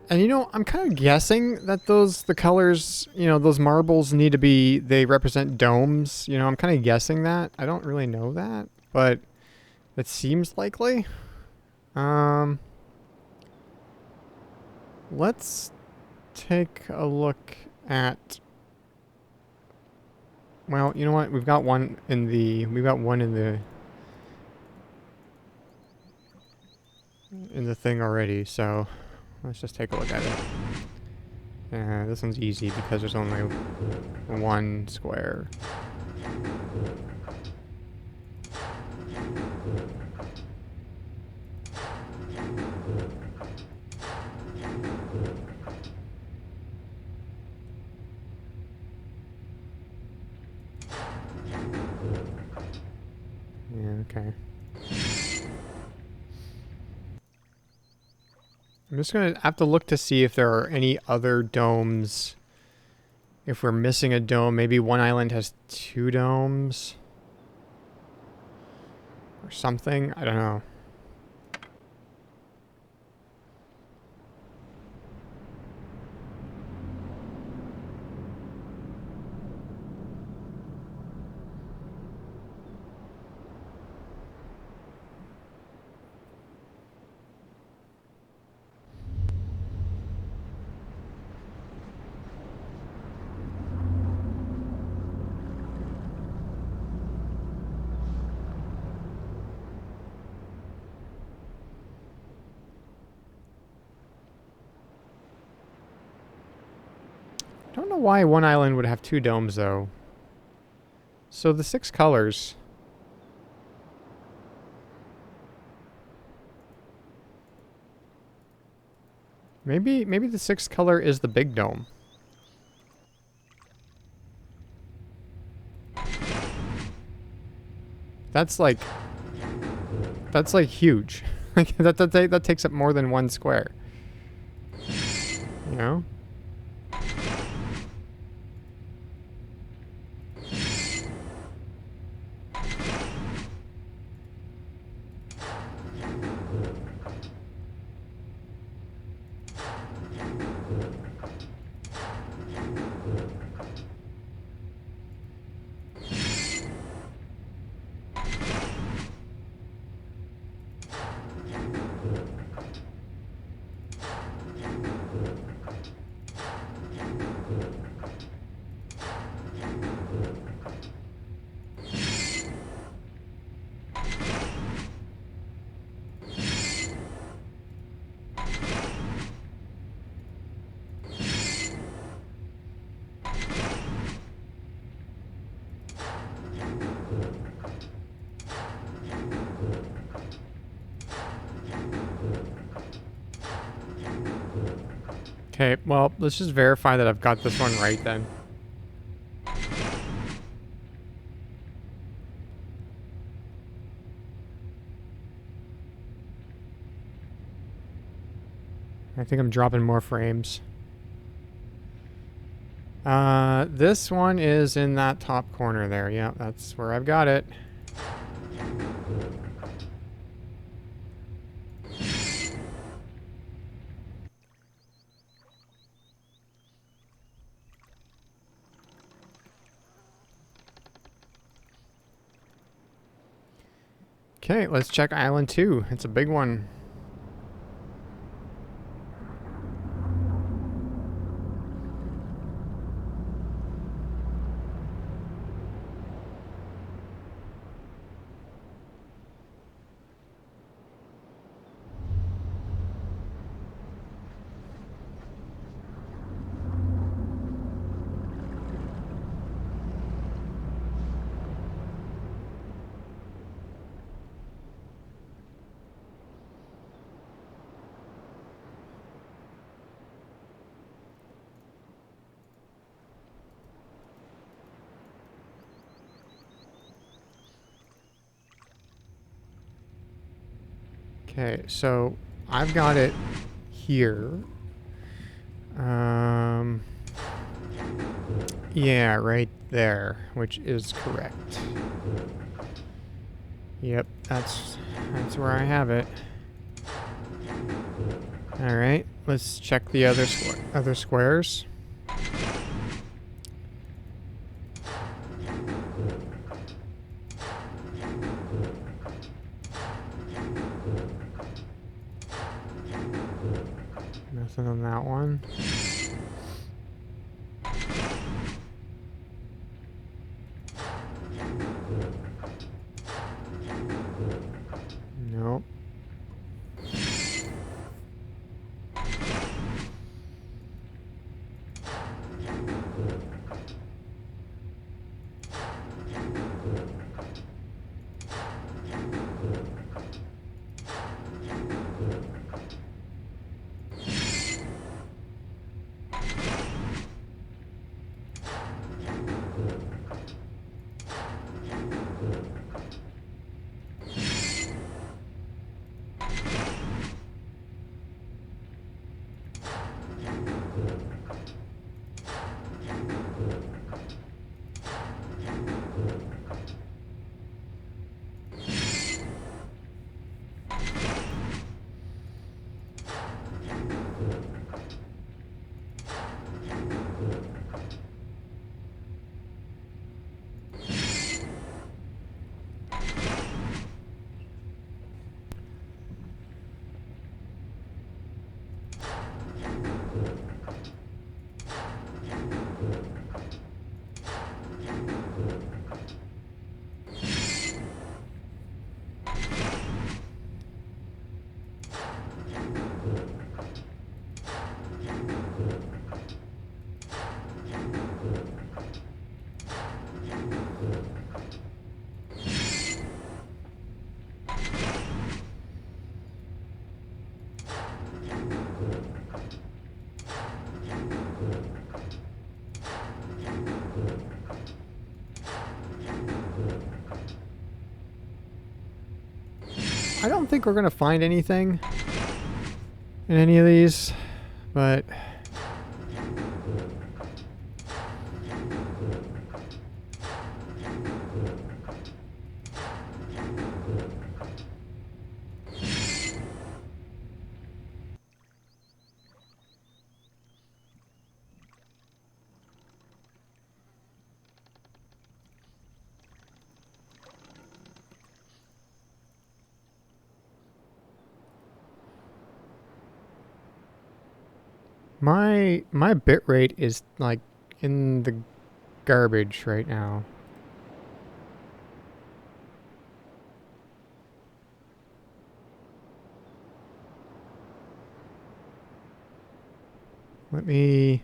And you know, I'm kind of guessing that the colors, you know, those marbles need to be, they represent domes. You know, I'm kind of guessing that. I don't really know that, but it seems likely. Um, let's take a look at, well, you know what? We've got one in the, in the thing already, so let's just take a look at it. This one's easy because there's only one square. Yeah, okay. I'm just gonna have to look to see if there are any other domes. If we're missing a dome, maybe one island has 2 domes. Or something, I don't know. I don't know why one island would have 2 domes, though. So the 6 colors. Maybe the 6th color is the big dome. That's like huge. Like that takes up more than 1 square. You know? Okay, well, let's just verify that I've got this one right then. I think I'm dropping more frames. This one is in that top corner there. Yeah, that's where I've got it. Okay, let's check Island 2. It's a big one. Okay, so I've got it here. Yeah, right there, which is correct. Yep, that's where I have it. All right, let's check the other squares. Nothing on that one. Nope. I don't think we're gonna find anything in any of these, but my bit rate is like in the garbage right now. Let me